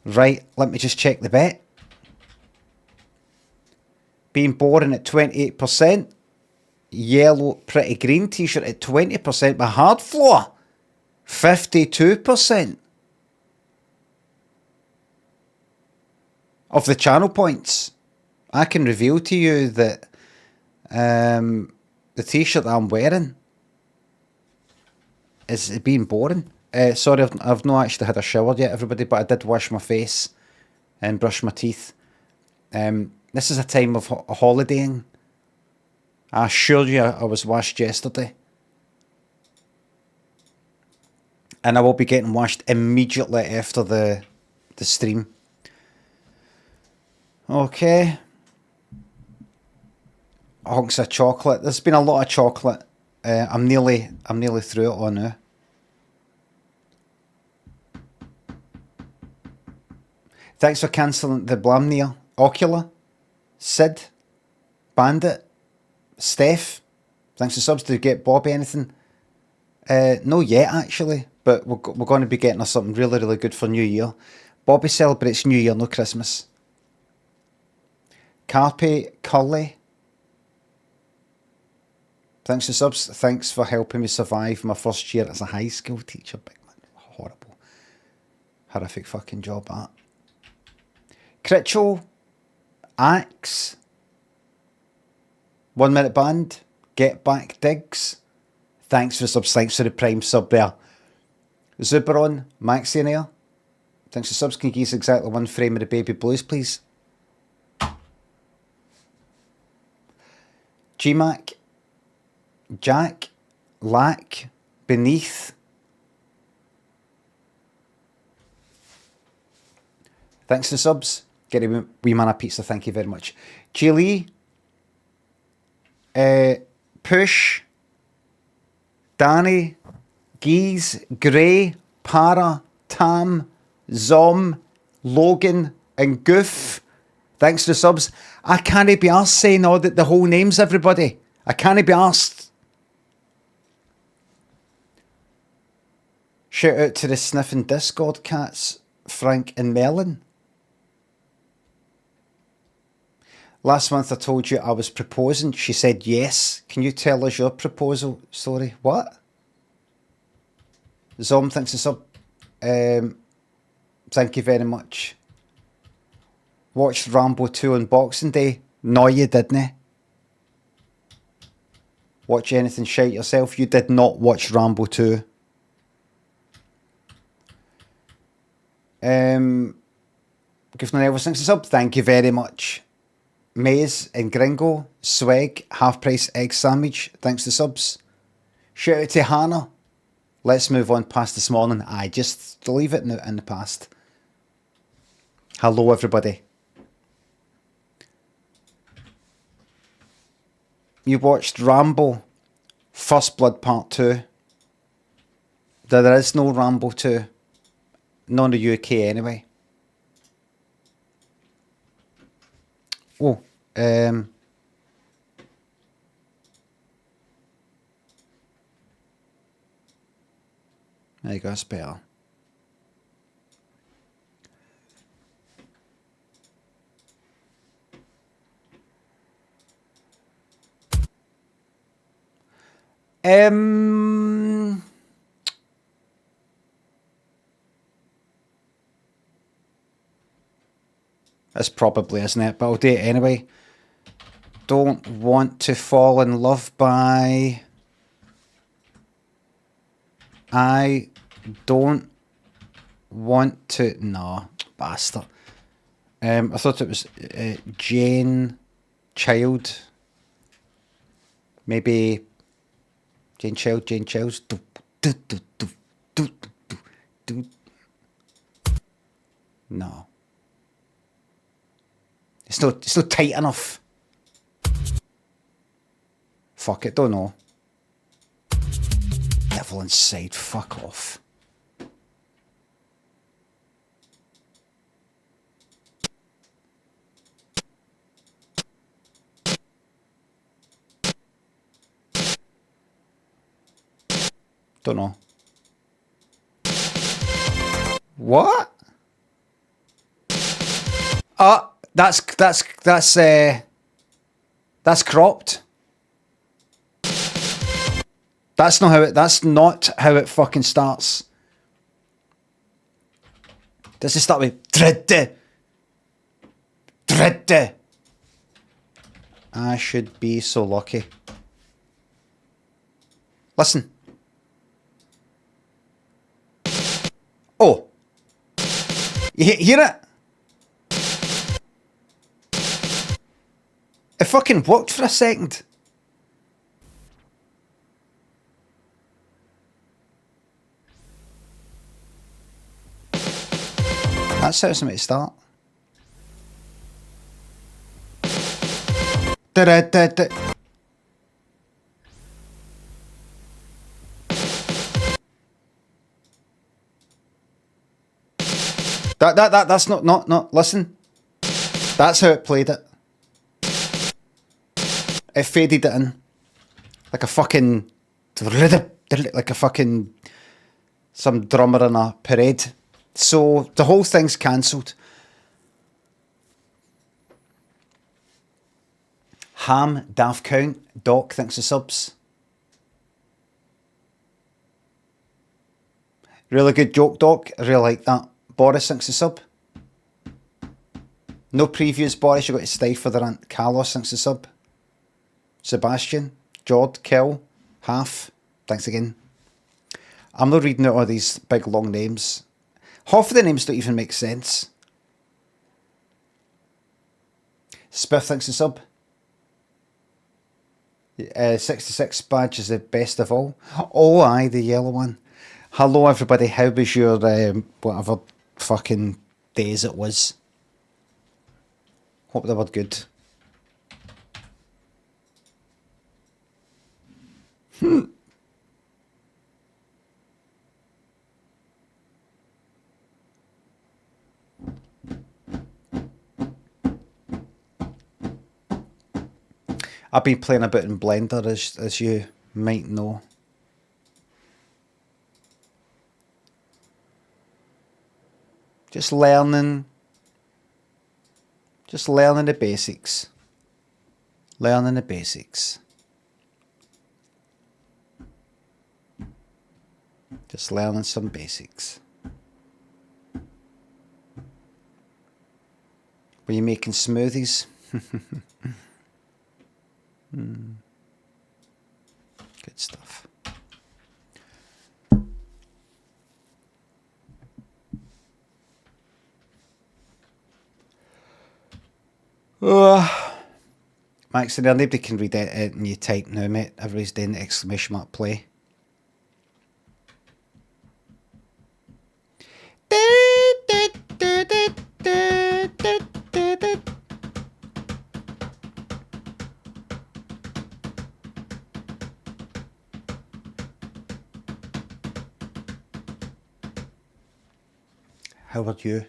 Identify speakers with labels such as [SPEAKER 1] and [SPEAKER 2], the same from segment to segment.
[SPEAKER 1] Right, let me just check the bet. Being boring at 28%. Yellow pretty green t-shirt at 20%. But hard floor, 52%. Of the channel points, I can reveal to you that the t-shirt that I'm wearing is being boring. Sorry, I've not actually had a shower yet, everybody, but I did wash my face and brush my teeth. This is a time of holidaying. I assure you I was washed yesterday. And I will be getting washed immediately after the stream. Okay. Hunks of chocolate. There's been a lot of chocolate. I'm nearly through it all now. Thanks for cancelling the Blamnir. Ocula, Sid, Bandit, Steph. Thanks for subs. Did you get Bobby anything? No yet actually, but we're going to be getting us something really, really good for New Year. Bobby celebrates New Year, no Christmas. Carpe Cully. Thanks for subs. Thanks for helping me survive my first year as a high school teacher. Big man. Horrible. Horrific fucking job, that. Critchell. Axe. 1 Minute Band. Get Back Digs. Thanks for subs. Thanks for the prime sub there. Zuberon. Maxionaire. Thanks for subs. Can you give us exactly one frame of the baby blues, please? GMAC. Jack. Lack. Beneath. Thanks for the subs. Get a wee man a pizza, thank you very much. Chili. Push. Danny. Geese. Grey. Para. Tam. Zom. Logan. And Goof. Thanks for the subs. I can't be arsed saying all the whole names, everybody. I can't be arsed. Shout out to the sniffing Discord cats, Frank and Melon. Last month I told you I was proposing. She said yes. Can you tell us your proposal story? What? Zom, thanks for sub. Thank you very much. Watched Rambo 2 on Boxing Day. No, you didn't. Watch anything shite yourself. You did not watch Rambo 2. Give no Elvis, thanks for sub. Thank you very much. Maze and Gringo, Swag, half price egg sandwich. Thanks to subs. Shout out to Hannah. Let's move on past this morning. I just leave it in the past. Hello, everybody. You watched Rambo, First Blood Part 2. There is no Rambo 2. Not in the UK anyway. Oh, there you go, it's better. It's probably, isn't it? But I'll do it anyway. Don't want to fall in love by... I don't want to... No, bastard. I thought it was Jane Child. Maybe Jane Child, Jane Childs. No. It's not tight enough. Fuck it, don't know. Devil inside, fuck off. Don't know. What? That's cropped. That's not how it fucking starts. Does it start with dredde? Dredde. I should be so lucky. Listen. Oh. You hear it? It fucking worked for a second. That's how it's meant to start. Da-da-da-da. That's not, listen. That's how it played it. It faded it in. Like a fucking, like a fucking, some drummer in a parade. So the whole thing's cancelled. Ham, Daft Count, Doc, thanks for subs. Really good joke, Doc. I really like that. Boris, thanks for sub. No previews, Boris. You've got to stay for the rant. Carlos, thanks for sub. Sebastian, Jord, Kel, Half, thanks again. I'm not reading out all these big long names. Half of the names don't even make sense. Spiff, thanks for sub. 66 badge is the best of all. Oh, aye, the yellow one. Hello, everybody. How was your whatever fucking days it was? Hope they were good. I've been playing a bit in Blender, as you might know. Just learning the basics. Learning the basics. Just learning some basics. Were you making smoothies? Good stuff. Max, there nobody can read it and you type now, mate. Everybody's doing the exclamation mark play. How are you?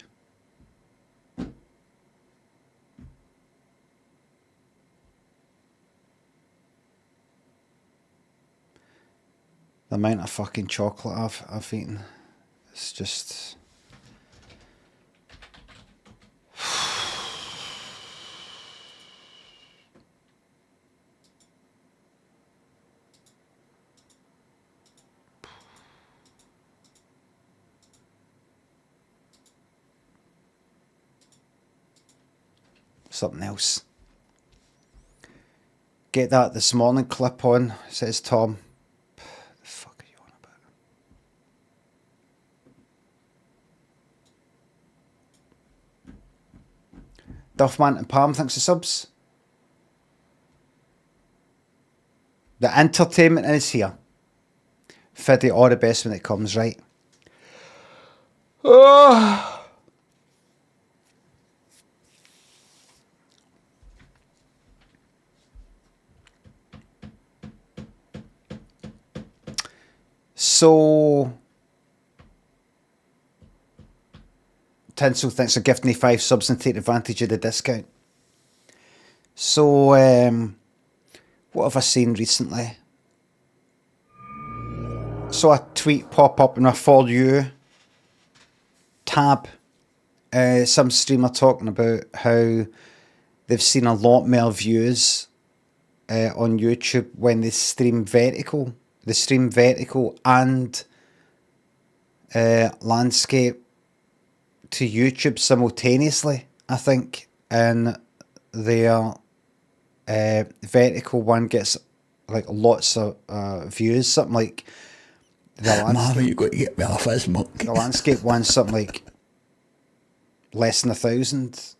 [SPEAKER 1] The amount of fucking chocolate I've eaten, it's just... Something else. Get that this morning clip on, says Tom. The fuck are you on about? Duffman and Palm, thanks for subs. The entertainment is here. Fiddy, all the best when it comes, right? Oh. So, Tinsel thanks for gifting me 5 subs and take advantage of the discount. So, what have I seen recently? Saw a tweet pop up in my For You tab some streamer talking about how they've seen a lot more views on YouTube when they stream vertical. They stream vertical and landscape to YouTube simultaneously, I think, and their vertical one gets like lots of views, something like
[SPEAKER 2] Marvin, you've got to get me off his muck.
[SPEAKER 1] the landscape one's something like less than 1,000.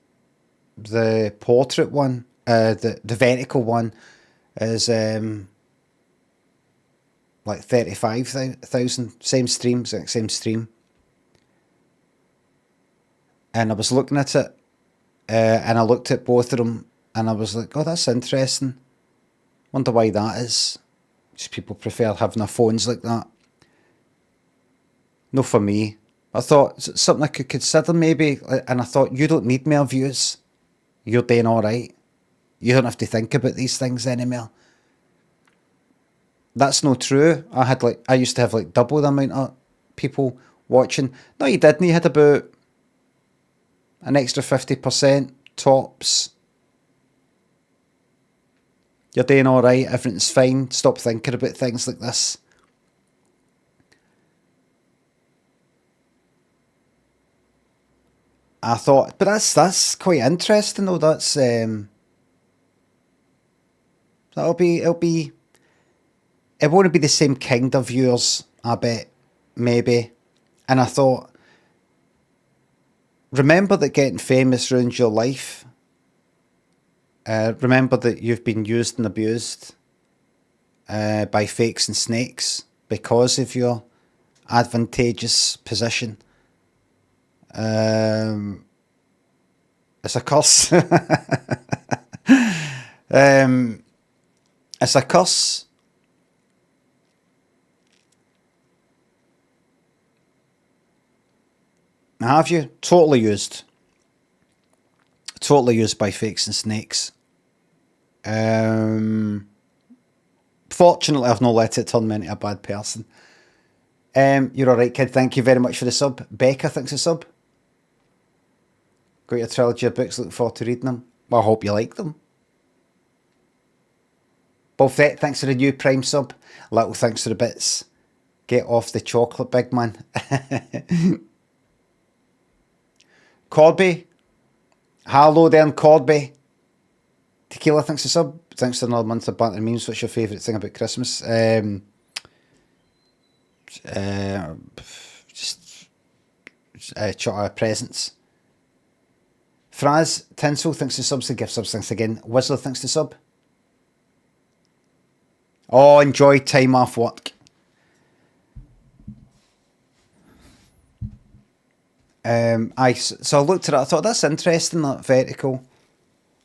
[SPEAKER 1] The portrait one, the vertical one is like 35,000. Same stream, exact same stream. And I was looking at it, and I looked at both of them, and I was like, oh, that's interesting. Wonder why that is. Just people prefer having their phones like that. No, for me. I thought something I could consider maybe, and I thought, you don't need more views. You're doing all right. You don't have to think about these things anymore. That's not true. I used to have like double the amount of people watching. No, you didn't. You had about an extra 50% tops. You're doing all right. Everything's fine. Stop thinking about things like this. I thought, but that's quite interesting though. That's it won't be the same kind of viewers, I bet, maybe. And I thought, remember that getting famous ruins your life. Remember that you've been used and abused by fakes and snakes because of your advantageous position. It's a curse. It's a curse. Have you? Totally used. Totally used by fakes and snakes. Fortunately, I've not let it turn me into a bad person. You're alright, kid. Thank you very much for the sub. Becca thinks a sub. Got your trilogy of books. Looking forward to reading them. Well, I hope you like them. Buffett, thanks for the new Prime sub. Little thanks for the bits. Get off the chocolate, big man. Corby. Hello there, Corby. Tequila, thanks for sub. Thanks for another month of banter memes. What's your favourite thing about Christmas? Presents. Fraz Tinsel thanks to subs and gift subs. Thanks again. Whistler thanks to sub. Oh, enjoy time off work. So I looked at it. I thought that's interesting. That vertical.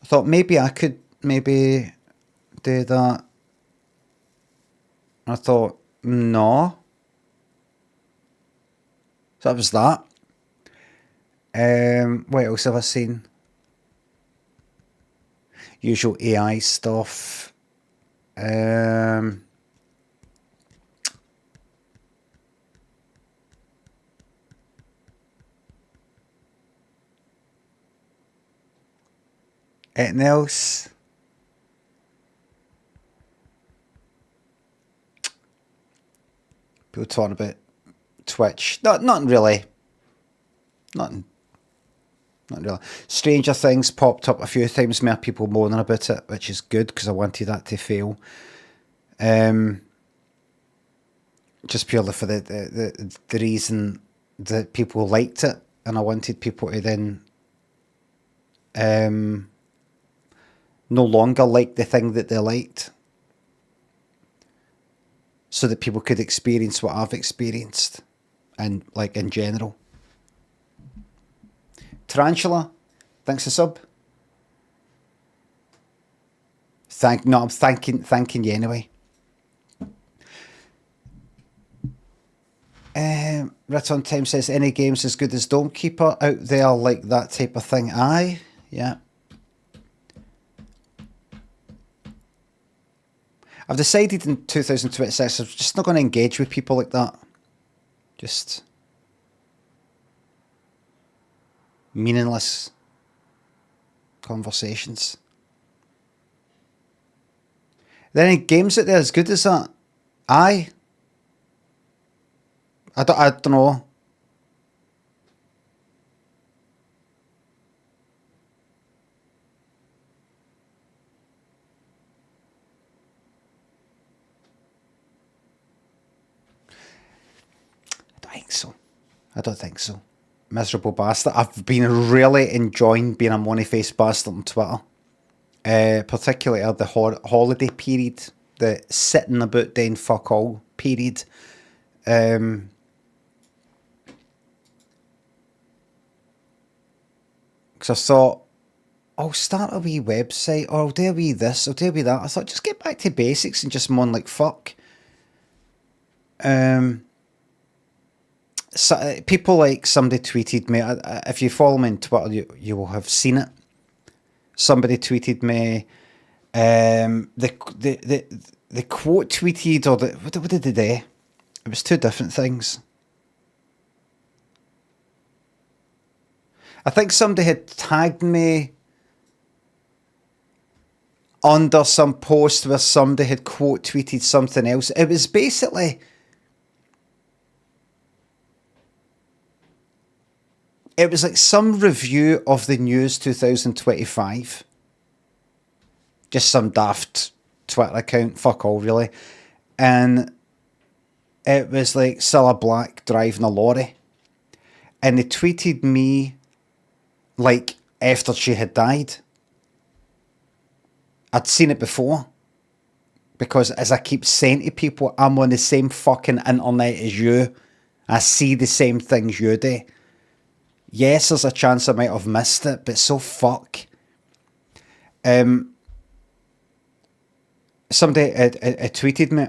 [SPEAKER 1] I thought maybe I could do that. I thought no. So that was that. What else have I seen? Usual AI stuff. Anything else? People talking about Twitch. Nothing really. Nothing really. Stranger Things popped up a few times. More people moaning about it, which is good because I wanted that to fail. Just purely for the reason that people liked it, and I wanted people to then no longer like the thing that they liked, so that people could experience what I've experienced, and like in general. Tarantula, thanks for sub. I'm thanking you anyway. Return Time says, any games as good as Dome Keeper out there, like that type of thing? Aye, yeah. I've decided in 2026 I'm just not going to engage with people like that. Just meaningless conversations. Are there any games out there as good as that? Aye. I don't know. I don't think so. Miserable bastard. I've been really enjoying being a moany-faced bastard on Twitter. Particularly at the holiday period. The sitting about doing fuck all period. Because I thought, I'll start a wee website, or I'll do a wee this, I'll do a wee that. I thought, just get back to basics and just moan like fuck. So, people like, somebody tweeted me, if you follow me on Twitter, you will have seen it. Somebody tweeted me, the quote tweeted, or what did they do? It was two different things. I think somebody had tagged me under some post where somebody had quote tweeted something else. It was basically, it was like some review of the news 2025. Just some daft Twitter account, fuck all really. And it was like Cilla Black driving a lorry. And they tweeted me like after she had died. I'd seen it before. Because as I keep saying to people, I'm on the same fucking internet as you. I see the same things you do. Yes, there's a chance I might have missed it, but so fuck. Somebody had tweeted me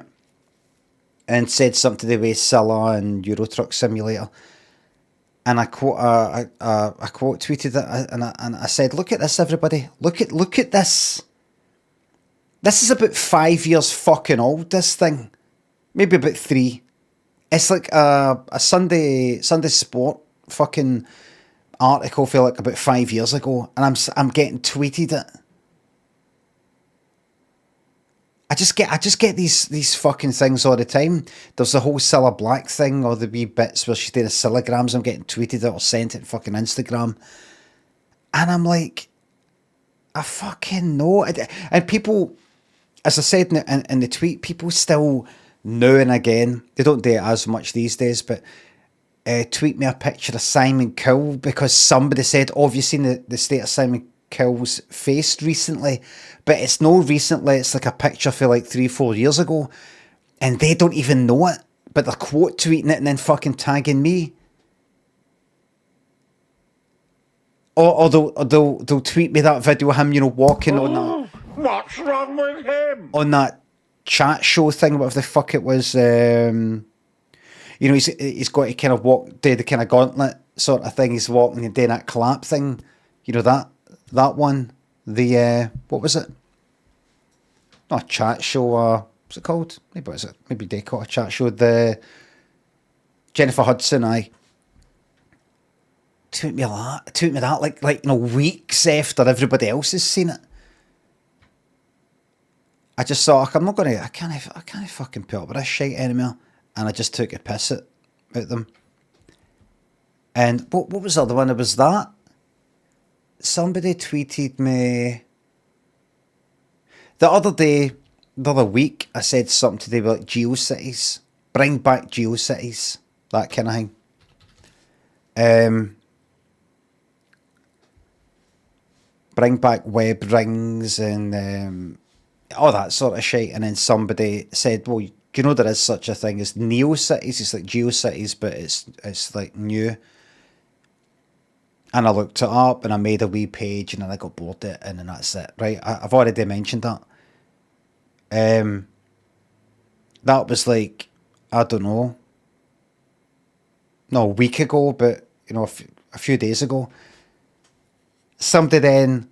[SPEAKER 1] and said something to the way Cilla and Euro Truck Simulator. And I quote tweeted it, and I said, "Look at this, everybody! Look at this. This is about 5 years fucking old. This thing, maybe about 3. It's like a Sunday Sport fucking article for like about 5 years ago, and I'm getting tweeted it. I just get these fucking things all the time. There's the whole Cilla Black thing, or the wee bits where she's doing the Cillagrams. I'm getting tweeted it or sent it on fucking Instagram. And I'm like, I fucking know. And people, as I said in the tweet, people still now and again, they don't do it as much these days, but tweet me a picture of Simon Cowell because somebody said, oh, have you seen the state of Simon Cowell's face recently? But it's no recently, it's like a picture for like 3-4 years ago, and they don't even know it, but they're quote tweeting it and then fucking tagging me. Or they'll tweet me that video of him, you know, walking on that.
[SPEAKER 3] What's wrong with him?
[SPEAKER 1] On that chat show thing, whatever the fuck it was. You know, he's got to kind of do the kind of gauntlet sort of thing. He's walking and doing that clap thing. You know, that one. The, what was it? Not a chat show, what's it called? Maybe they call it a chat show. The Jennifer Hudson, tweet me that like you know, weeks after everybody else has seen it. I just thought, I can't fucking put up with this shit anymore. And I just took a piss at them. And what was the other one? It was that. Somebody tweeted me the other week. I said something to do with like GeoCities. Bring back GeoCities. That kind of thing. Bring back web rings and all that sort of shit. And then somebody said, well, do you know there is such a thing as NeoCities? It's like GeoCities, but it's like new. And I looked it up and I made a wee page and then I got bored of it and then that's it. Right, I've already mentioned that. That was like, I don't know, no, a week ago, but you know, a few days ago. Somebody then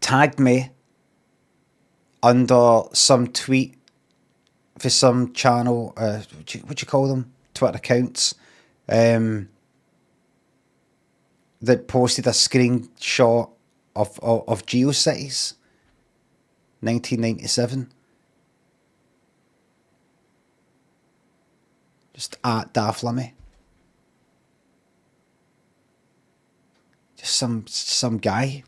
[SPEAKER 1] tagged me under some tweet for some channel, what do you call them? Twitter accounts. that posted a screenshot of GeoCities 1997. Just at Daft Limmy. Just some guy.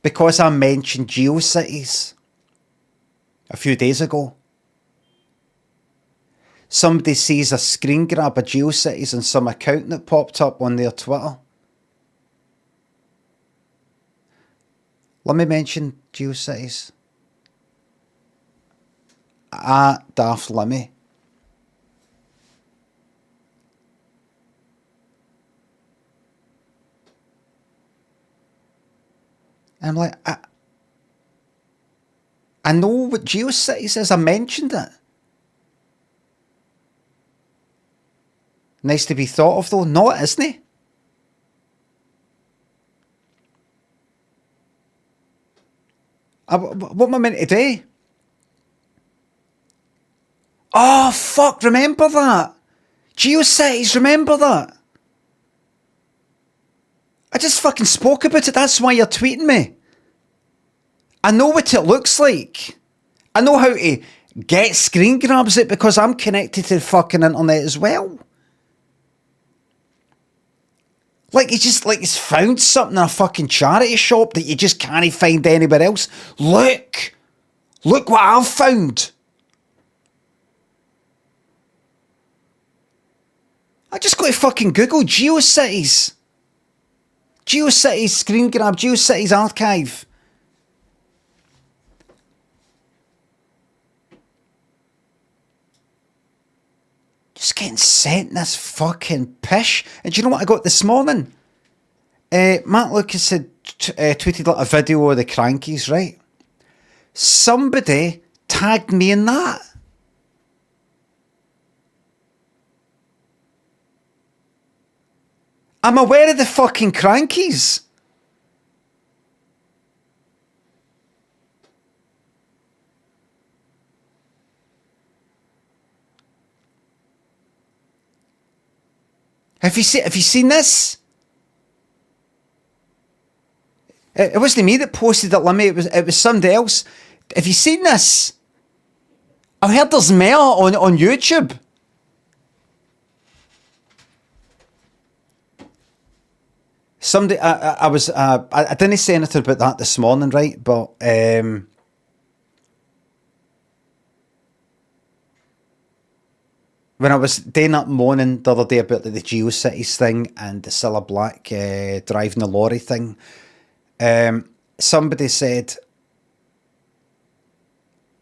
[SPEAKER 1] Because I mentioned GeoCities a few days ago, somebody sees a screen grab of GeoCities and some account that popped up on their Twitter. Let me mention GeoCities. At Daft Limmy. I'm like, I know what GeoCities is. I mentioned it. Nice to be thought of, though. No, it isn't. What am I meant to do? Oh, fuck, remember that? GeoCities, remember that? I just fucking spoke about it. That's why you're tweeting me. I know what it looks like. I know how to get screen grabs it because I'm connected to the fucking internet as well. Like he's found something in a fucking charity shop that you just can't find anywhere else. Look what I've found. I just got to fucking Google GeoCities. GeoCities screen grab, GeoCities archive. Just getting sent this fucking pish. And do you know what I got this morning? Matt Lucas had tweeted like a video of the Crankies, right? Somebody tagged me in that. I'm aware of the fucking Crankies. Have you seen this? It wasn't me that posted it, Limmy. It was somebody else. Have you seen this? I heard there's more on YouTube. Somebody, I didn't say anything about that this morning, right? But when I was doing that moaning the other day about the GeoCities thing and the Cilla Black driving the lorry thing, somebody said,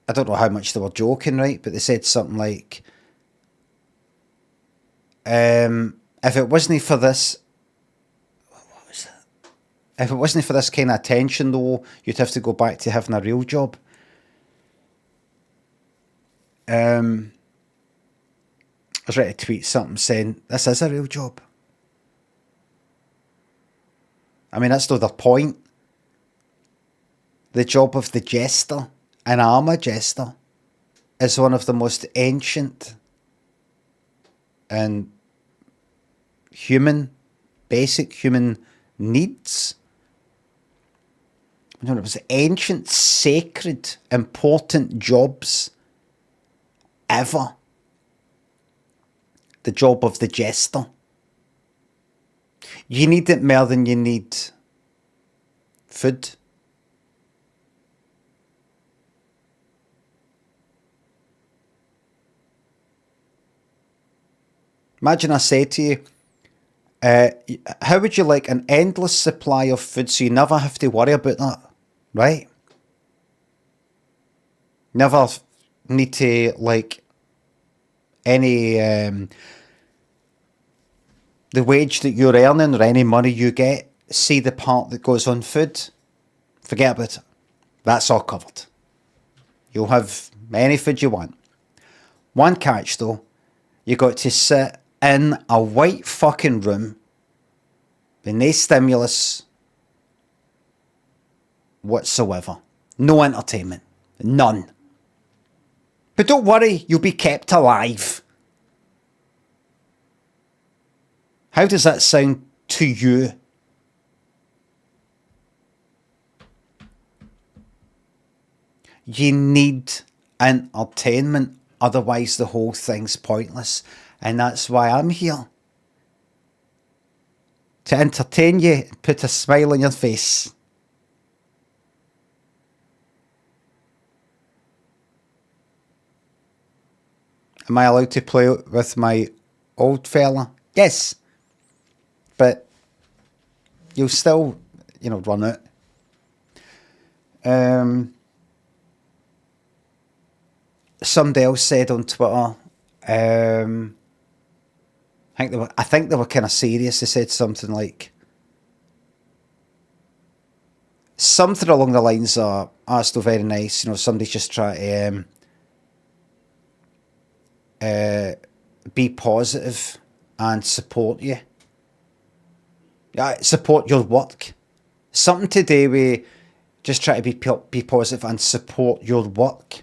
[SPEAKER 1] I don't know how much they were joking, right? But they said something like, if it wasn't for this, what was it? If it wasn't for this kind of attention, though, you'd have to go back to having a real job. I was ready to tweet something saying, this is a real job. I mean, that's not the point. The job of the jester, and I'm a jester, is one of the most ancient and basic human needs. One of the ancient, sacred, important jobs ever. The job of the jester. You need it more than you need food. Imagine I say to you, how would you like an endless supply of food so you never have to worry about that, right? Never need to, like, any, the wage that you're earning or any money you get, see the part that goes on food, forget about it. That's all covered. You'll have any food you want. One catch though, you got to sit in a white fucking room with no stimulus whatsoever. No entertainment. None. But don't worry, you'll be kept alive. How does that sound to you? You need entertainment, otherwise the whole thing's pointless. And that's why I'm here. To entertain you, put a smile on your face. Am I allowed to play with my old fella? Yes. But you'll still, run it. Somebody else said on Twitter, I think they were kind of serious. They said something like, something along the lines of, "Oh, still very nice. Somebody's just trying to be positive and support you. Support your work." Something to do with just try to be positive and support your work.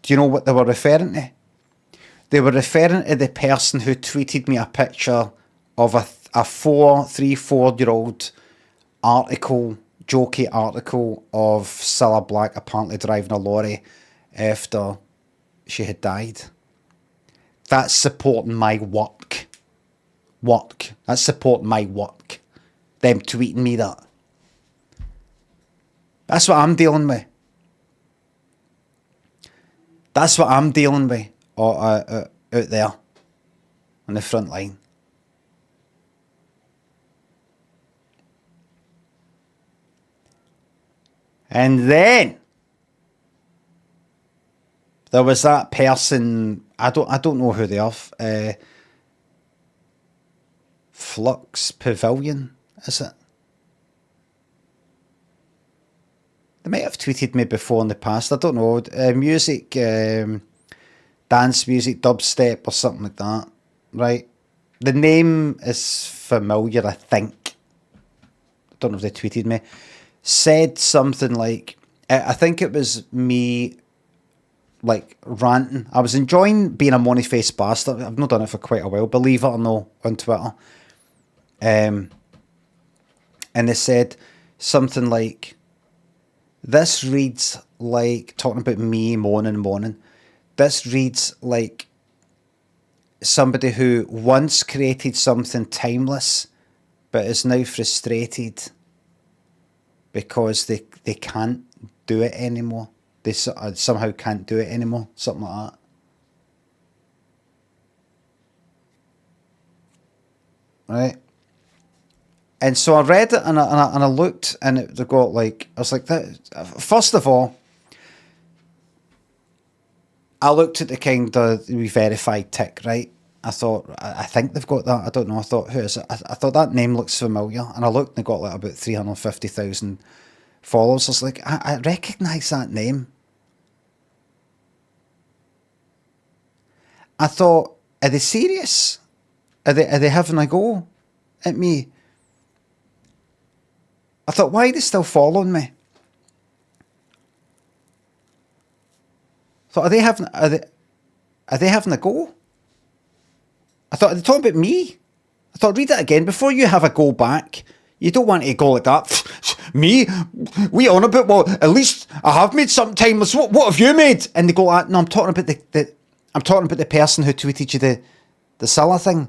[SPEAKER 1] Do you know what they were referring to? They were referring to the person who tweeted me a picture of a 4-year-old article, jokey article of Cilla Black apparently driving a lorry after she had died. That's supporting my work. That's supporting my work. Them tweeting me that. That's what I'm dealing with. That's what I'm dealing with out there on the front line. And then there was that person. I don't know who they are. Flux Pavilion, is it? They might have tweeted me before in the past. I don't know. Music, dance music, dubstep or something like that. Right? The name is familiar, I think. I don't know if they tweeted me. Said something like, I think it was me, like, ranting. I was enjoying being a moany-faced bastard. I've not done it for quite a while, believe it or no, on Twitter. And they said something like, "This reads like," talking about me moaning. "This reads like somebody who once created something timeless, but is now frustrated because they can't do it anymore. They somehow can't do it anymore." Something like that. Right? And so I read it and I looked and they got like, I was like, first of all, I looked at the kind of verified tick, right? I thought, I think they've got that. I don't know. I thought, who is it? I thought that name looks familiar. And I looked and they got like about 350,000 followers. I was like, I recognise that name. I thought, are they serious? Are they having a go at me? I thought, why are they still following me? I thought, are they having a go? I thought, are they talking about me? I thought, read it again before you have a go back. You don't want to go like that. Me? We on about, well, at least I have made something timeless. What have you made? And they go, no, I'm talking about the person who tweeted you the Cilla thing.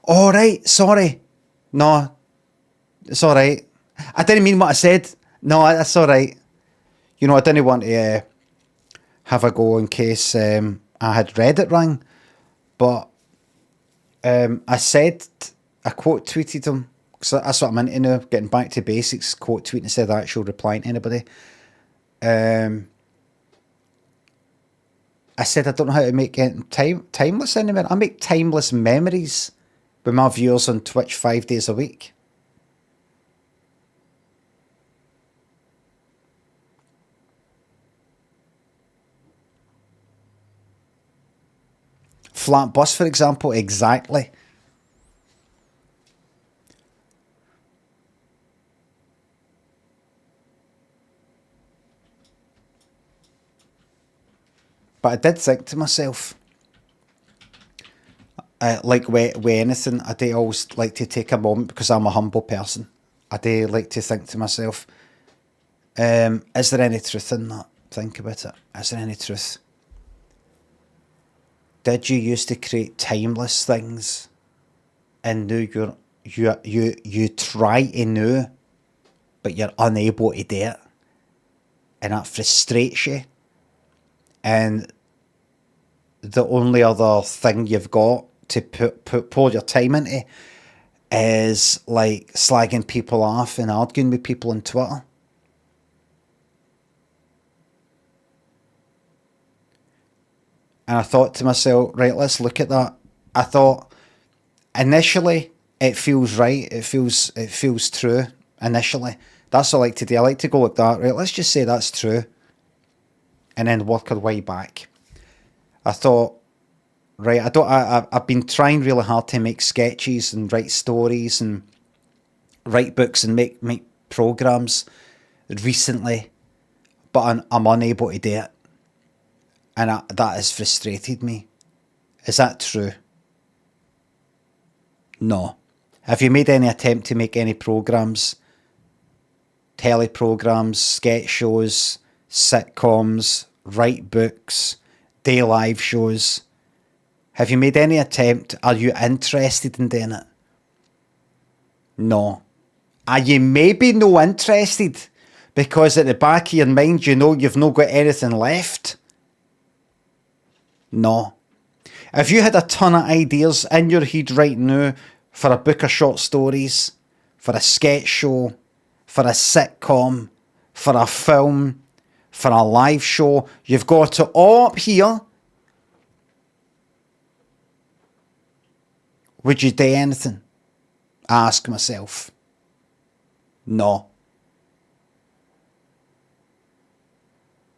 [SPEAKER 1] All right, sorry. No, it's all right. I didn't mean what I said. No, that's all right. I didn't want to have a go in case I had read it wrong. But I quote tweeted him. So that's what I'm into now, getting back to basics, quote tweeting instead of actual replying to anybody. I said I don't know how to make it timeless anymore. I make timeless memories with my viewers on Twitch 5 days a week. Flat bus, for example, exactly. But I did think to myself, like with anything, I do always like to take a moment, because I'm a humble person. I do like to think to myself, is there any truth in that? Think about it. Is there any truth? Did you used to create timeless things, and now you try to know, but you're unable to do it, and that frustrates you? And the only other thing you've got to pour your time into is like slagging people off and arguing with people on Twitter. And I thought to myself, right, let's look at that. I thought initially it feels right. It feels true initially. That's what I like to do. I like to go like that. Right, let's just say that's true, and then work our way back. I thought, right, I've been trying really hard to make sketches and write stories and write books and make programs recently, but I'm unable to do it. And that has frustrated me. Is that true? No. Have you made any attempt to make any programs, teleprograms, sketch shows, sitcoms, write books, day live shows? Have you made any attempt? Are you interested in doing it? No. Are you maybe no interested because at the back of your mind you know you've not got anything left? No. If you had a ton of ideas in your head right now for a book of short stories, for a sketch show, for a sitcom, for a film, for a live show, you've got it all up here. Would you do anything? I ask myself. No.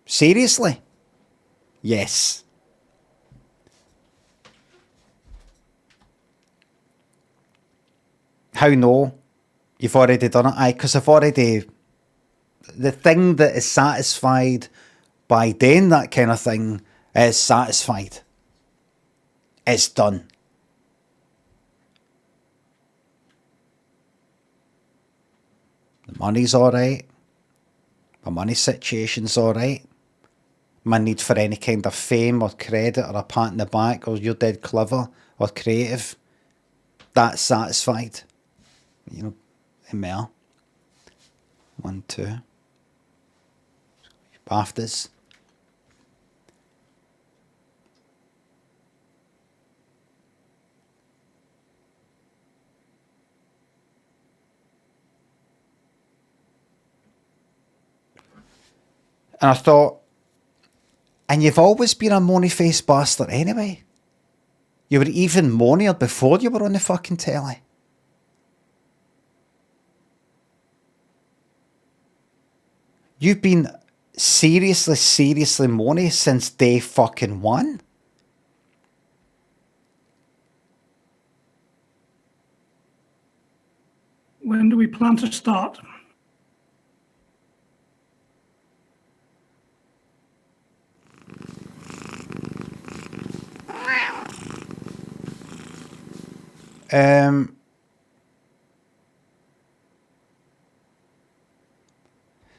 [SPEAKER 1] Seriously? Yes. How no? You've already done it? Aye, because I've already... The thing that is satisfied by doing that kind of thing is satisfied. It's done. The money's alright. My money situation's alright. My need for any kind of fame or credit or a pat in the back or you're dead clever or creative, that's satisfied. You know, ML. 1, 2. BAFTAs. And I thought, and you've always been a moany-faced bastard anyway. You were even moanier before you were on the fucking telly. You've been seriously moany since day fucking one.
[SPEAKER 4] When do we plan to start?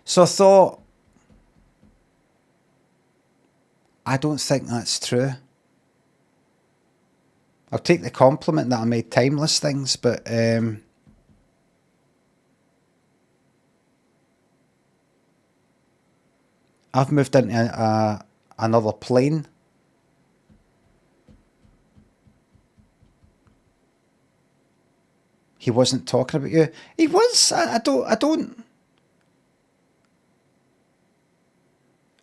[SPEAKER 1] So I thought, I don't think that's true. I'll take the compliment that I made timeless things, but I've moved into another plane. He wasn't talking about you. He was.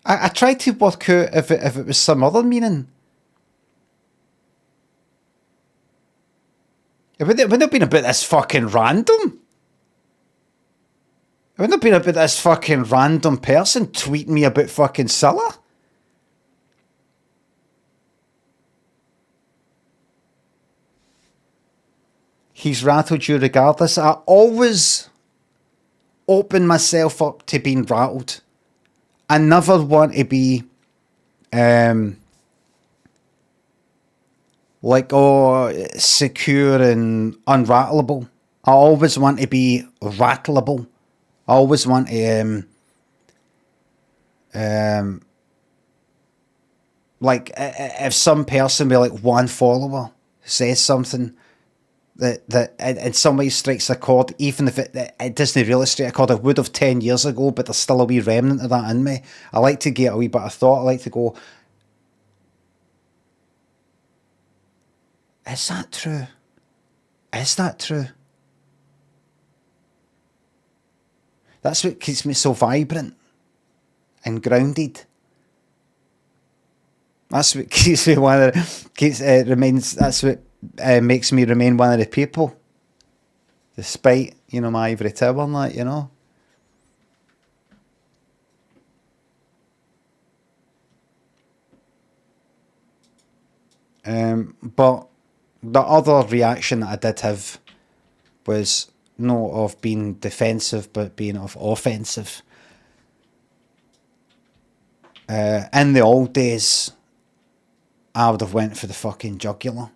[SPEAKER 1] I tried to work out if it was some other meaning. It wouldn't have been about this fucking random. It wouldn't have been about this fucking random person tweeting me about fucking Scylla. He's rattled you regardless. I always open myself up to being rattled. I never want to be like, oh, secure and unrattleable. I always want to be rattleable. I always want to, like, if some person with like one follower says something that in some way strikes a chord, even if it doesn't really strike a chord, I would have 10 years ago, but there's still a wee remnant of that in me. I like to get a wee bit of thought. I like to go, is that true? Is that true? That's what keeps me so vibrant and grounded. That's what keeps me that's what makes me remain one of the people, despite, my ivory tower and that, But the other reaction that I did have was not of being defensive, but being of offensive. In the old days, I would have went for the fucking jugular.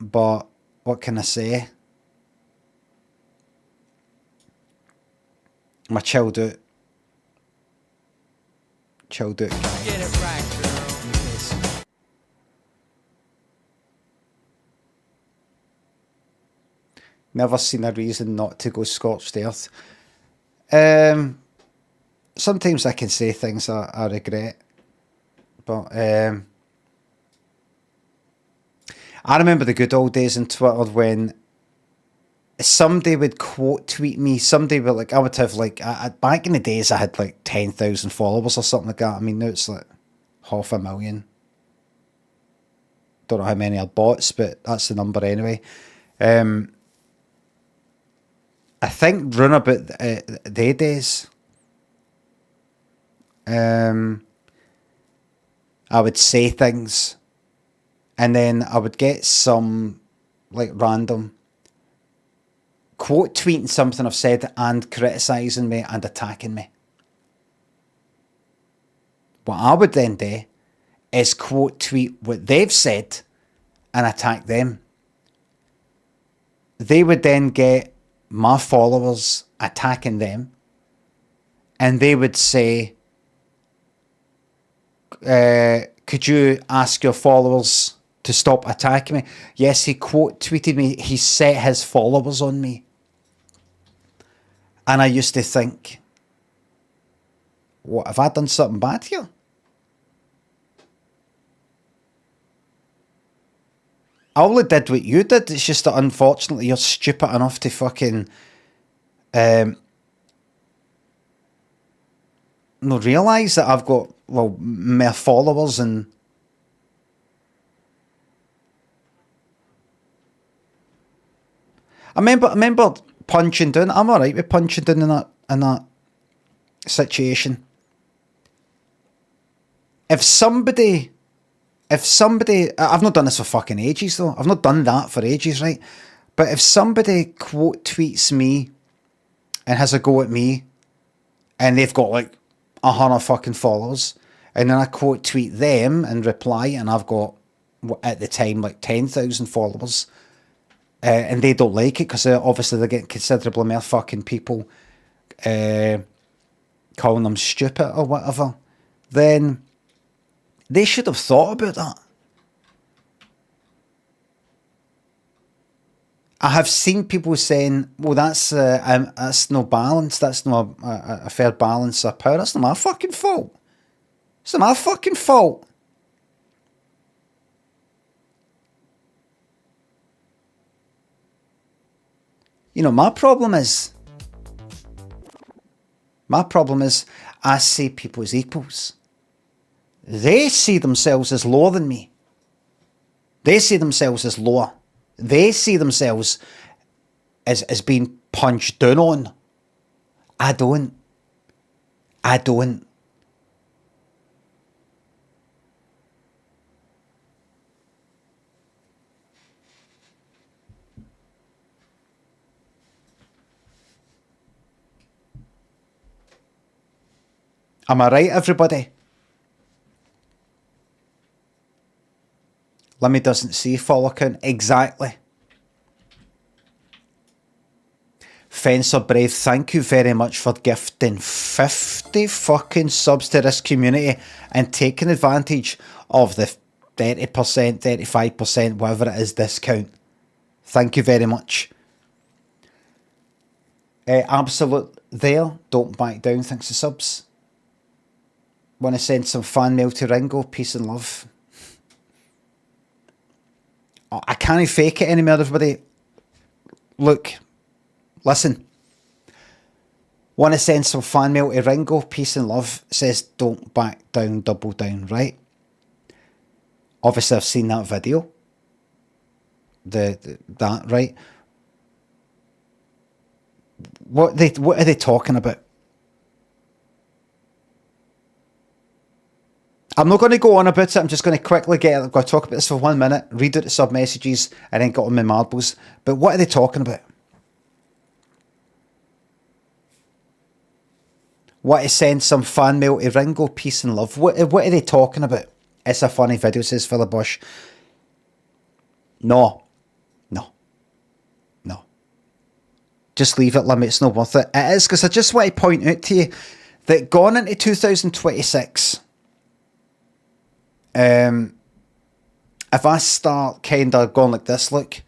[SPEAKER 1] But what can I say? I chilled out. Chilled out. Get it right, girl. Never seen a reason not to go scorched earth. Sometimes I can say things I regret. But I remember the good old days on Twitter when somebody would quote tweet me. Somebody would, like, I would have, like, back in the days I had like 10,000 followers or something like that. I mean, now it's like 500,000. Don't know how many are bots, but that's the number anyway. I think run about their days. I would say things, and then I would get some like random quote tweeting something I've said and criticising me and attacking me. What I would then do is quote tweet what they've said and attack them. They would then get my followers attacking them, and they would say, could you ask your followers to stop attacking me? Yes, he quote tweeted me. He set his followers on me. And I used to think, what, have I done something bad here? I only did what you did. It's just that unfortunately you're stupid enough to fucking not realise that I've got, well, more followers and I remember punching down. I'm alright with punching down in that situation. If somebody, I've not done this for fucking ages though. I've not done that for ages, right? But if somebody quote tweets me and has a go at me, and they've got like 100 fucking followers, and then I quote tweet them and reply, and I've got at the time like 10,000 followers, and they don't like it because obviously they're getting considerably more fucking people calling them stupid or whatever, then they should have thought about that. I have seen people saying, well, that's no balance, that's not a fair balance of power. That's not my fucking fault. It's not my fucking fault. You know, my problem is I see people as equals. They see themselves as lower than me. They see themselves as lower. They see themselves as being punched down on. I don't. Am I right, everybody? Limmy doesn't see follow count. Exactly. Fencer Brave, thank you very much for gifting 50 fucking subs to this community and taking advantage of the 30%, 35%, whatever it is, discount. Thank you very much. Absolute there, don't back down, thanks to subs. Want to send some fan mail to Ringo, peace and love. I can't fake it anymore, everybody. Look, listen. Want to send some fan mail to Ringo, peace and love, says don't back down, double down, right? Obviously I've seen that video. That, right? What are they talking about? I'm not going to go on about it. I'm just going to quickly I'm going to talk about this for 1 minute, read out the sub messages, and then get on my marbles. But what are they talking about? Want to send some fan mail to Ringo, peace and love. What are they talking about? It's a funny video, says Philip Bush. No. Just leave it, Limmy. It's not worth it. It is, because I just want to point out to you that gone into 2026, if I start kind of going like this, look,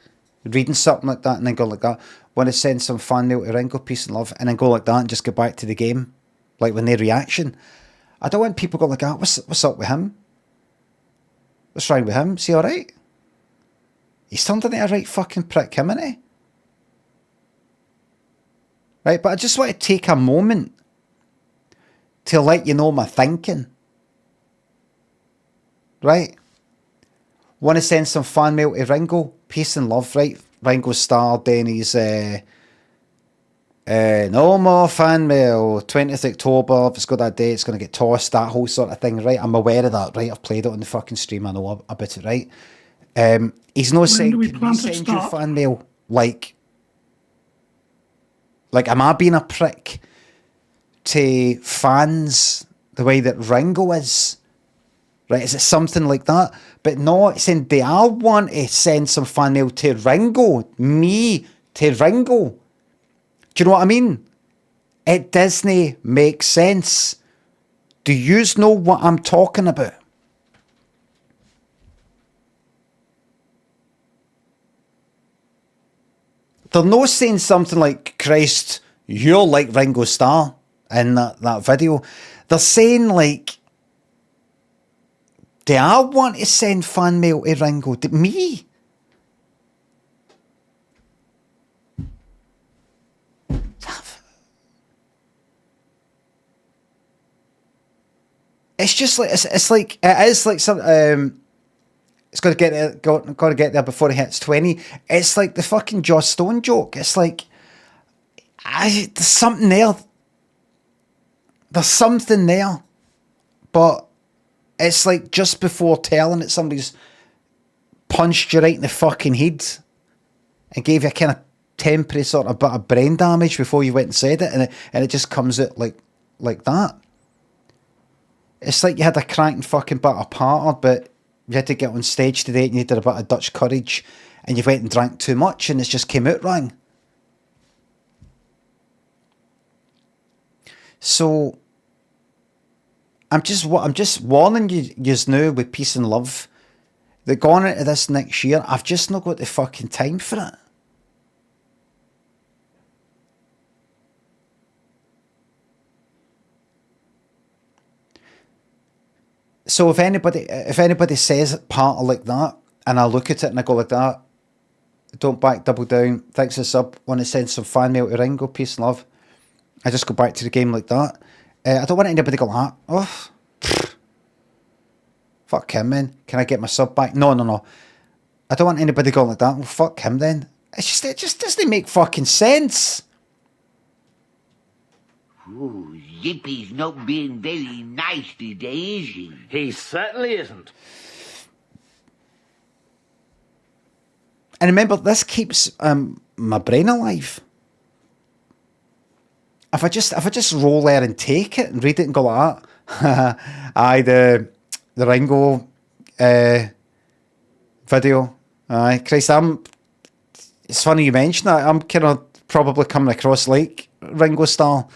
[SPEAKER 1] reading something like that and then go like that, want to send some fan mail to Ringo, peace and love, and then go like that and just go back to the game, like with no reaction. I don't want people going like that. What's up with him? What's wrong with him? Is he alright? He's turned into a right fucking prick, isn't he? Right, but I just want to take a moment to let you know my thinking. Right? Want to send some fan mail to Ringo? Peace and love, right? Ringo starred in his no more fan mail, 20th October, if it's got that date, it's going to get tossed, that whole sort of thing, right? I'm aware of that, right? I've played it on the fucking stream, I know about it, right? He's not saying, can we send you fan mail? Like, am I being a prick to fans the way that Ringo is? Right, is it something like that? But no, it's saying, do I want to send some fan mail to Ringo? Me to Ringo? Do you know what I mean? It doesn't make sense. Do yous know what I'm talking about? They're not saying something like, Christ, you're like Ringo Starr in that video. They're saying like, do I want to send fan mail to Ringo? Me? It's just like, it's like, it is like some, it's got to get there, got to get there before it hits 20. It's like the fucking Joss Stone joke. It's like, there's something there. There's something there. But it's like just before telling it, somebody's punched you right in the fucking head and gave you a kind of temporary sort of bit of brain damage before you went and said it, and it just comes out like that. It's like you had a cranking fucking bit of parter, but you had to get on stage today and you did a bit of Dutch courage and you went and drank too much and it just came out wrong. So I'm just warning you now with peace and love that going into this next year, I've just not got the fucking time for it. So if anybody says part like that, and I look at it and I go like that, don't back, double down, thanks for the sub, want to send some fan mail to Ringo, peace and love, I just go back to the game like that. I don't want anybody to go like, oh, fuck him, man. Can I get my sub back? No. I don't want anybody going like that. Well, fuck him then. It just doesn't make fucking sense.
[SPEAKER 5] Ooh, Zippy's not being very nice today, is he?
[SPEAKER 3] He certainly isn't.
[SPEAKER 1] And remember, this keeps my brain alive. If I just roll there and take it and read it and go like that, aye, the Ringo video. Aye, Christ, it's funny you mention that. I'm kind of probably coming across like Ringo Starr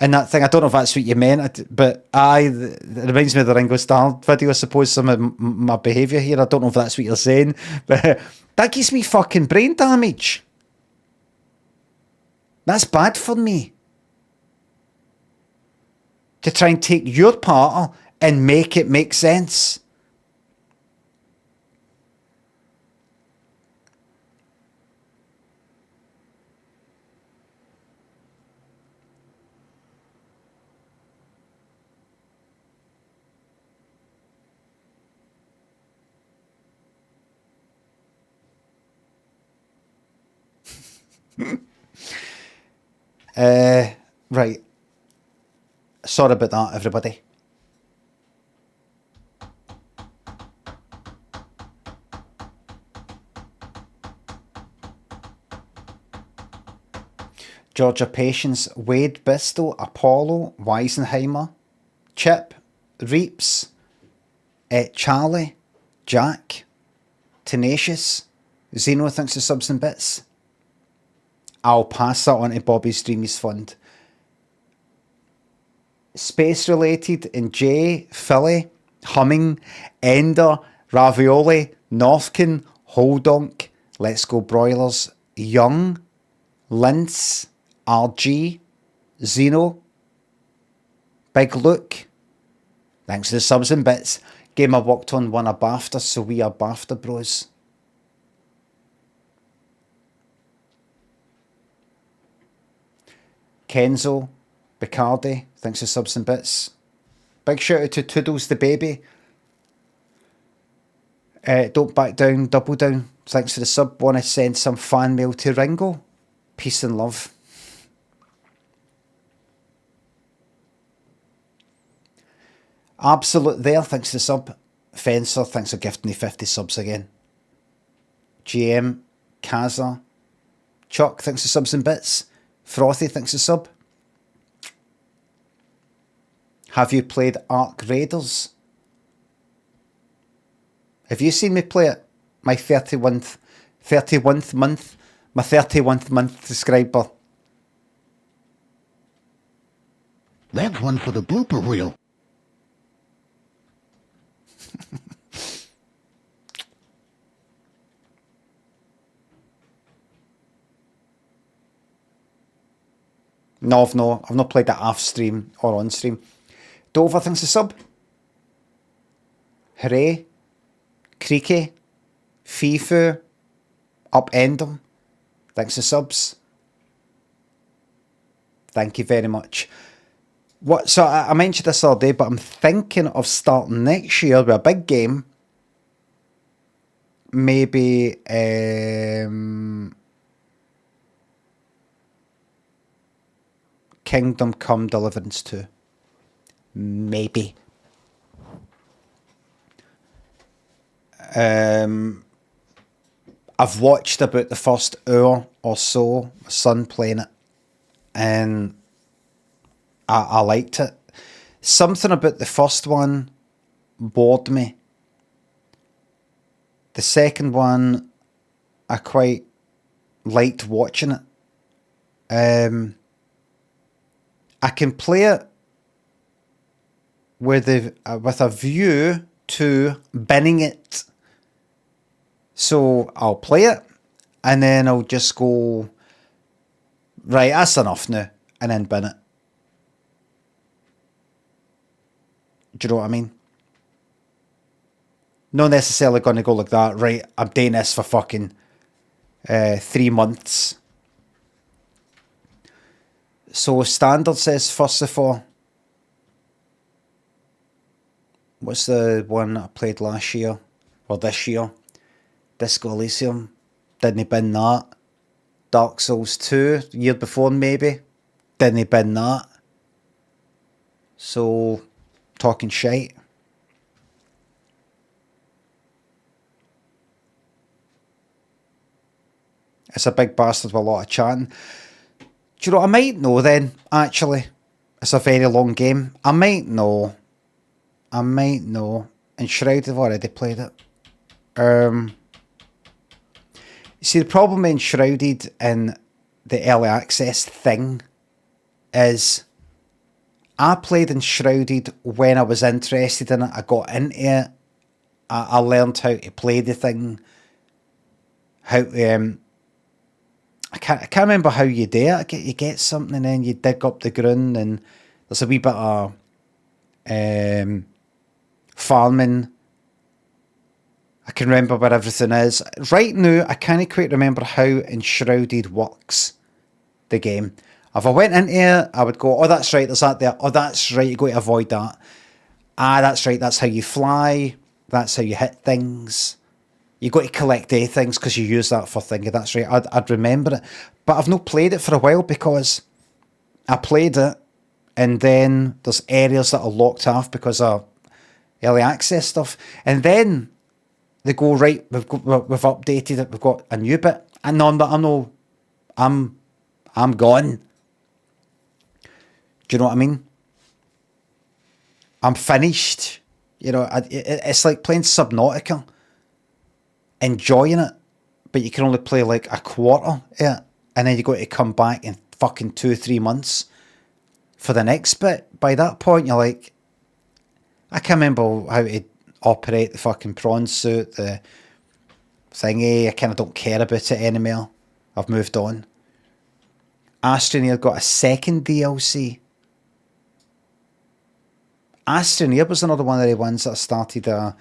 [SPEAKER 1] in that thing. I don't know if that's what you meant, but it reminds me of the Ringo Starr video, I suppose, some of my behaviour here. I don't know if that's what you're saying, but that gives me fucking brain damage. That's bad for me. To try and take your part and make it make sense. Right. Sorry about that, everybody. Georgia Patience, Wade Bristol, Apollo, Weisenheimer, Chip, Reeps, Charlie, Jack, Tenacious, Zeno thinks the subs and bits. I'll pass that on to Bobby's Dreamies Fund. Space Related in J, Philly, Humming, Ender, Ravioli, Northkin, Holdonk, Let's Go Broilers, Young, Lince, RG, Zeno, Big Luke. Thanks to the subs and bits. Game I worked on won a BAFTA, so we are BAFTA bros. Kenzo, Bacardi, thanks for subs and bits. Big shout out to Toodles the baby. Don't back down, double down. Thanks for the sub. Want to send some fan mail to Ringo? Peace and love. Absolute there, thanks for the sub. Fencer, thanks for gifting the 50 subs again. GM, Kaza, Chuck, thanks for subs and bits. Frothy, thanks for sub. Have you played Ark Raiders? Have you seen me play it? My 31st month, my 31st month subscriber.
[SPEAKER 2] That's one for the blooper reel.
[SPEAKER 1] No, I've not played that off stream or on stream. Dover thinks a sub. Hooray. Creaky. Fifu. Upendem. Thanks for subs. Thank you very much. So I mentioned this all day, but I'm thinking of starting next year with a big game. Maybe Kingdom Come Deliverance 2. Maybe. I've watched about the first hour or so, my son playing it, and I liked it. Something about the first one bored me. The second one, I quite liked watching it. I can play it with a view to binning it. So I'll play it, and then I'll just go, right, that's enough now, and then bin it. Do you know what I mean? Not necessarily going to go like that, right, I'm doing this for fucking 3 months. So standard says first of all, what's the one I played last year, or this year? Disco Elysium, didn't bin that. Dark Souls 2, year before maybe, didn't bin that. So, talking shite. It's a big bastard with a lot of chatting. Do you know what I might know then, actually? It's a very long game. I might know. And Shroud have already played it. See, the problem enshrouded in the early access thing is I played Enshrouded when I was interested in it. I got into it. I learned how to play the thing. How to, I can't remember how you do it. You get something and then you dig up the ground and there's a wee bit of farming. I can remember where everything is. Right now, I can't quite remember how Enshrouded works, the game. If I went into it, I would go, oh, that's right, there's that there. Oh, that's right, you got to avoid that. Ah, that's right, that's how you fly. That's how you hit things. You got to collect things because you use that for thinking. That's right, I'd remember it. But I've not played it for a while because I played it and then there's areas that are locked off because of early access stuff. And then they go, right, we've updated it, we've got a new bit. And no, I'm gone. Do you know what I mean? I'm finished. You know, it's like playing Subnautica, enjoying it, but you can only play like a quarter of it, and then you got to come back in fucking 2-3 months for the next bit. By that point, you're like, I can't remember how to operate the fucking prawn suit, the thingy. I kind of don't care about it anymore. I've moved on. Astroneer got a second DLC. Astroneer was another one of the ones that I started a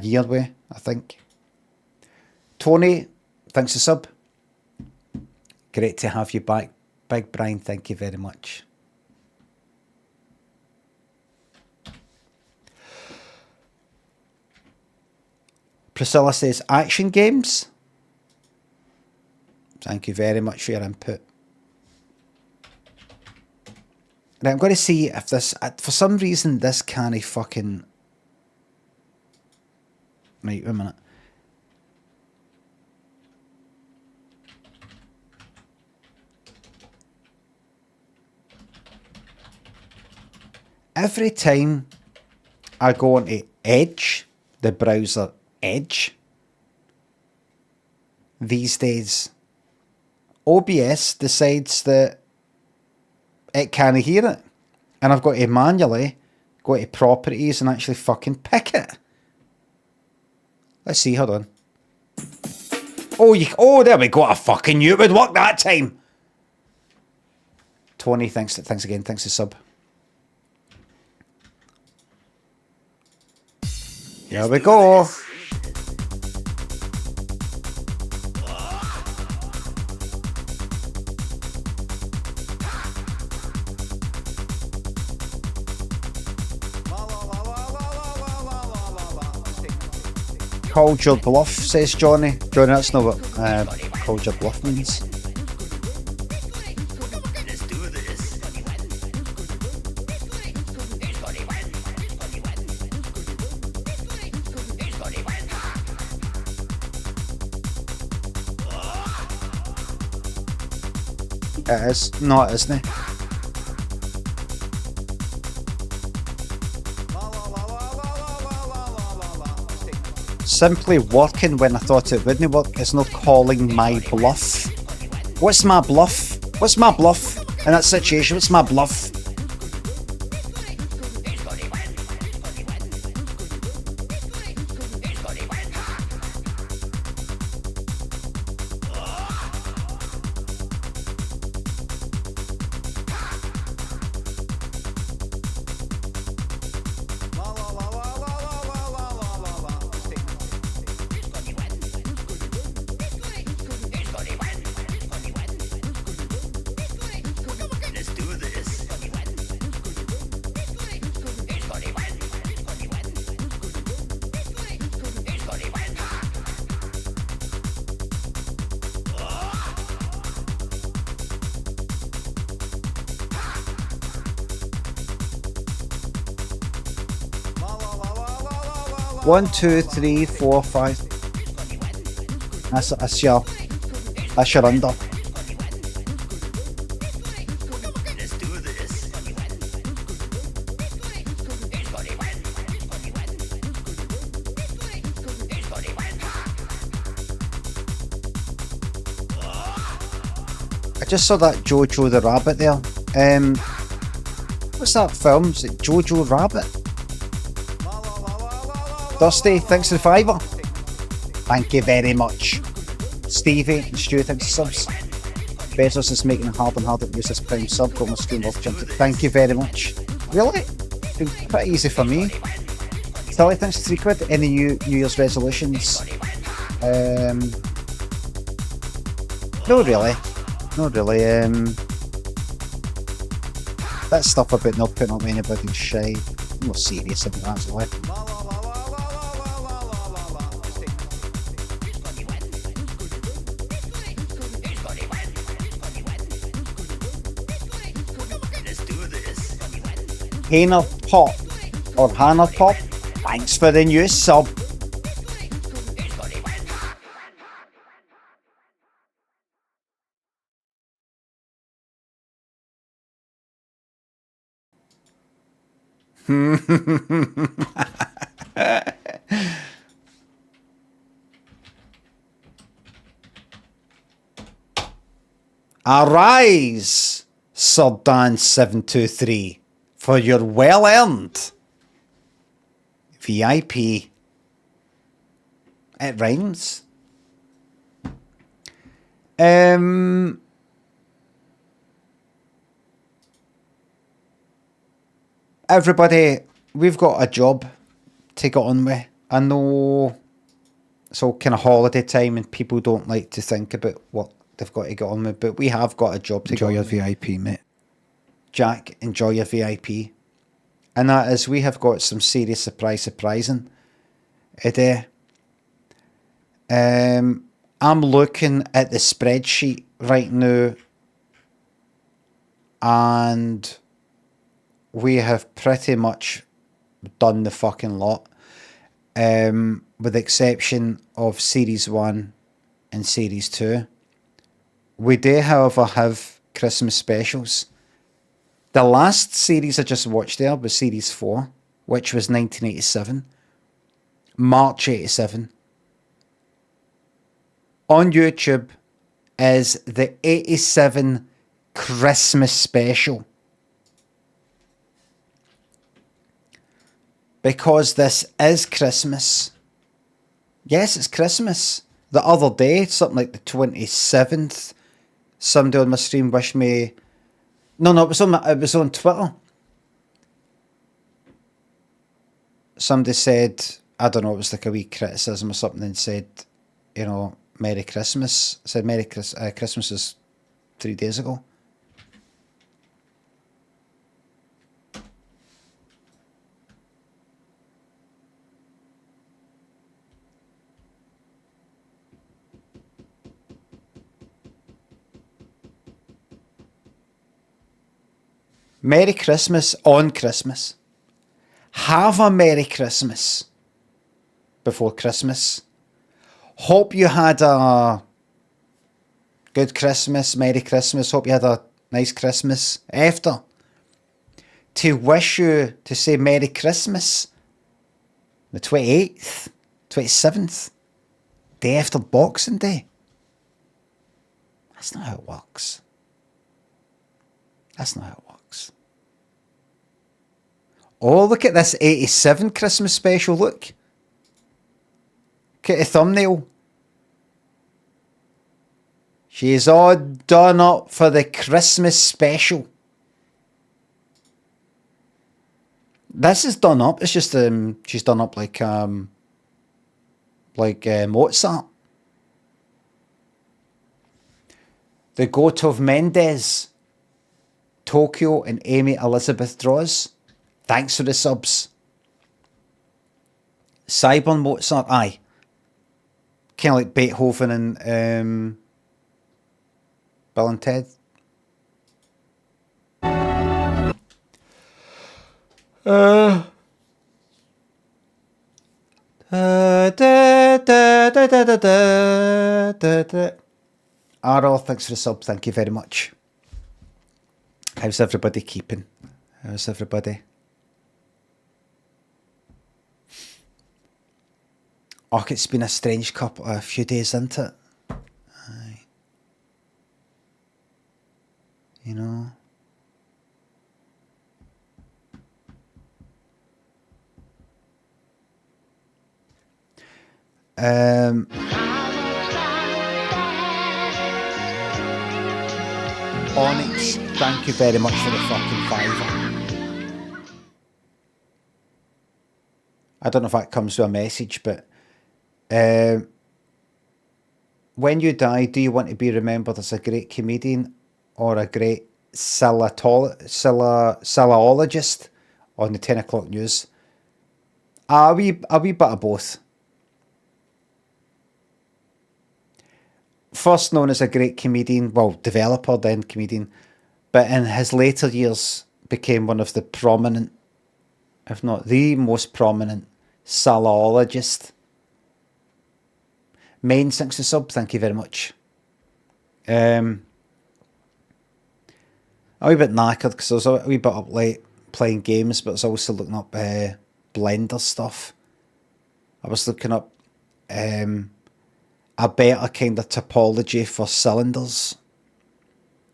[SPEAKER 1] year with, I think. Tony, thanks for sub. Great to have you back. Big Brian, thank you very much. Priscilla says, action games. Thank you very much for your input. Right, I'm going to see if this, for some reason, this can't fucking... Right, wait a minute. Every time I go into Edge, the browser Edge, these days, OBS decides that it can't hear it. And I've got to manually go to properties and actually fucking pick it. Let's see, hold on. Oh, there we go. I fucking knew it would work that time. Tony, thanks again. Thanks for sub. There we go. Called your bluff, says Johnny. Johnny, that's not what called your bluff means. It is. No, it isn't. Simply working when I thought it wouldn't work. It's not calling my bluff. What's my bluff? What's my bluff in that situation? What's my bluff? One, two, three, four, five. That's your under. just saw that Jojo the Rabbit there. What's that film? Is it Jojo Rabbit? Dusty, thanks for the fiver. Thank you very much. Stevie and Stu, thanks for subs. Bezos is making it harder and harder to use this prime sub. Got my screen off jumped. Thank you very much. Really? It's been pretty easy for me. Sally, thanks for £3. Any New Year's resolutions? No really. Not really. That stuff about not putting up anybody's shite. I'm not serious about that, actually. Hannah Pop or Hannah Pop, thanks for the new sub. Arise, Sir Dan723, for your well-earned VIP. It rhymes. Everybody, we've got a job to get on with. I know it's all kind of holiday time and people don't like to think about what they've got to get on with, but we have got a job to
[SPEAKER 6] Enjoy
[SPEAKER 1] get
[SPEAKER 6] your
[SPEAKER 1] on with.
[SPEAKER 6] VIP, mate.
[SPEAKER 1] Jack, enjoy your VIP. And that is, we have got some serious surprising today. I'm looking at the spreadsheet right now, and we have pretty much done the fucking lot, with the exception of Series 1 and Series 2. We do, however, have Christmas specials. The last series I just watched there was Series 4, which was 1987. March 87. On YouTube is the 87 Christmas special. Because this is Christmas. Yes, it's Christmas. The other day, something like the 27th, somebody on my stream wished me... No, it was on Twitter. Somebody said, I don't know, it was like a wee criticism or something, and said, you know, Merry Christmas. I said Christmas was 3 days ago. Merry Christmas on Christmas. Have a Merry Christmas before Christmas. Hope you had a good Christmas, Merry Christmas. Hope you had a nice Christmas after. To wish you to say Merry Christmas the 28th, 27th, day after Boxing Day. That's not how it works. That's not how it works. Oh, look at this 87 Christmas special, look. Look at the thumbnail. She's all done up for the Christmas special. This is done up. It's just she's done up like Mozart. The Goat of Mendes, Tokyo and Amy Elizabeth Draws. Thanks for the subs. Cyborn Mozart, aye. Kind of like Beethoven and Bill and Ted. Arrow, thanks for the sub. Thank you very much. How's everybody keeping? How's everybody? Oh, it's been a strange few days, isn't it? Aye. Onyx, thank you very much for the fucking fiver. I don't know if that comes with a message, but when you die, do you want to be remembered as a great comedian or a great CILLA'ologist on the 10 o'clock news? A wee bit of both. First known as a great comedian, well, developer, then comedian, but in his later years became one of the prominent, if not the most prominent, CILLA'ologist. Main 60 sub, thank you very much. I'm a wee bit knackered because I was a wee bit up late playing games, but I was also looking up Blender stuff. I was looking up a better kind of topology for cylinders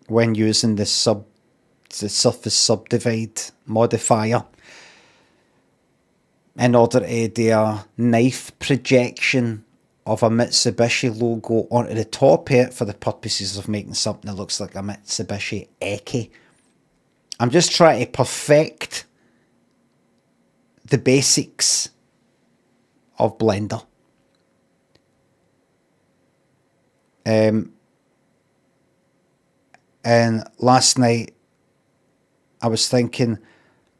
[SPEAKER 1] when using the surface subdivide modifier in order to do a knife projection of a Mitsubishi logo onto the top of it for the purposes of making something that looks like a Mitsubishi Eki. I'm just trying to perfect the basics of Blender. And last night I was thinking,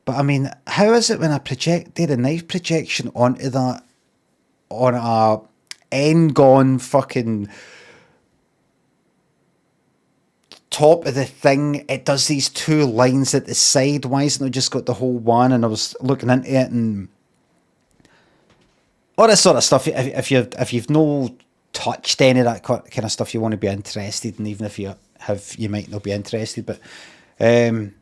[SPEAKER 1] but I mean, how is it when I did a knife projection onto that on a end-gone fucking top of the thing, it does these two lines at the side? Why isn't it just got the whole one? And I was looking into it and all this sort of stuff. If you've no touched any of that kind of stuff, you want to be interested, and even if you have, you might not be interested. But and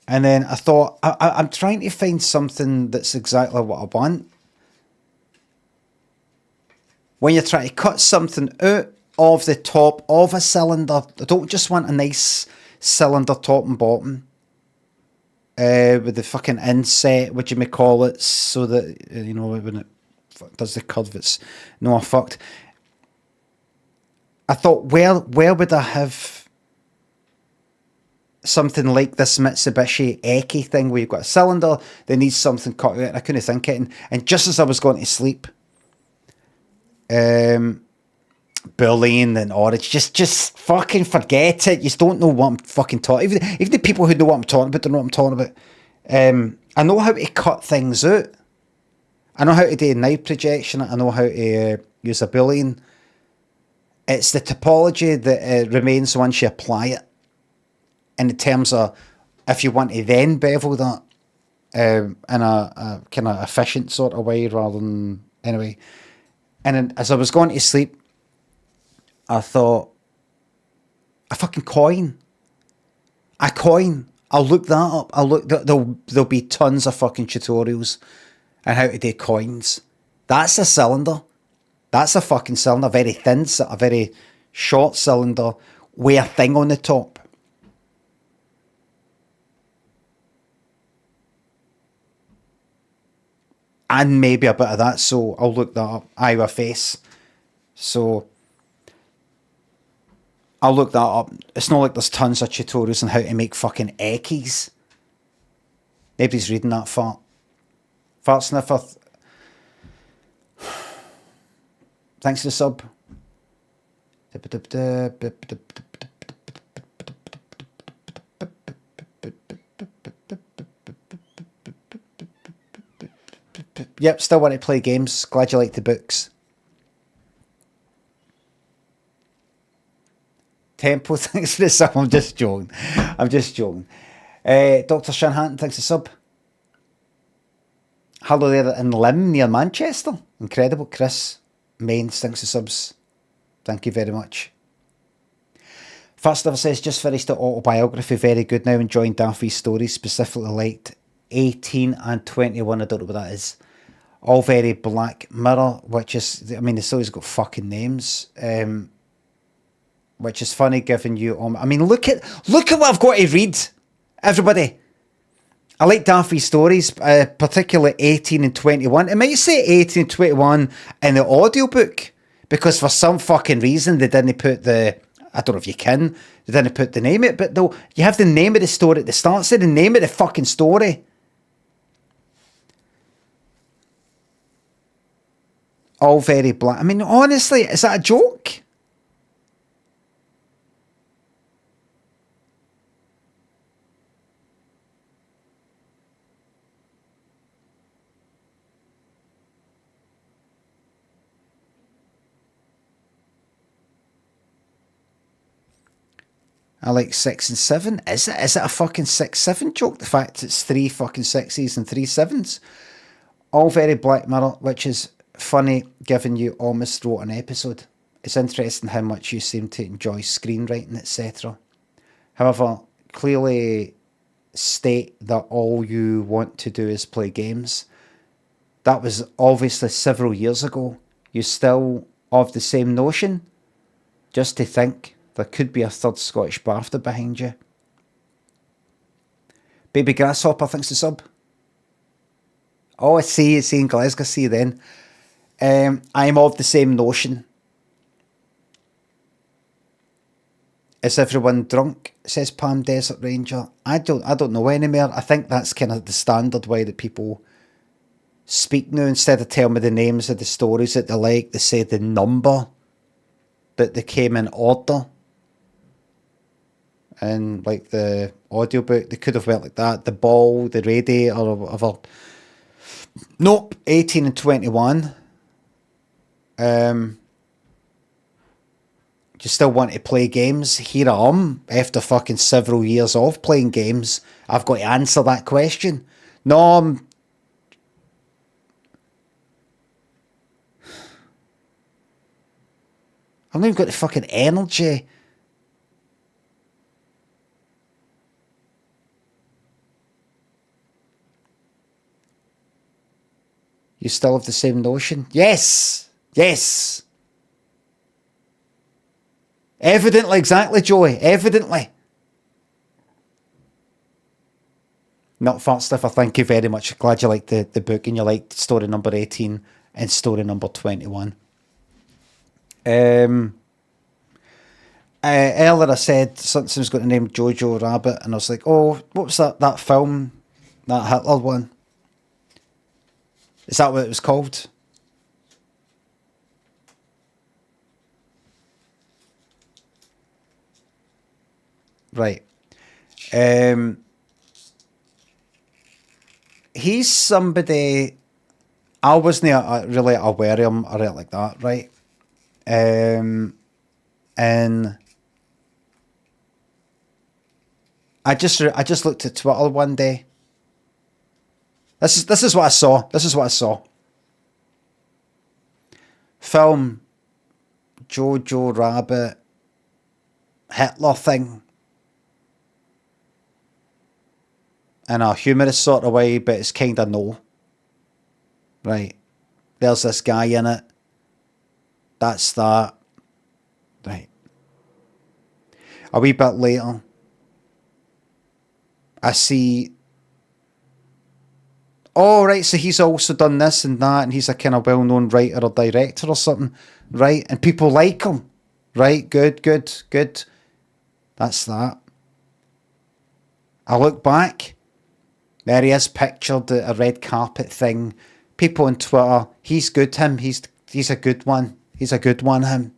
[SPEAKER 1] then I thought I'm trying to find something that's exactly what I want. When you're trying to cut something out of the top of a cylinder, I don't just want a nice cylinder top and bottom with the fucking inset, what you may call it, so that, you know, when it does the curve, it's no fucked. I thought, where would I have something like this Mitsubishi Eki thing where you've got a cylinder that needs something cut out, and I couldn't think it. And just as I was going to sleep, Boolean and Origin, just fucking forget it. You just don't know what I'm fucking talking. Even the people who know what I'm talking about don't know what I'm talking about. I know how to cut things out. I know how to do a knife projection. I know how to use a Boolean. It's the topology that remains once you apply it. In terms of if you want to then bevel that in a kind of efficient sort of way rather than anyway. And then as I was going to sleep, I thought, a fucking coin. A coin. I'll look that up. There'll be tons of fucking tutorials on how to do coins. That's a cylinder. That's a fucking cylinder. A very thin, a very short cylinder with a thing on the top. And maybe a bit of that, so I'll look that up. Iowa face. So I'll look that up. It's not like there's tons of tutorials on how to make fucking Ekis. Nobody's reading that fart. Fart sniffer. Thanks for the sub. Yep, still want to play games. Glad you like the books. Tempo, thanks for the sub. I'm just joking. Dr. Shanhan, thanks for the sub. Hello there in Limmy near Manchester. Incredible. Chris Mains, thanks for subs. Thank you very much. First ever says, just finished the autobiography. Very good now. Enjoying Daffy's stories. Specifically liked 18 and 21. I don't know what that is. All very Black Mirror, which is, I mean, the story's got fucking names, which is funny given you, I mean, look at what I've got to read, everybody. I like Daffy's stories, particularly 18 and 21. It might say 18 and 21 in the audiobook, because for some fucking reason they didn't put the, I don't know if you can, they didn't put the name of it, but though you have the name of the story at the start, say the name of the fucking story. All very black. I mean, honestly, is that a joke? I like 6 and 7. Is it a fucking 6-7 joke? The fact it's 3 fucking 6s and 3 7s. All very Black Mirror, which is funny given you almost wrote an episode. It's interesting how much you seem to enjoy screenwriting, etc. However, clearly state that all you want to do is play games. That was obviously several years ago. You still of the same notion? Just to think there could be a third Scottish BAFTA behind you. Baby Grasshopper thinks the sub. Oh, I see in Glasgow, see you then. I'm of the same notion. Is everyone drunk? Says Palm Desert Ranger. I don't know anymore. I think that's kind of the standard way that people speak now. Instead of telling me the names of the stories that they like, they say the number that they came in order. And like the audiobook, they could have went like that. The ball, the radiator, or whatever. Nope, 18 and 21. You still want to play games? Here I am, after fucking several years of playing games. I've got to answer that question. No, I've not even got the fucking energy. You still have the same notion? Yes! Yes! Evidently, exactly, Joey. Evidently. Not fat stiffer, thank you very much. Glad you liked the book and you liked story number 18 and story number 21. Earlier I said something's got the name Jojo Rabbit, and I was like, oh, what was that film? That Hitler one? Is that what it was called? Right. He's somebody I wasn't really aware of him or anything like that, right? And I just looked at Twitter one day. This is what I saw. This is what I saw. Film Jojo Rabbit Hitler thing. In a humorous sort of way, but it's kind of no. Right. There's this guy in it. That's that. Right. A wee bit later, I see, oh, right, so he's also done this and that, and he's a kind of well-known writer or director or something, right? And people like him, right? Good. That's that. I look back, there he is pictured at a red carpet thing. People on Twitter, he's good, him, he's a good one. He's a good one, him.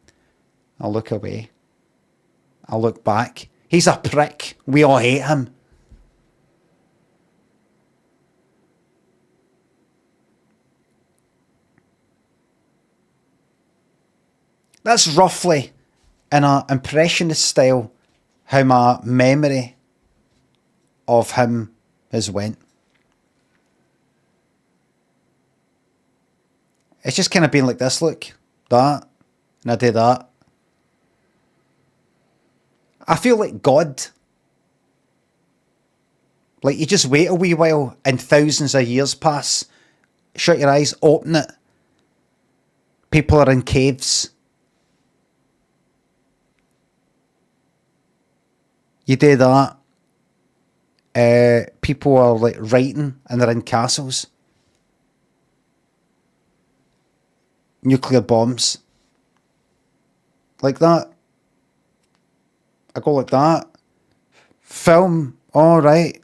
[SPEAKER 1] I look away. I look back. He's a prick. We all hate him. That's roughly, in an impressionist style, how my memory of him has went. It's just kind of been like this, look, that, and I did that. I feel like God. Like you just wait a wee while and thousands of years pass. Shut your eyes, open it. People are in caves. You do that. people are like writing and they're in castles. Nuclear bombs. Like that. I go like that. Film. Alright.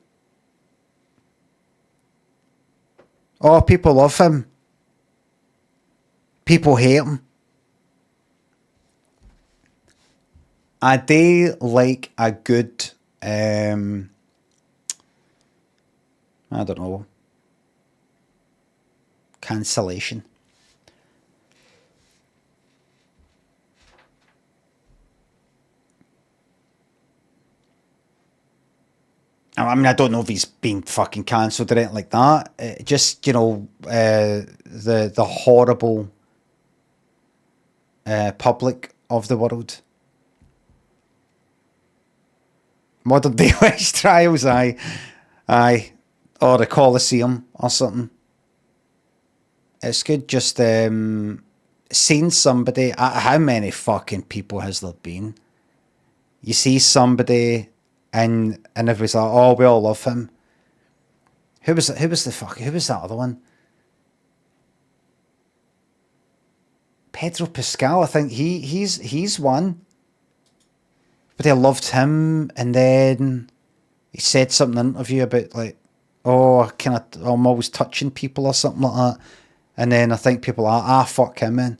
[SPEAKER 1] Oh, people love him. People hate him. I do like a good, I don't know, cancellation. I mean, I don't know if he's been fucking cancelled or anything like that. Just, you know, the horrible public of the world. Modern day witch trials, aye. Or the Colosseum or something. It's good just seeing somebody. How many fucking people has there been? You see somebody and everybody's like, oh, we all love him. Who was that other one? Pedro Pascal, I think he's one. But I loved him, and then he said something in an interview about like, oh, I'm always touching people or something like that. And then I think people are, fuck him, man.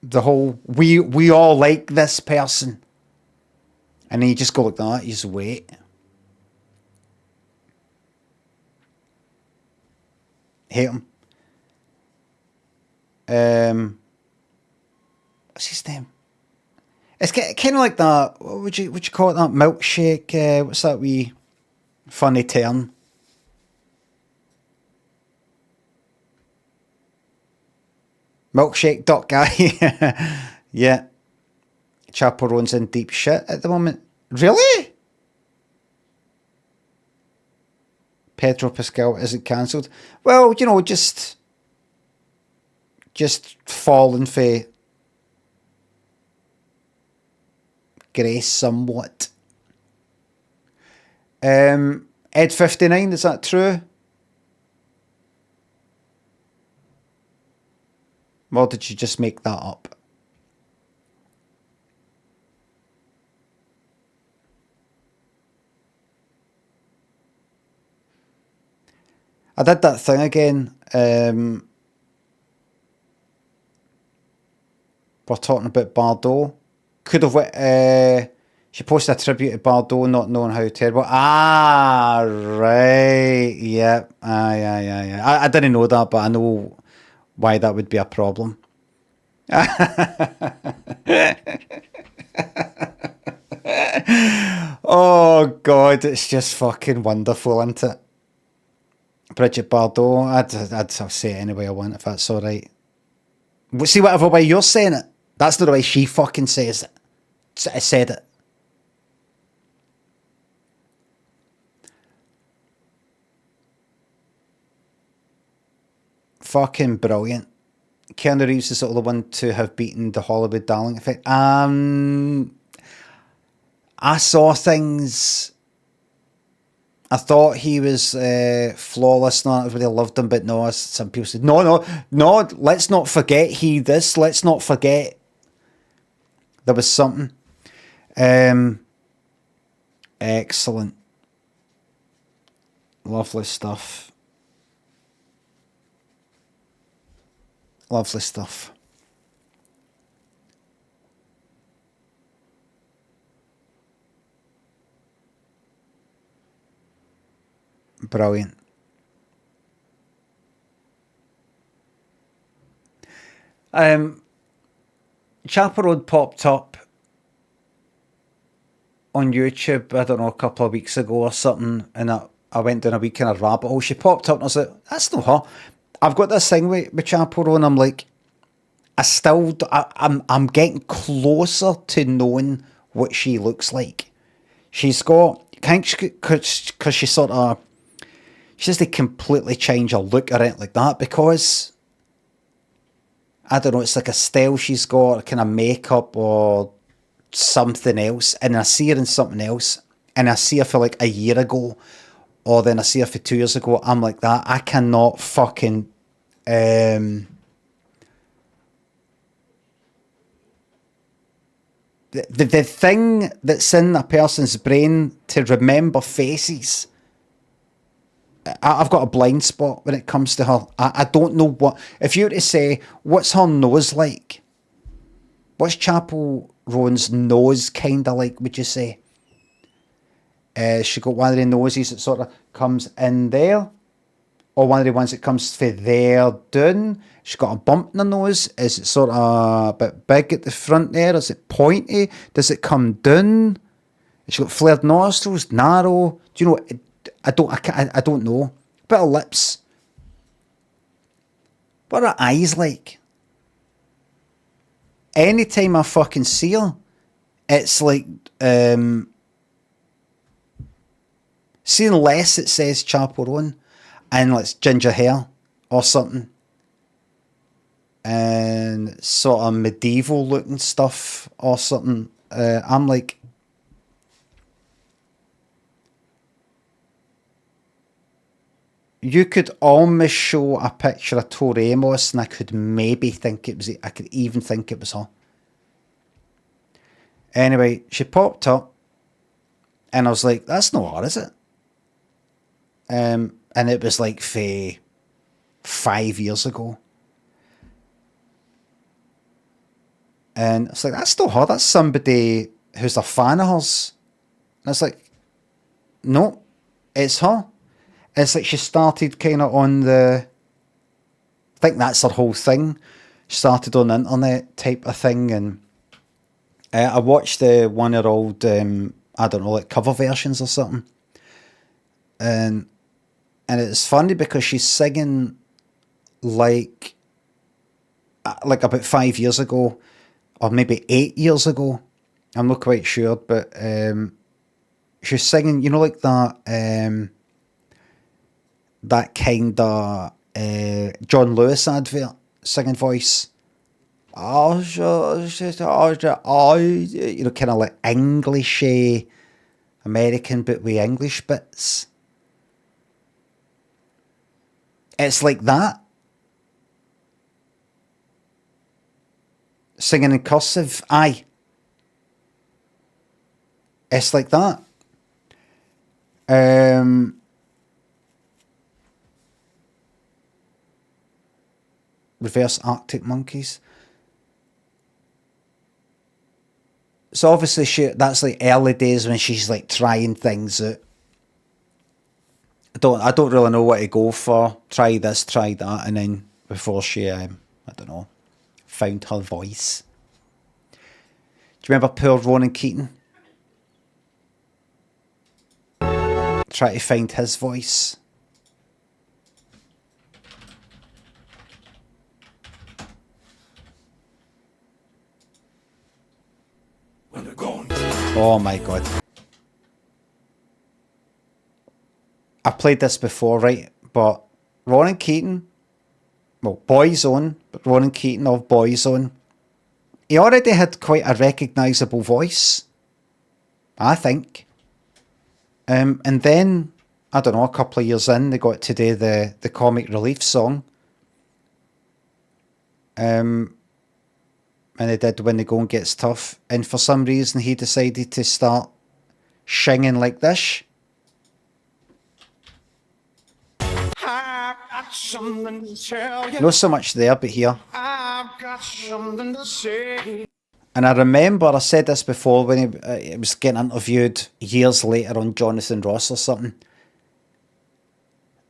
[SPEAKER 1] The whole, we all like this person. And then you just go like that, you just wait. Hate him. What's his name? It's kind of like that. What would you call it? That milkshake. What's that wee funny term? Milkshake duck guy. Yeah. Chappell Roan's in deep shit at the moment. Really? Pedro Pascal isn't cancelled. Well, you know, just falling for grace somewhat. Ed 59, is that true? Or did you just make that up? I did that thing again. We're talking about Bardot. Could have she posted a tribute to Bardot, not knowing how terrible. Ah, right. Yep. Aye. I didn't know that, but I know why that would be a problem. Oh, God, it's just fucking wonderful, isn't it? Bridget Bardot, I'd say it any way I want, if that's all right. See, whatever way you're saying it, that's not the way she fucking says it. I said it. Fucking brilliant. Keanu Reeves is the only one to have beaten the Hollywood Darling effect. I saw things. I thought he was flawless. Not everybody loved him, but no, some people said, no. Let's not forget let's not forget there was something. Excellent. Lovely stuff. Lovely stuff. Brilliant. Chappell Road popped up on YouTube, I don't know, a couple of weeks ago or something, and I went down a wee kind of rabbit hole. She popped up and I was like, that's not her. I've got this thing with Chappell Road, and I'm like, I'm getting closer to knowing what she looks like. She's got, because she sort of, she has to completely change her look or anything like that, because I don't know, it's like a style she's got, kind of makeup or something else, and I see her in something else, and I see her for like a year ago, or then I see her for 2 years ago. I'm like that. I cannot fucking the thing that's in a person's brain to remember faces. I've got a blind spot when it comes to her. I don't know what. If you were to say, what's her nose like? What's Chappell Roan's nose kind of like, would you say? She got one of the noses that sort of comes in there, or one of the ones that comes for there down. She's got a bump in her nose. Is it sort of a bit big at the front there? Is it pointy? Does it come down? She's got flared nostrils, narrow. Do you know? I don't know. Bit of lips. What are her eyes like? Anytime I fucking see her, it's like seeing less it says Chappell Roan, and like ginger hair or something, and sort of medieval looking stuff or something. I'm like, you could almost show a picture of Tori Amos, and I could maybe think it was. I could even think it was her. Anyway, she popped up, and I was like, "That's not her, is it?" And it was like 5 years ago, and it's like, "That's not her. That's somebody who's a fan of hers." And it's like, "No, it's her." It's like she started kind of on the, I think that's her whole thing. She started on the internet type of thing, and I watched one of her old, I don't know, like cover versions or something. And it's funny because she's singing like about 5 years ago, or maybe 8 years ago. I'm not quite sure, but she's singing, you know, like that kind of John Lewis advert singing voice. Oh, you know, kind of like English American, but with English bits. It's like that. Singing in cursive, aye. It's like that. Reverse Arctic Monkeys. So obviously that's like early days when she's like trying things out. I don't really know what to go for. Try this, try that, and then before she I don't know, found her voice. Do you remember poor Ronan Keating? Try to find his voice. Oh my god. I've played this before, right? But Ronan Keating, well, Boyzone, but Ronan Keating of Boyzone, he already had quite a recognisable voice, I think. And then, I don't know, a couple of years in, they got to do the Comic Relief song. And they did When the Going Gets Tough. And for some reason, he decided to start singing like this.
[SPEAKER 3] I've got something to tell you.
[SPEAKER 1] Not so much there, but here.
[SPEAKER 3] I've got something to say.
[SPEAKER 1] And I remember I said this before when he was getting interviewed years later on Jonathan Ross or something.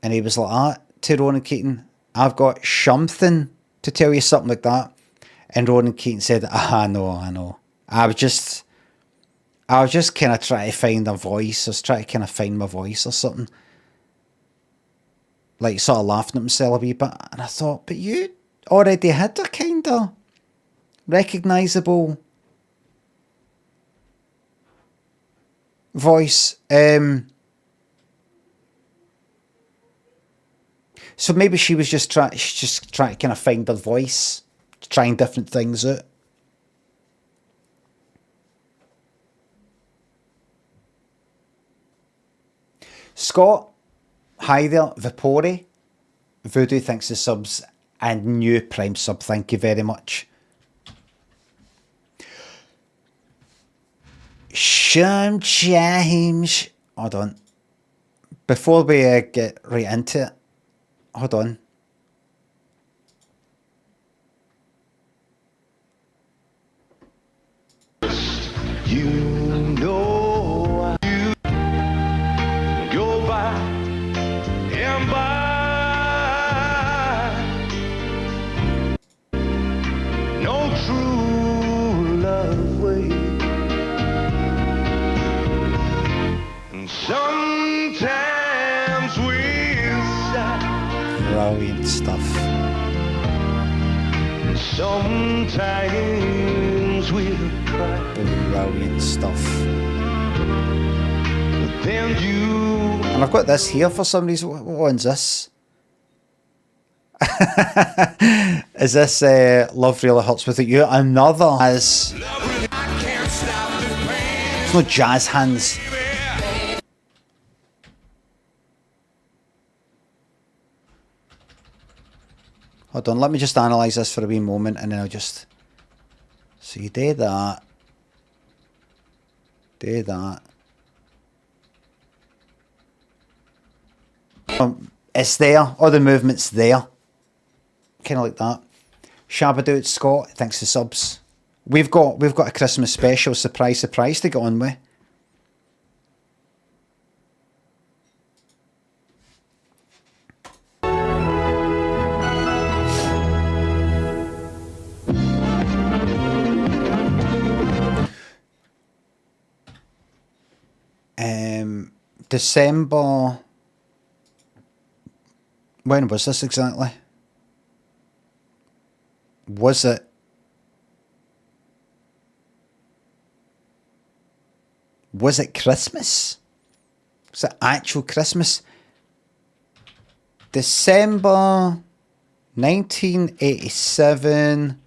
[SPEAKER 1] And he was like, to Ronan Keating, I've got something to tell you, something like that. And Ronan Keating said, I know. I was just kind of trying to find a voice. I was trying to kind of find my voice or something. Like sort of laughing at himself a wee bit. And I thought, but you already had a kind of recognisable voice. So maybe she was just trying to kind of find her voice. trying different things out. Scott, hi there. Vipori, Voodoo thanks the subs, and new Prime sub. Thank you very much. Sometimes, hold on. Before we get right into it, hold on.
[SPEAKER 3] You know you go by and by. No true love way. And sometimes we'll sigh.
[SPEAKER 1] Brilliant stuff.
[SPEAKER 3] Sometimes we'll cry.
[SPEAKER 1] Brilliant stuff.
[SPEAKER 3] But then you.
[SPEAKER 1] And I've got this here for some reason. What one's this? Is this Love Really Hurts Without You? Another as. It's no jazz hands. Hold on, let me just analyse this for a wee moment and then I'll just. So you do that. Do that. It's there. All the movement's there. Kind of like that. Shabadoo Scott, thanks for subs. We've got a Christmas special surprise to get on with. December. When was this exactly? Was it? Was it Christmas? Was it actual Christmas? December 1987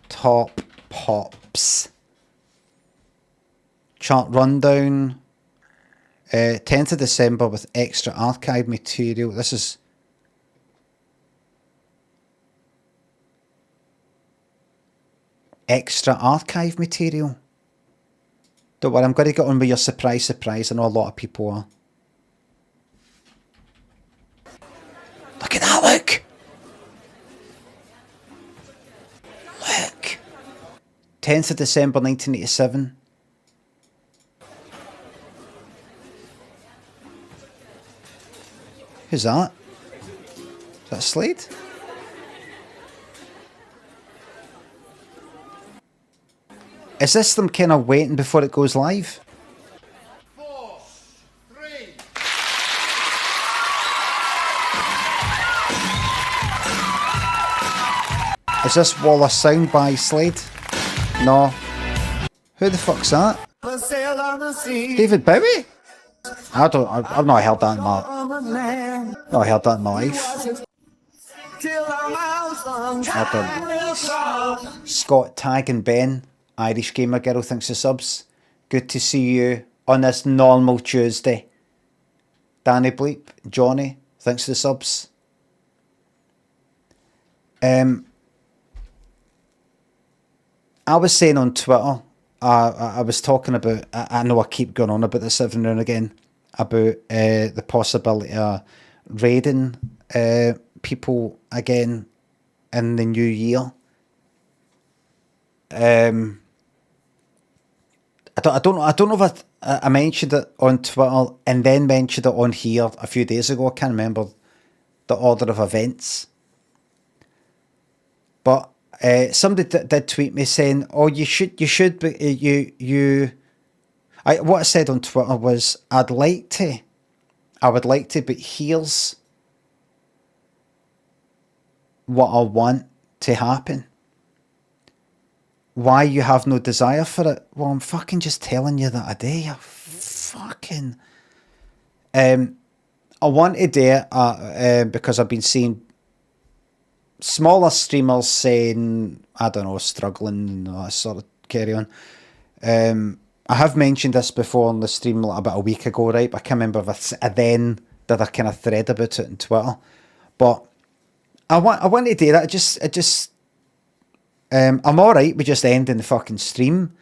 [SPEAKER 1] Top Pops. Chart rundown. 10th of December with extra archive material. This is extra archive material. Don't worry, I'm going to get on with your surprise. I know a lot of people are. Look at that, look! Look! 10th of December 1987. Who's that? Is that Slade? Is this them kind of waiting before it goes live?
[SPEAKER 2] 4, 3.
[SPEAKER 1] Is this Wall of Sound by Slade? No. Who the fuck's that? David Bowie? I've not heard that in my life. Scott, Tag and Ben, Irish Gamer Girl, thanks for subs. Good to see you on this normal Tuesday. Danny Bleep, Johnny, thanks for the subs. I was saying on Twitter, I was talking about, I know I keep going on about this every now and again, about the possibility of raiding people again in the new year. I don't know if I mentioned it on Twitter and then mentioned it on here a few days ago. I can't remember the order of events. But somebody did tweet me saying, "Oh, you should be what I said on Twitter was, I would like to, but here's what I want to happen. Why you have no desire for it? Well, I'm fucking just telling you that I do. You fucking. I want to do it because I've been seeing smaller streamers saying, I don't know, struggling and all that sort of carry on. I have mentioned this before on the stream like about a week ago, right? But I can't remember if I then did a kind of thread about it on Twitter. But I want to do that. I'm all right with just ending the fucking stream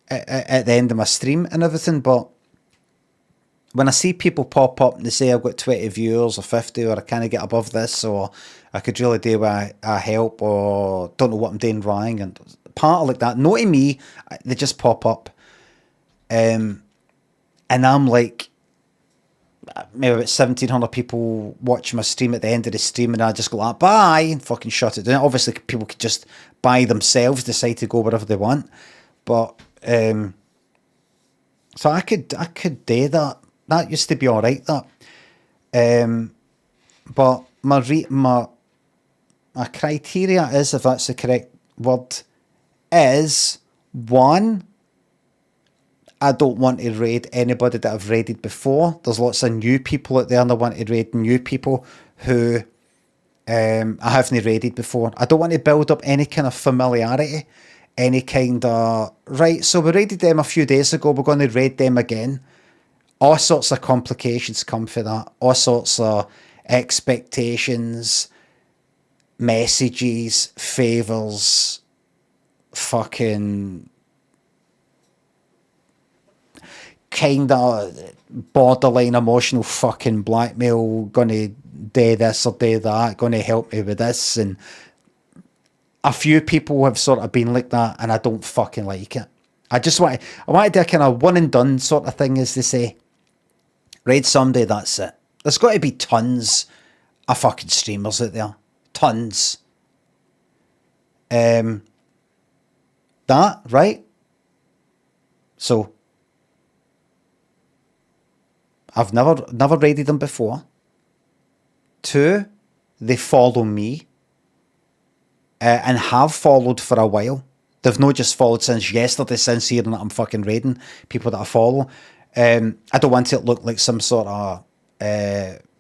[SPEAKER 1] at the end of my stream and everything. But when I see people pop up and they say I've got 20 viewers or 50 or I can't get above this or I could really do with a help or don't know what I'm doing wrong and part like that, not to me, they just pop up. And I'm like, maybe about 1,700 people watch my stream at the end of the stream and I just go like, bye, and fucking shut it down. Obviously, people could just by themselves decide to go wherever they want. But, so I could do that. That used to be all right, that. But my criteria is, if that's the correct word, is one, I don't want to raid anybody that I've raided before. There's lots of new people out there and I want to raid new people who I haven't raided before. I don't want to build up any kind of familiarity, any kind of, right, so we raided them a few days ago, we're going to raid them again. All sorts of complications come for that. All sorts of expectations, messages, favours, fucking kind of borderline emotional fucking blackmail, gonna do this or do that, gonna help me with this, and a few people have sort of been like that and I don't fucking like it. I want to do a kind of one and done sort of thing, as they say. Raid somebody, that's it. There's got to be tons of fucking streamers out there. Tons. That, right? So, I've never raided them before. 2, they follow me. And have followed for a while. They've not just followed since yesterday, since hearing that I'm fucking raiding people that I follow. I don't want it to look like some sort of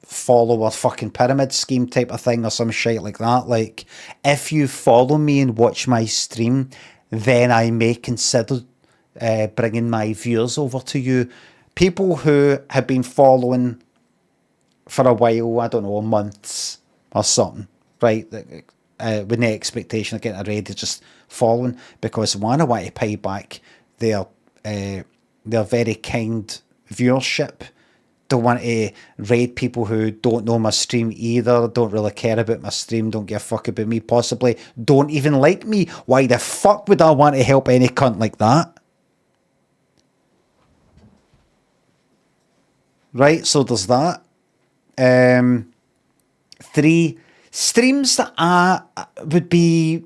[SPEAKER 1] follower fucking pyramid scheme type of thing or some shit like that. Like, if you follow me and watch my stream, then I may consider bringing my viewers over to you. People who have been following for a while, I don't know, months or something, right? With no expectation of getting a raid, just following, because one, I want to pay back their very kind viewership. Don't want to raid people who don't know my stream either, don't really care about my stream, don't give a fuck about me, possibly don't even like me. Why the fuck would I want to help any cunt like that? Right, so there's that. 3, streams that I would be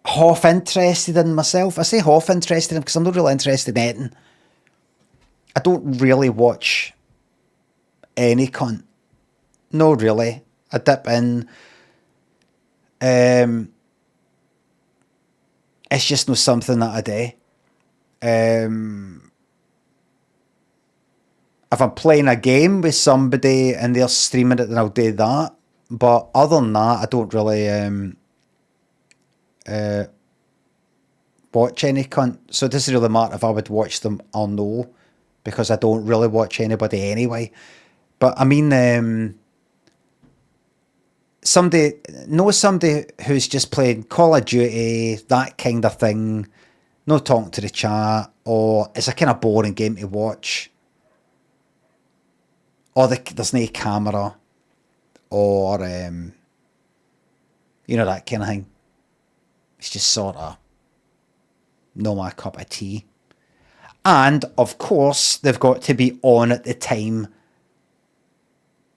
[SPEAKER 1] half interested in myself. I say half interested in because I'm not really interested in anything. I don't really watch any cunt. No, really. I dip in. It's just not something that I do. If I'm playing a game with somebody and they're streaming it, then I'll do that. But other than that, I don't really watch any cunt. So it doesn't really matter if I would watch them or no, because I don't really watch anybody anyway. But I mean, somebody who's just playing Call of Duty, that kind of thing, no talking to the chat, or it's a kind of boring game to watch, or there's no camera, or you know, that kind of thing. It's just sort of not my cup of tea. And of course, they've got to be on at the time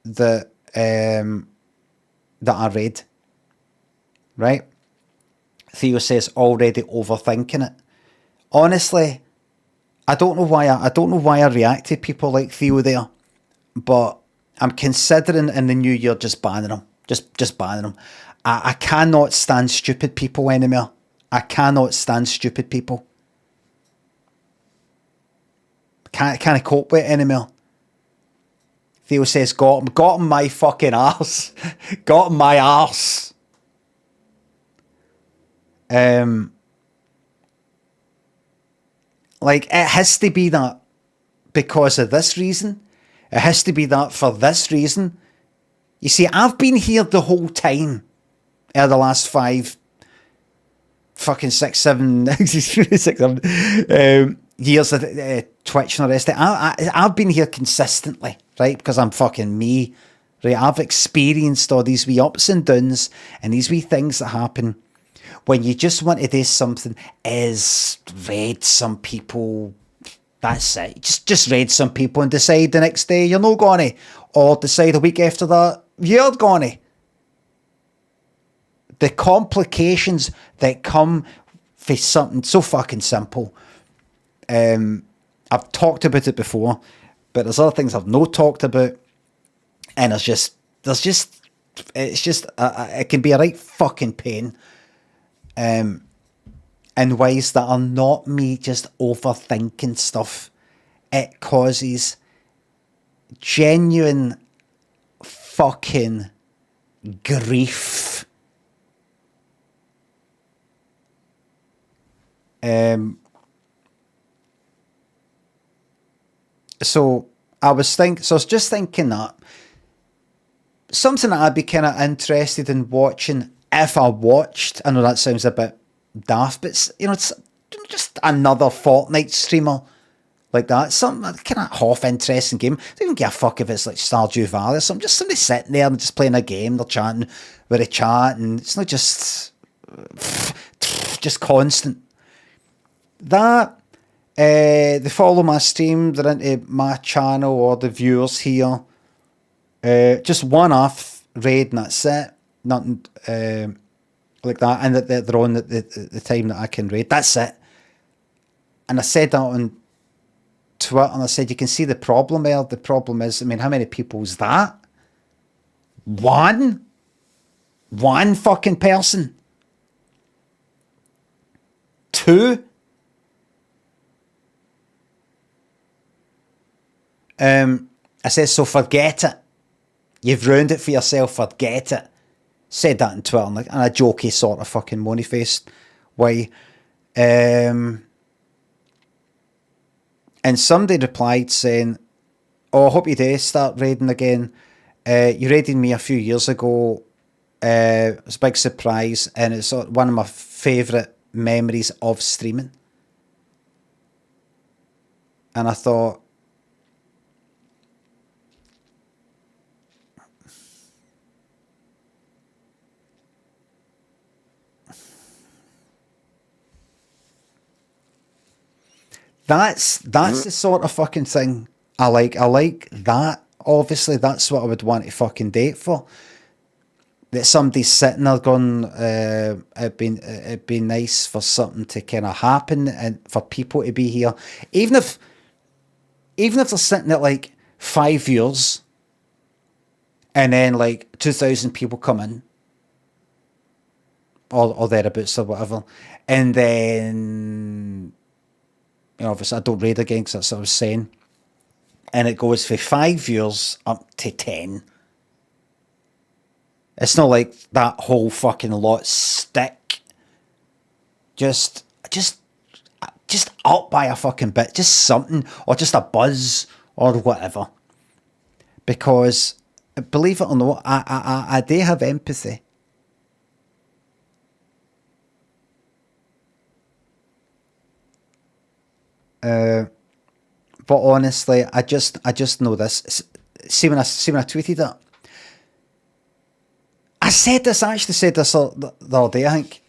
[SPEAKER 1] that I read. Right? Theo says already overthinking it. Honestly, I don't know why I react to people like Theo there, but I'm considering in the new year just banning them. Just banning them. I cannot stand stupid people anymore. I cannot stand stupid people. Can't cope with it anymore. Theo says, got him my fucking arse. Got him my arse. Like, it has to be that because of this reason. It has to be that for this reason. You see, I've been here the whole time. The last 5, fucking 6, 7, 6, 7 years of Twitch and the rest of it. I've been here consistently, right? Because I'm fucking me, right? I've experienced all these wee ups and downs and these wee things that happen when you just want to do something. Is raid some people. That's it. Just raid some people and decide the next day you're not gonna, or decide a week after that you're gonna. The complications that come for something so fucking simple. I've talked about it before, but there's other things I've not talked about, and it's just it can be a right fucking pain, in ways that are not me just overthinking stuff. It causes genuine fucking grief. So I was just thinking that something that I'd be kind of interested in watching if I watched. I know that sounds a bit daft, but it's just another Fortnite streamer like that. Something kind of half interesting game. I don't even give a fuck if it's like Stardew Valley or something. Just somebody sitting there and just playing a game. They're chatting with a chat, and it's not just constant. That they follow my stream, they're into my channel, or the viewers here. Just one off raid and that's it. Nothing like that, and that they're on the time that I can raid. That's it. And I said that on Twitter, and I said you can see the problem there. The problem is, I mean, how many people is that? One fucking person. 2. I said, so forget it. You've ruined it for yourself, forget it. Said that on Twitter in a jokey sort of fucking moany-faced way. And somebody replied saying, oh, I hope you do start raiding again. You raided me a few years ago. It was a big surprise, and it's one of my favourite memories of streaming. And I thought, that's the sort of fucking thing I like. I like that. Obviously, that's what I would want to fucking date for. That somebody's sitting there going, it'd be nice for something to kind of happen and for people to be here. Even if they're sitting at like 5 years and then like 2,000 people come in or thereabouts or whatever, and then, obviously I don't raid again because that's what I was saying, and it goes for 5 years up to 10. It's not like that whole fucking lot stick. Just up by a fucking bit, just something, or just a buzz or whatever. Because believe it or not, I do have empathy. But honestly, I just know this. See when I tweeted that, I said this the other day, I think.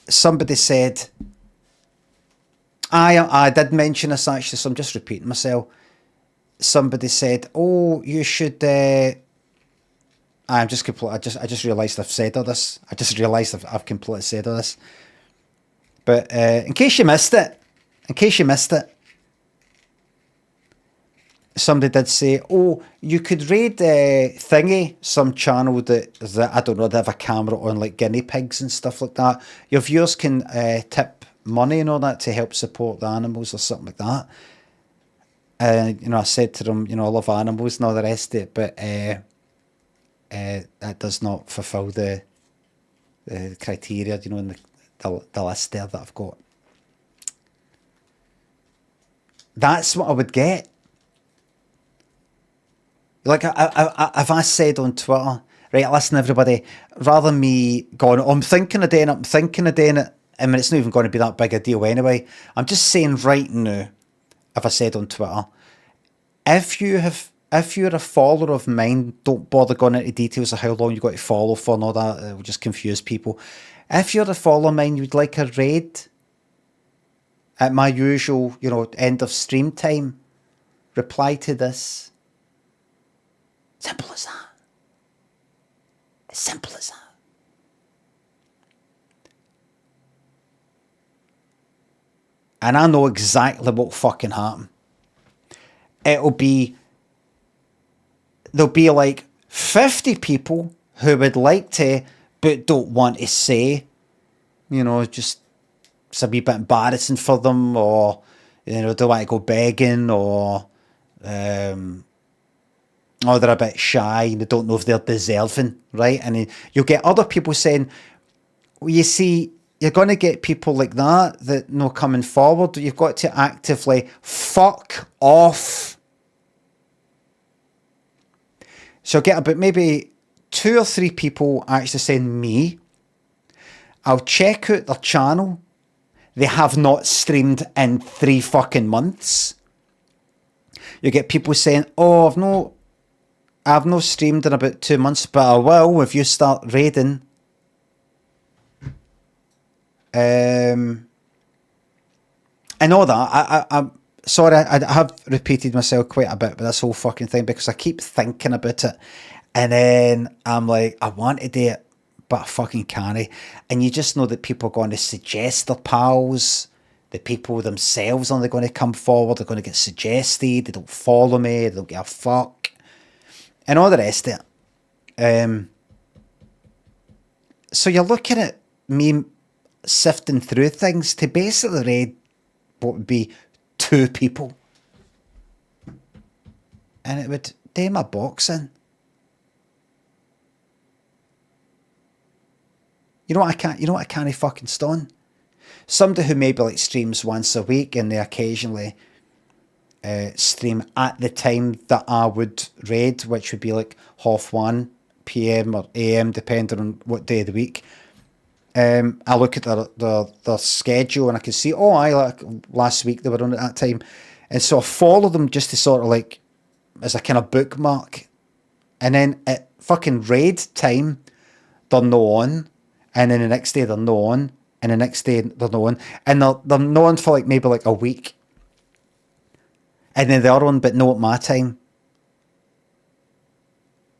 [SPEAKER 1] Somebody said, I did mention this actually, so I'm just repeating myself. Somebody said, oh, you should, I just realised I've said all this. I just realised I've completely said all this. But in case you missed it, somebody did say, oh, you could raid Thingy, some channel that I don't know, they have a camera on like guinea pigs and stuff like that. Your viewers can tip money and all that to help support the animals or something like that. I said to them, I love animals and all the rest of it, but that does not fulfill the the criteria, you know, in the list there that I've got. That's what I would get. Like, if I said on Twitter, right, listen, everybody, rather than me going, oh, I'm thinking of doing it, I mean, it's not even going to be that big a deal anyway. I'm just saying right now, if I said on Twitter, if you're a follower of mine, don't bother going into details of how long you got to follow for and all that. It will just confuse people. If you're a follower of mine, you'd like a raid at my usual, you know, end of stream time, reply to this. Simple as that. As simple as that. And I know exactly what will fucking happen. There'll be like 50 people who would like to, but don't want to say, you know, just it's a wee bit embarrassing for them, or, you know, don't want to go begging, or they're a bit shy, they don't know if they're deserving, right? And you'll get other people saying, well, you see, you're going to get people like that no coming forward. You've got to actively fuck off. So get about maybe 2 or 3 people actually saying me. I'll check out their channel. They have not streamed in 3 fucking months. You get people saying, oh, I've no streamed in about 2 months, but I will if you start raiding. And all that. I'm sorry, I have repeated myself quite a bit with this whole fucking thing because I keep thinking about it, and then I'm like, I want to do it, but I fucking can't. And you just know that people are going to suggest their pals. The people themselves are going to come forward. They're going to get suggested. They don't follow me. They don't give a fuck, and all the rest of it. So you're looking at me sifting through things to basically read what would be 2 people, and it would do my box in. You know what I can't fucking stand? Somebody who maybe like streams once a week and they occasionally stream at the time that I would raid, which would be like 1:30 PM or AM, depending on what day of the week. I look at their schedule and I can see, like last week they were on at that time. And so I follow them just to sort of like, as a kind of bookmark. And then at fucking raid time, they're not on. And then the next day they're not on. And the next day they're not on. And they're not on for like maybe like a week. And then they're on, but not at my time.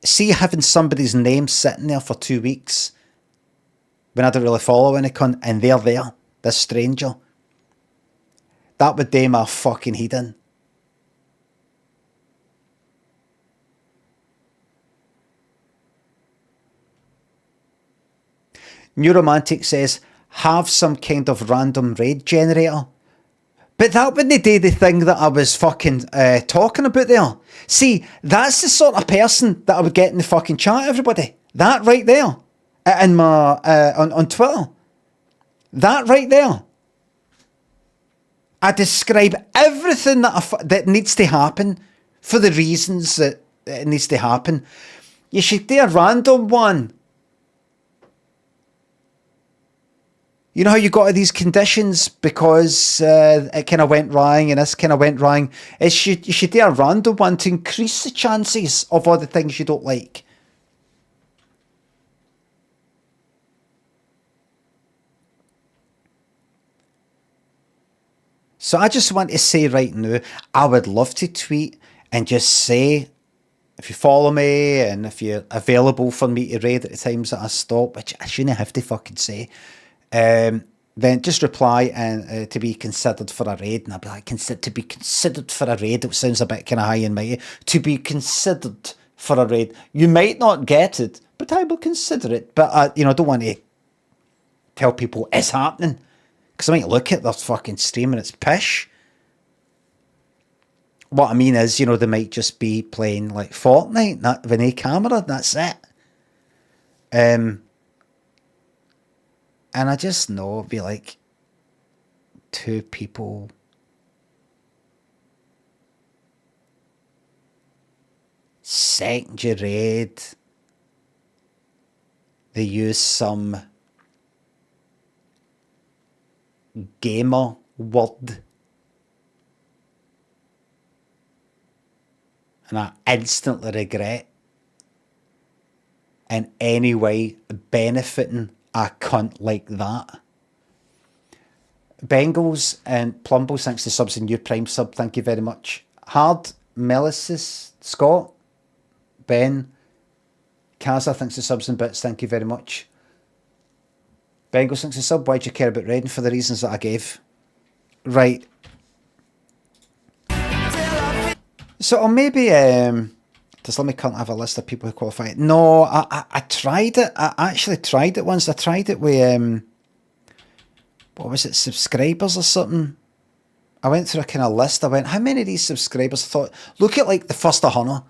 [SPEAKER 1] See, having somebody's name sitting there for 2 weeks when I don't really follow any cunt, and they're there, this stranger, that would do my fucking head in. New Romantic says, have some kind of random raid generator. But that wouldn't do the thing that I was fucking talking about there. See, that's the sort of person that I would get in the fucking chat, everybody. That right there. In my on Twitter, that right there, I describe everything that needs to happen for the reasons that it needs to happen. You should do a random one. You know how you got to these conditions because it kind of went wrong and this kind of went wrong. You should do a random one to increase the chances of all the things you don't like. So I just want to say right now, I would love to tweet and just say, if you follow me and if you're available for me to raid at the times that I stop, which I shouldn't have to fucking say, then just reply and to be considered for a raid. And I'll be like, to be considered for a raid, it sounds a bit kind of high and mighty. To be considered for a raid. You might not get it, but I will consider it. But I don't want to tell people it's happening. Because I might look at their fucking stream and it's pish. What I mean is, they might just be playing like Fortnite, with no camera, that's it. And I just know it'd be like 2 people second you raid. They use some gamer word. And I instantly regret in any way benefiting a cunt like that. Bengals and Plumbles, thanks to subs and new Prime sub, thank you very much. Hard, Melissus, Scott, Ben, Kaza, thanks to subs and bits, thank you very much. Bengals, thanks to sub, why'd you care about Reading? For the reasons that I gave. Right. So, or maybe, does Limmy can't have a list of people who qualify? No, I tried it. I actually tried it once. I tried it with, what was it, subscribers or something? I went through a kind of list. I went, how many of these subscribers? I thought, look at like the first 100.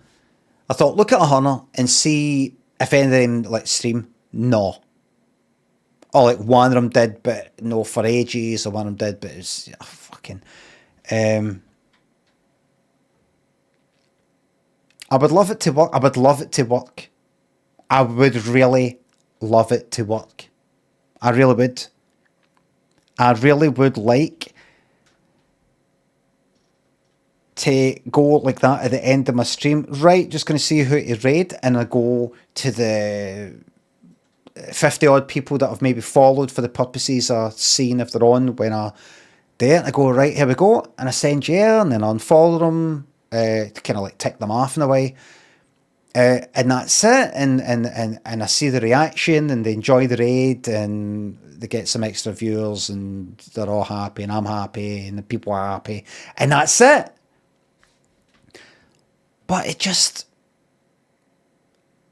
[SPEAKER 1] I thought, look at 100 and see if any of them like stream. No. Or like one of them did, but no for ages, or one of them did, but it's fucking... I would love it to work. I would love it to work. I would really love it to work. I really would. I really would like to go like that at the end of my stream. Right, just going to see who to raid, and I go to the 50 odd people that I've maybe followed for the purposes of seeing if they're on when I do it. I go, right, here we go, and I send you here, and then I unfollow them. To kind of like tick them off in a way, and that's it. And I see the reaction, and they enjoy the raid, and they get some extra viewers, and they're all happy, and I'm happy, and the people are happy, and that's it. But it just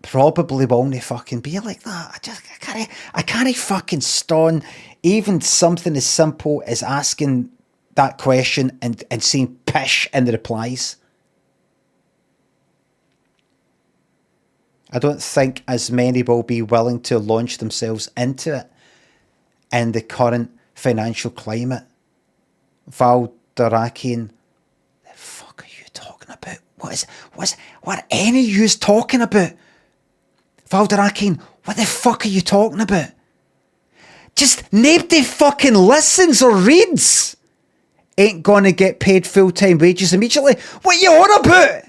[SPEAKER 1] probably won't fucking be like that. I can't fucking stand even something as simple as asking that question and seeing pish in the replies. I don't think as many will be willing to launch themselves into it in the current financial climate. Valdarakian, the fuck are you talking about? What are any of you talking about? Valdarakian, what the fuck are you talking about? Just nobody fucking listens or reads. Ain't gonna get paid full-time wages immediately. What are you on about?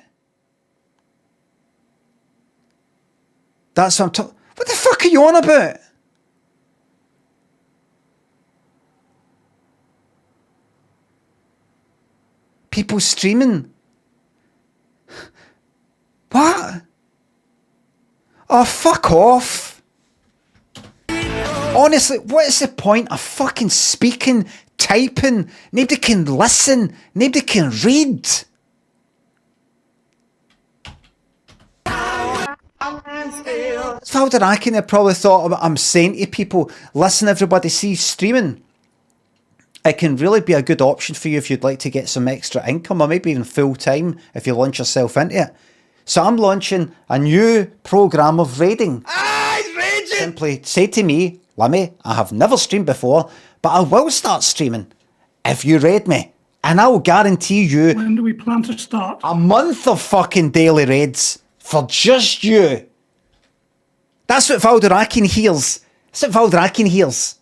[SPEAKER 1] That's what I'm talking. What the fuck are you on about? People streaming. What? Oh, fuck off. Honestly, what is the point of fucking speaking, typing? Nobody can listen. Nobody can read. Valdarakin had probably thought, I'm saying to people, listen everybody, see streaming. It can really be a good option for you if you'd like to get some extra income, or maybe even full time if you launch yourself into it. So I'm launching a new program of raiding. Simply say to me, Limmy, I have never streamed before, but I will start streaming if you raid me. And I will guarantee you...
[SPEAKER 4] When do we plan to start?
[SPEAKER 1] A month of fucking daily raids for just you. That's what Valdarakin hears. That's what Valdarakin hears.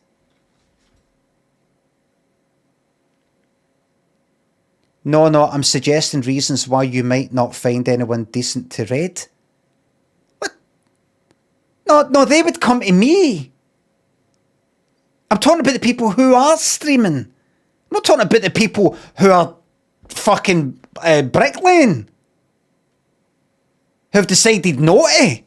[SPEAKER 1] No, I'm suggesting reasons why you might not find anyone decent to raid. What? No, they would come to me. I'm talking about the people who are streaming. I'm not talking about the people who are fucking bricklaying. Who have decided not to.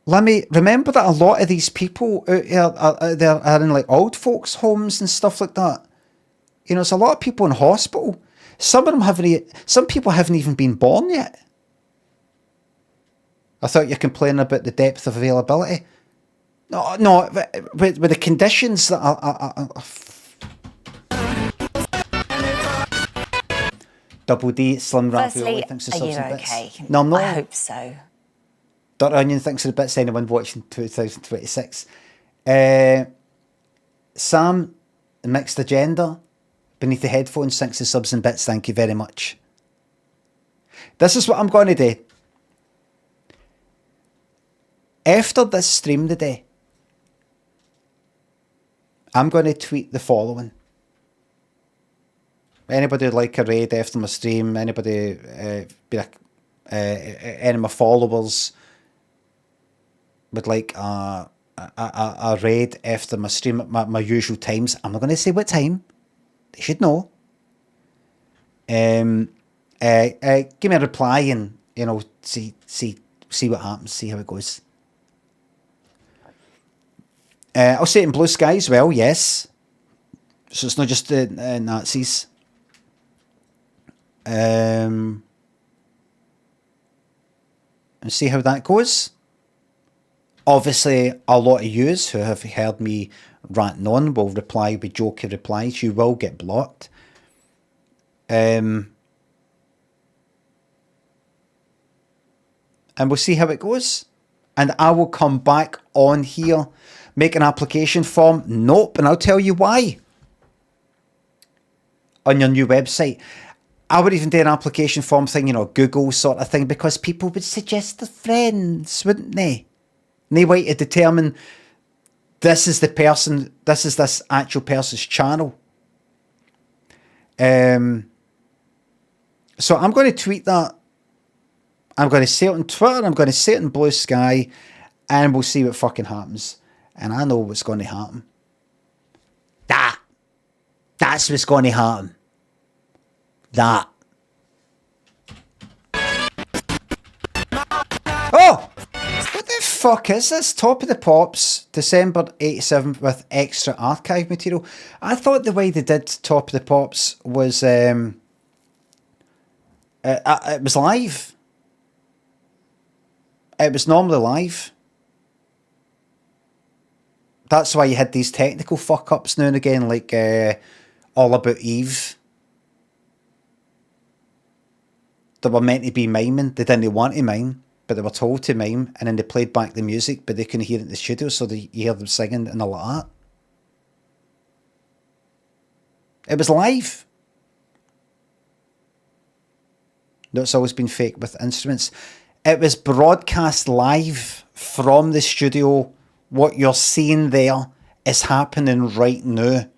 [SPEAKER 1] Limmy, remember that a lot of these people out here are in like old folks' homes and stuff like that. You know, there's a lot of people in hospital. Some people haven't even been born yet. I thought you're complaining about the depth of availability. No, with the conditions that are Double D, Slim Ravioli
[SPEAKER 6] Firstly,
[SPEAKER 1] thinks the
[SPEAKER 6] are
[SPEAKER 1] subs
[SPEAKER 6] you
[SPEAKER 1] and bits.
[SPEAKER 6] okay?
[SPEAKER 1] No, I'm not.
[SPEAKER 6] I hope so.
[SPEAKER 1] Dr. Onion thinks of the bits. Anyone watching 2026? Sam, Mixed Agenda, Beneath the Headphones thinks the subs and bits. Thank you very much. This is what I'm going to do. After this stream today, I'm going to tweet the following. Anybody would like a raid after my stream? Anybody any of my followers would like a raid after my stream at my usual times? I'm not going to say what time. They should know. Give me a reply and, you know, see what happens, see how it goes. I'll say it in Blue Sky as well, yes. So it's not just the Nazis. And see how that goes. Obviously, a lot of yous who have heard me ranting on will reply with jokey replies. You will get blocked. And we'll see how it goes. And I will come back on here, make an application form. Nope, and I'll tell you why. On your new website. I would even do an application form thing, you know, Google sort of thing, because people would suggest their friends, wouldn't they? And they want to determine this is the person, this is this actual person's channel. So I'm going to tweet that. I'm going to say it on Twitter, I'm going to say it in Blue Sky, and we'll see what fucking happens. And I know what's going to happen. That's what's going to happen. That. Oh! What the fuck is this? Top of the Pops, December 87 with extra archive material. I thought the way they did Top of the Pops was it was live. It was normally live. That's why you had these technical fuck-ups now and again, like All About Eve. They were meant to be miming. They didn't want to mime, but they were told to mime, and then they played back the music, but they couldn't hear it in the studio, so you hear them singing and all that. It was live. No, it's always been fake with instruments. It was broadcast live from the studio. What you're seeing there is happening right now.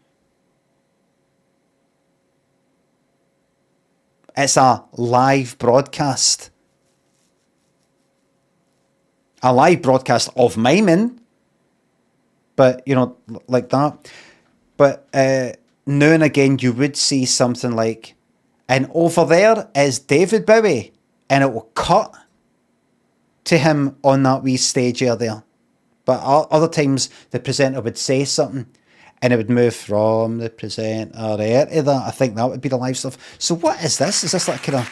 [SPEAKER 1] It's a live broadcast. A live broadcast of miming. But, you know, like that. But now and again, you would see something like, and over there is David Bowie. And it will cut to him on that wee stage there. But other times, the presenter would say something. And it would move from the presenter there to that. I think that would be the live stuff. So what is this? Is this like kind of...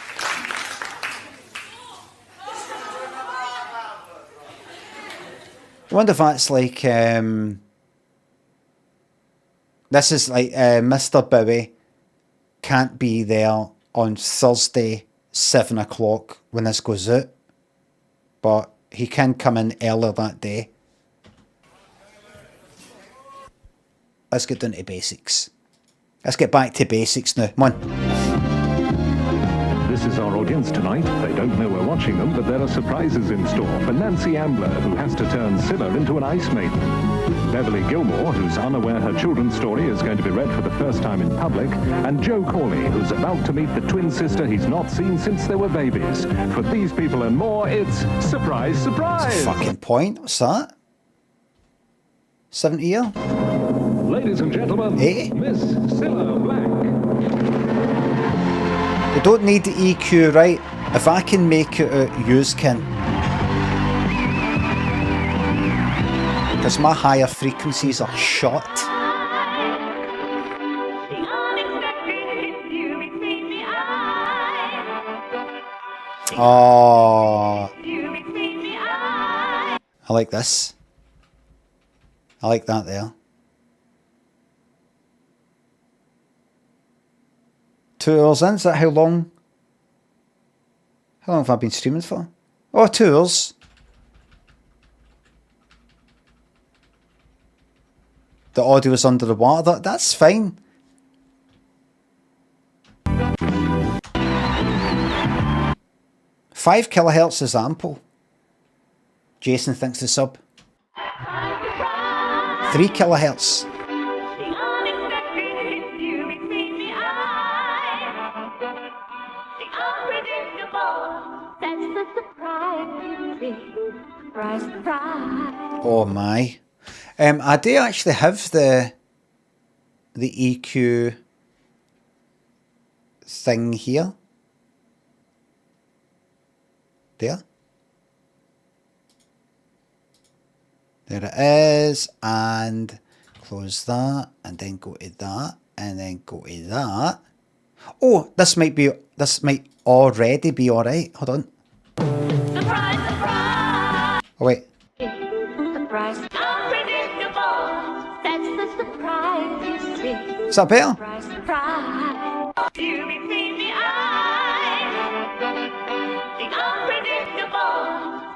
[SPEAKER 1] I wonder if that's like... This is like Mr. Bowie can't be there on Thursday, 7 o'clock when this goes out. But he can come in earlier that day. Let's get down to basics. Let's get back to basics now. Come on.
[SPEAKER 7] This is our audience tonight. They don't know we're watching them, but there are surprises in store for Nancy Ambler, who has to turn Scylla into an ice maiden. Beverly Gilmore, who's unaware her children's story is going to be read for the first time in public. And Joe Corley, who's about to meet the twin sister he's not seen since they were babies. For these people and more, it's Surprise, Surprise!
[SPEAKER 1] What's the fucking point? What's that? 70 year?
[SPEAKER 7] Ladies and gentlemen, Miss Cilla Black.
[SPEAKER 1] You don't need the EQ, right? If I can make it out, yous can. Because my higher frequencies are shot. Oh. I like this. I like that there. 2 hours in, is that how long How long have I been streaming for? Oh, 2 hours. The audio is under the water. That's fine. Five kilohertz is ample. Jason thinks the sub. 3 kilohertz. Oh my. I do actually have the EQ thing here. There it is, and close that, and then go to that, and then go to that. Oh, this might already be alright. Hold on.
[SPEAKER 6] Surprise, surprise.
[SPEAKER 1] Oh wait.
[SPEAKER 6] Surprise. Unpredictable. That's the surprise you see.
[SPEAKER 1] Is that better?
[SPEAKER 6] Surprise, surprise. You between the eyes. The unpredictable.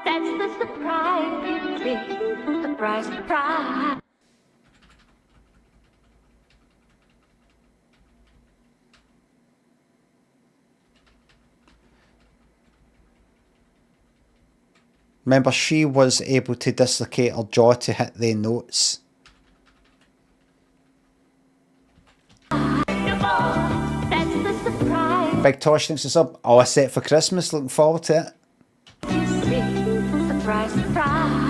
[SPEAKER 6] That's the surprise you see. Surprise, surprise.
[SPEAKER 1] Remember, she was able to dislocate her jaw to hit the notes. Big Tosh thinks it's up. All set for Christmas. Looking forward to it.
[SPEAKER 6] Surprise, surprise.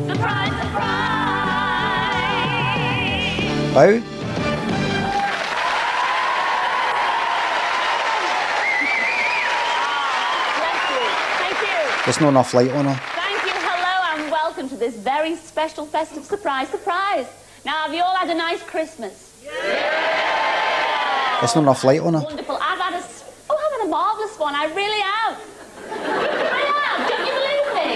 [SPEAKER 6] Surprise, surprise.
[SPEAKER 1] Bow. There's not enough light on her.
[SPEAKER 8] Thank you, hello, and welcome to this very special festive surprise. Now, have you all had a nice Christmas?
[SPEAKER 1] There's not enough light on her.
[SPEAKER 8] Wonderful. I've had a marvellous one. I really have. I have. Don't you believe me?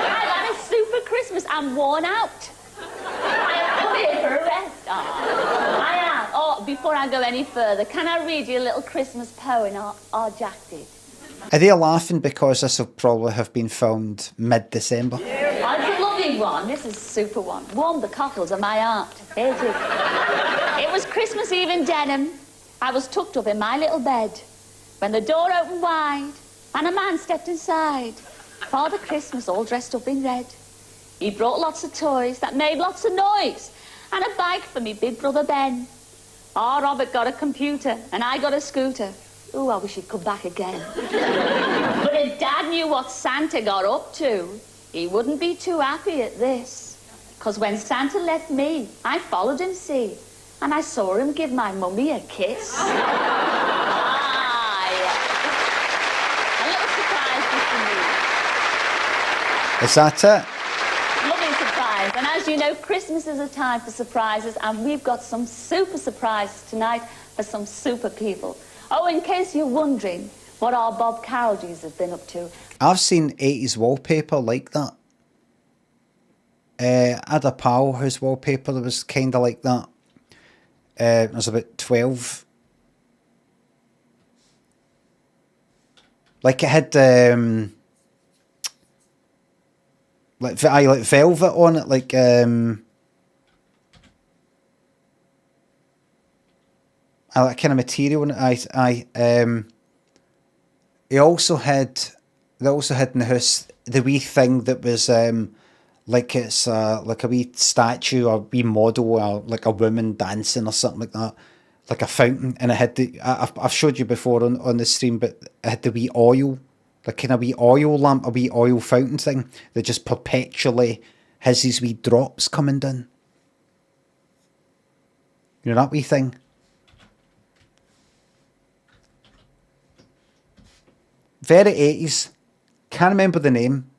[SPEAKER 8] I've had a super Christmas. I'm worn out. I have come here for a rest. Oh, I am. Oh, before I go any further, can I read you a little Christmas poem our Jack did?
[SPEAKER 1] Are they laughing because this will probably have been filmed mid-December?
[SPEAKER 8] Oh, it's a lovely one. This is a super one. Warm the cockles of my heart. Here's it. It was Christmas Eve in Denham. I was tucked up in my little bed when the door opened wide and a man stepped inside. Father Christmas, all dressed up in red. He brought lots of toys that made lots of noise and a bike for me big brother Ben. Oh, Robert got a computer and I got a scooter. Ooh, I wish he'd come back again. But if Dad knew what Santa got up to, he wouldn't be too happy at this. 'Cause when Santa left me, I followed him, see, and I saw him give my mummy a kiss. Ah, yeah. A little surprise just for me.
[SPEAKER 1] Is that it?
[SPEAKER 8] Lovely surprise. And as you know, Christmas is a time for surprises, and we've got some super surprises tonight for some super people. Oh, in case you're wondering what our Bob Caroldies have been up to.
[SPEAKER 1] I've seen 80s wallpaper like that. I had a pal whose wallpaper was kind of like that. I was about 12. Like it had like velvet on it, like that kind of material in it. They also had in the house the wee thing that was like it's like a wee statue or a wee model or like a woman dancing or something like that, like a fountain, and it had I've showed you before on the stream, but it had the wee oil, like kind of wee oil lamp, a wee oil fountain thing that just perpetually has these wee drops coming down. You know that wee thing? Very 80s. Can't remember the name.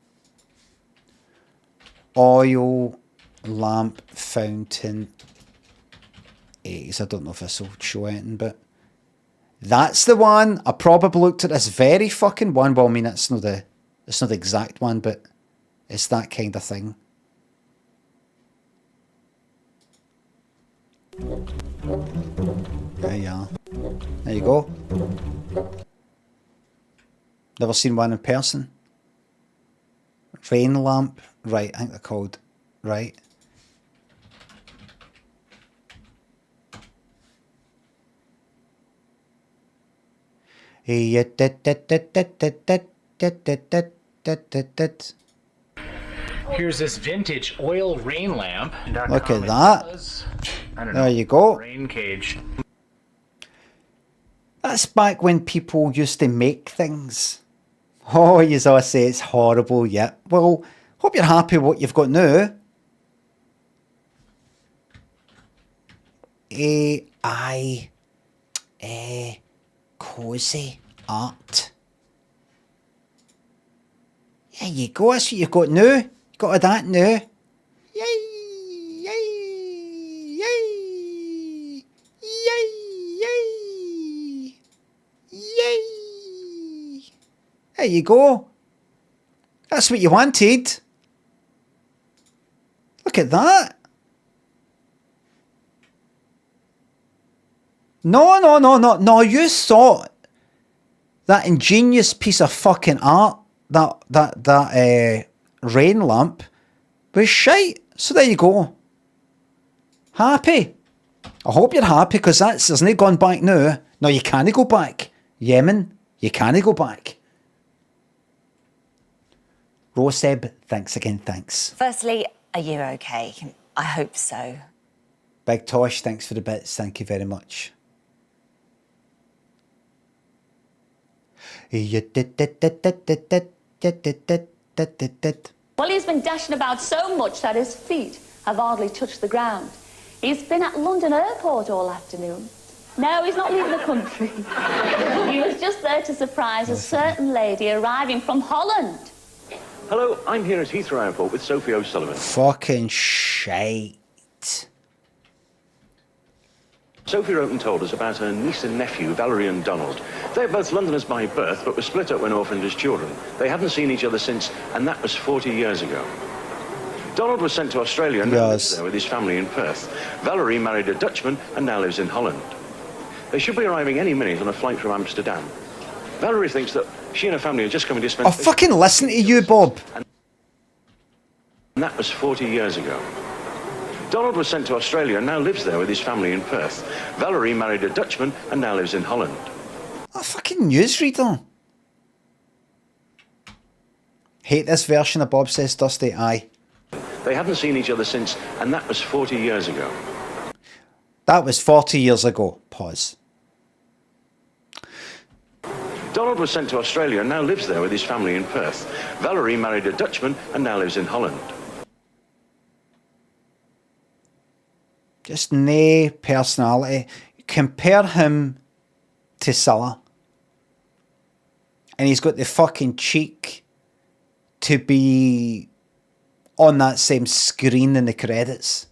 [SPEAKER 1] Oil lamp fountain 80s. I don't know if this will show anything, but that's the one. I probably looked at this very fucking one. Well, I mean, it's not the exact one, but it's that kind of thing. There you are. There you go. Never seen one in person. Rain lamp. Right, I think they're called. Right.
[SPEAKER 9] Here's this vintage oil rain lamp.
[SPEAKER 1] Look at that. There you go.
[SPEAKER 9] Rain cage.
[SPEAKER 1] That's back when people used to make things. Oh, you all say it's horrible, yeah. Well, hope you're happy with what you've got now. Cozy art. There you go, that's what you've got now. You got that now. Yay! Yay! Yay! Yay! Yay! Yay! There you go. That's what you wanted. Look at that. No, you thought that ingenious piece of fucking art, that rain lamp, was shite. So there you go. Happy. I hope you're happy, because there's no gone back now. No, you can't go back. Yemen, you can't go back. Roseb, thanks again, thanks.
[SPEAKER 10] Firstly, are you okay? I hope so.
[SPEAKER 1] Big Tosh, thanks for the bits. Thank you very much.
[SPEAKER 8] Well, he's been dashing about so much that his feet have hardly touched the ground. He's been at London Airport all afternoon. No, he's not leaving the country. He was just there to surprise a certain lady arriving from Holland.
[SPEAKER 11] Hello, I'm here at Heathrow Airport with Sophie O'Sullivan.
[SPEAKER 1] Fucking shite.
[SPEAKER 11] Sophie wrote and told us about her niece and nephew, Valerie and Donald. They're both Londoners by birth, but were split up when orphaned as children. They hadn't seen each other since, and that was 40 years ago. Donald was sent to Australia and now lives there with his family in Perth. Valerie married a Dutchman and now lives in Holland. They should be arriving any minute on a flight from Amsterdam. Valerie thinks that she and her family are just coming to spend...
[SPEAKER 1] I'll fucking listen to you, Bob.
[SPEAKER 11] And that was 40 years ago. Donald was sent to Australia and now lives there with his family in Perth. Valerie married a Dutchman and now lives in Holland.
[SPEAKER 1] A fucking newsreader. Hate this version of Bob Says Dusty, aye.
[SPEAKER 11] They hadn't seen each other since, and that was 40 years ago.
[SPEAKER 1] That was 40 years ago. Pause.
[SPEAKER 11] Donald was sent to Australia and now lives there with his family in Perth. Valerie married a Dutchman and now lives in Holland.
[SPEAKER 1] Just nae personality. Compare him to Cilla. And he's got the fucking cheek to be on that same screen in the credits.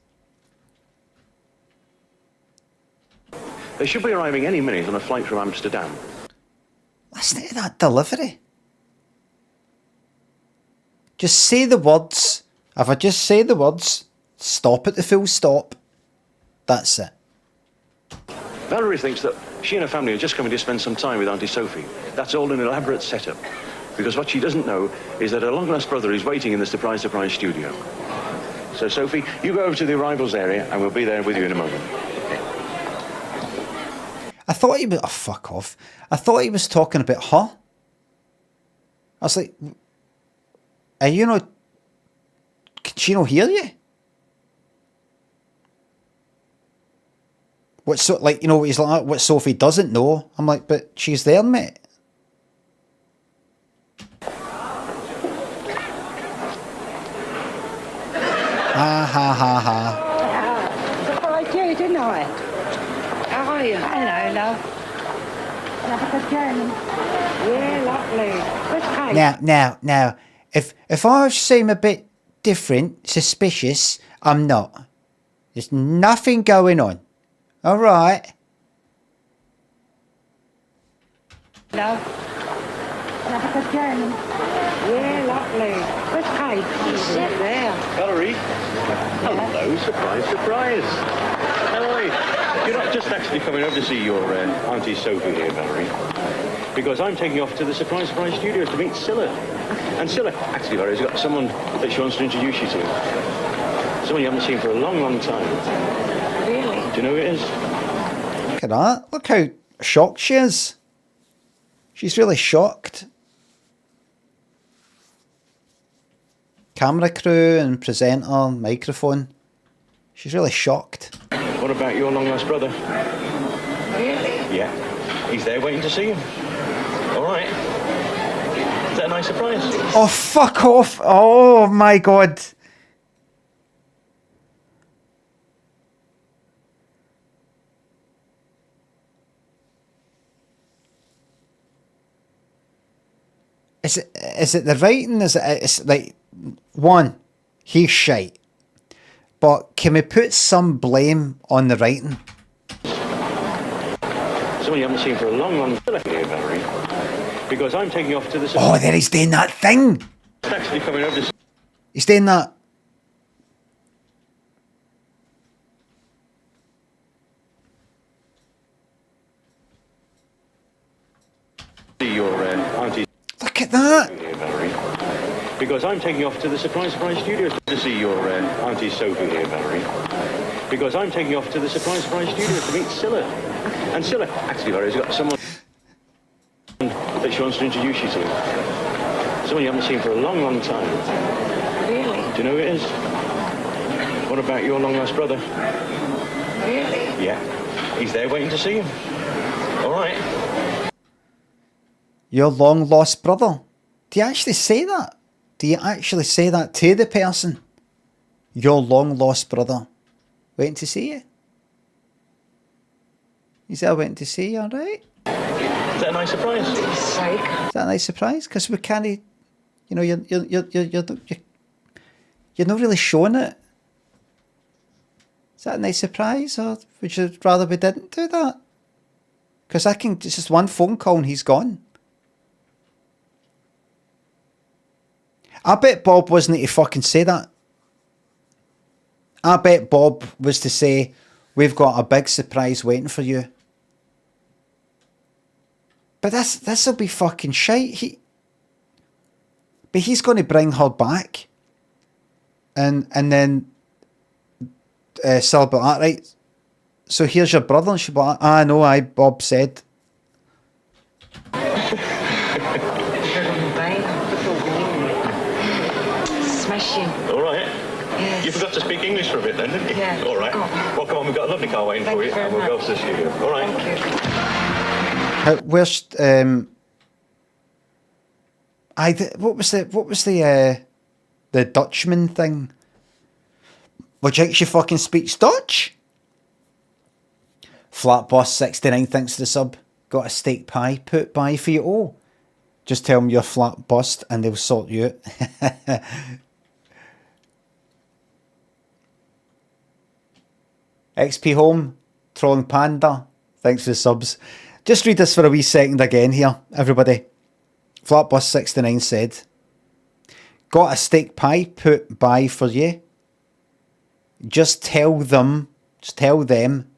[SPEAKER 11] They should be arriving any minute on a flight from Amsterdam.
[SPEAKER 1] Listen to that delivery. Just say the words. If I just say the words, stop at the full stop. That's it.
[SPEAKER 11] Valerie thinks that she and her family are just coming to spend some time with Auntie Sophie. That's all an elaborate setup. Because what she doesn't know is that her long-lost brother is waiting in the surprise studio. So, Sophie, you go over to the arrivals area and we'll be there with you in a moment.
[SPEAKER 1] I thought he was... Oh, fuck off. I thought he was talking about her. I was like... Are you not... Can she not hear you? What so like, you know, he's like, what Sophie doesn't know. I'm like, but she's there, mate. Ha ha ha ha.
[SPEAKER 12] Surprised you, didn't I? How are you? Hello, love. Have a good journey. Yeah, lovely. Where's Kate?
[SPEAKER 1] Now, if I seem a bit different, suspicious, I'm not. There's nothing going on. All right.
[SPEAKER 12] Love. Have a good journey. Yeah, lovely. Where's Kate? She's there.
[SPEAKER 11] Valerie? Hello, surprise. How are you? You're not just actually coming over to see your Auntie Sophie here, Valerie. because I'm taking off to the Surprise Studios to meet Cilla. And Cilla, actually, Larry, has got someone that she wants to introduce you to. Someone you haven't seen for a long, long time.
[SPEAKER 12] Really?
[SPEAKER 11] Do you know who it is?
[SPEAKER 1] Look at that. Look how shocked she is. She's really shocked. Camera crew and presenter, microphone. She's really shocked.
[SPEAKER 11] What about your long-lost brother?
[SPEAKER 12] Really?
[SPEAKER 11] Yeah. He's there waiting to see you. All right. Is that a nice surprise?
[SPEAKER 1] Oh, fuck off. Oh, my God. Is it the writing? It's like, one, he's shite. But can we put some blame on the writing?
[SPEAKER 11] Someone you haven't seen for a long, long time here, Valerie. Because I'm taking off to the...
[SPEAKER 1] Oh, there he's doing that thing.
[SPEAKER 11] It's actually coming over to...
[SPEAKER 1] He's doing that.
[SPEAKER 11] See your auntie...
[SPEAKER 1] Look at that.
[SPEAKER 11] Here, Valerie. Because I'm taking off to the Surprise Studios to see your Auntie Sophie here, Valerie. Because I'm taking off to the Surprise Studios to meet Cilla. And Cilla, actually, Valerie's got someone that she wants to introduce you to. Someone you haven't seen for a long, long time.
[SPEAKER 12] Really?
[SPEAKER 11] Do you know who it is? What about your long-lost brother?
[SPEAKER 12] Really?
[SPEAKER 11] Yeah. He's there waiting to see you. All right.
[SPEAKER 1] Your long lost brother. Do you actually say that? Do you actually say that to the person? Your long lost brother. Waiting to see you. He's there waiting to see you, alright?
[SPEAKER 11] Is that a nice surprise?
[SPEAKER 1] Is that a nice surprise? Because we can't, you know, you're not really showing it. Is that a nice surprise, or would you rather we didn't do that? Because it's just one phone call and he's gone. I bet Bob wasn't to fucking say that. I bet Bob was to say, we've got a big surprise waiting for you. But this'll be fucking shite. But he's going to bring her back. And then Sylla be like, right, so here's your brother. And she'll be like, no, Bob said.
[SPEAKER 12] Smashing.
[SPEAKER 11] All right.
[SPEAKER 12] Yes.
[SPEAKER 11] You forgot to speak English for a bit then, didn't you?
[SPEAKER 12] Yeah.
[SPEAKER 11] All right.
[SPEAKER 12] Oh.
[SPEAKER 11] Well, come on, we've got a lovely car waiting
[SPEAKER 12] Thank
[SPEAKER 11] for
[SPEAKER 12] you
[SPEAKER 11] you,
[SPEAKER 12] very
[SPEAKER 11] and we'll go
[SPEAKER 12] much.
[SPEAKER 11] to the studio. All right.
[SPEAKER 12] Thank you.
[SPEAKER 1] Where's what was the Dutchman thing? Would you actually fucking speaks Dutch? Flatboss69 thanks for the sub. Got a steak pie put by for you all. Just tell them you're flat bust and they'll sort you out. XP Home, Trolling Panda, thanks for the subs. Just read this for a wee second again here, everybody. Flatbus69 said, got a steak pie put by for you. Just tell them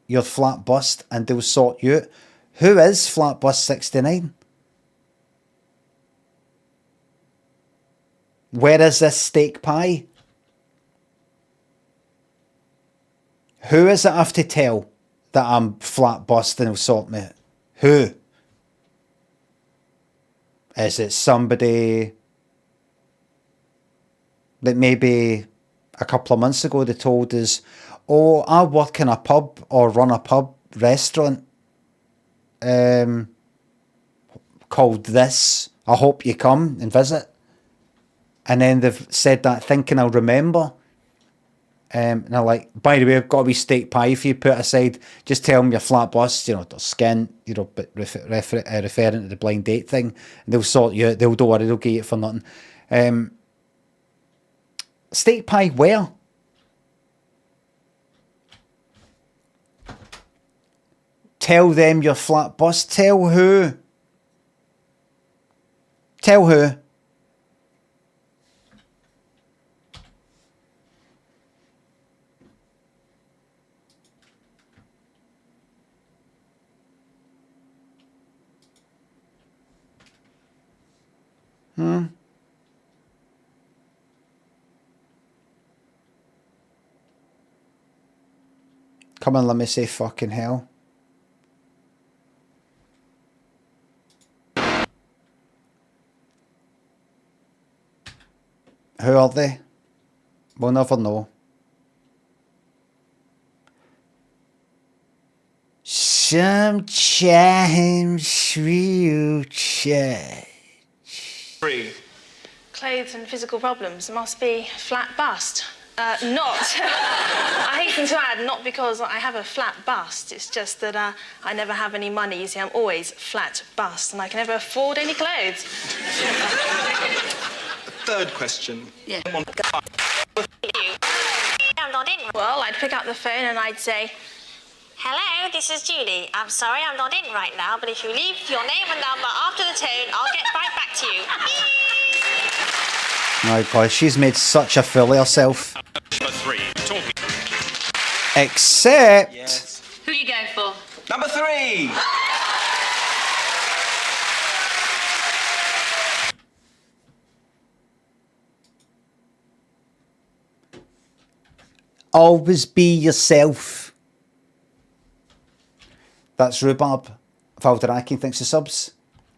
[SPEAKER 1] you're flat bust and they'll sort you out. Who is Flatbus69? Where is this steak pie? Who is it I have to tell that I'm flat bust and will sort me out? Who? Is it somebody that maybe a couple of months ago they told us, oh, I work in a pub or run a pub restaurant called this. I hope you come and visit. And then they've said that thinking I'll remember. And they're like, by the way, I've got a wee steak pie for you put aside. Just tell them you're flat bust, you know, their skin, you know, but referring to the blind date thing. And they'll sort you out. Don't worry, they'll get it for nothing. Steak pie where? Tell them you're flat bust. Tell who? Tell who? Come on, let me say fucking hell. Who are they? We'll never know. Sometimes we'll change.
[SPEAKER 13] Clothes and physical problems must be flat bust. I hasten to add, not because I have a flat bust, it's just that I never have any money. You see, I'm always flat bust, and I can never afford any clothes.
[SPEAKER 14] Third question.
[SPEAKER 13] Yeah. Well, I'd pick up the phone and I'd say,
[SPEAKER 15] hello, this is Julie. I'm sorry I'm not in right now, but if you leave your name and number after the tone, I'll get right back to you.
[SPEAKER 1] My God, she's made such a fool of herself.
[SPEAKER 14] Number 3, talking.
[SPEAKER 1] Except...
[SPEAKER 14] Yes.
[SPEAKER 8] Who are you going for?
[SPEAKER 14] Number 3!
[SPEAKER 1] Always be yourself. That's Rhubarb. Valderaki thinks the subs.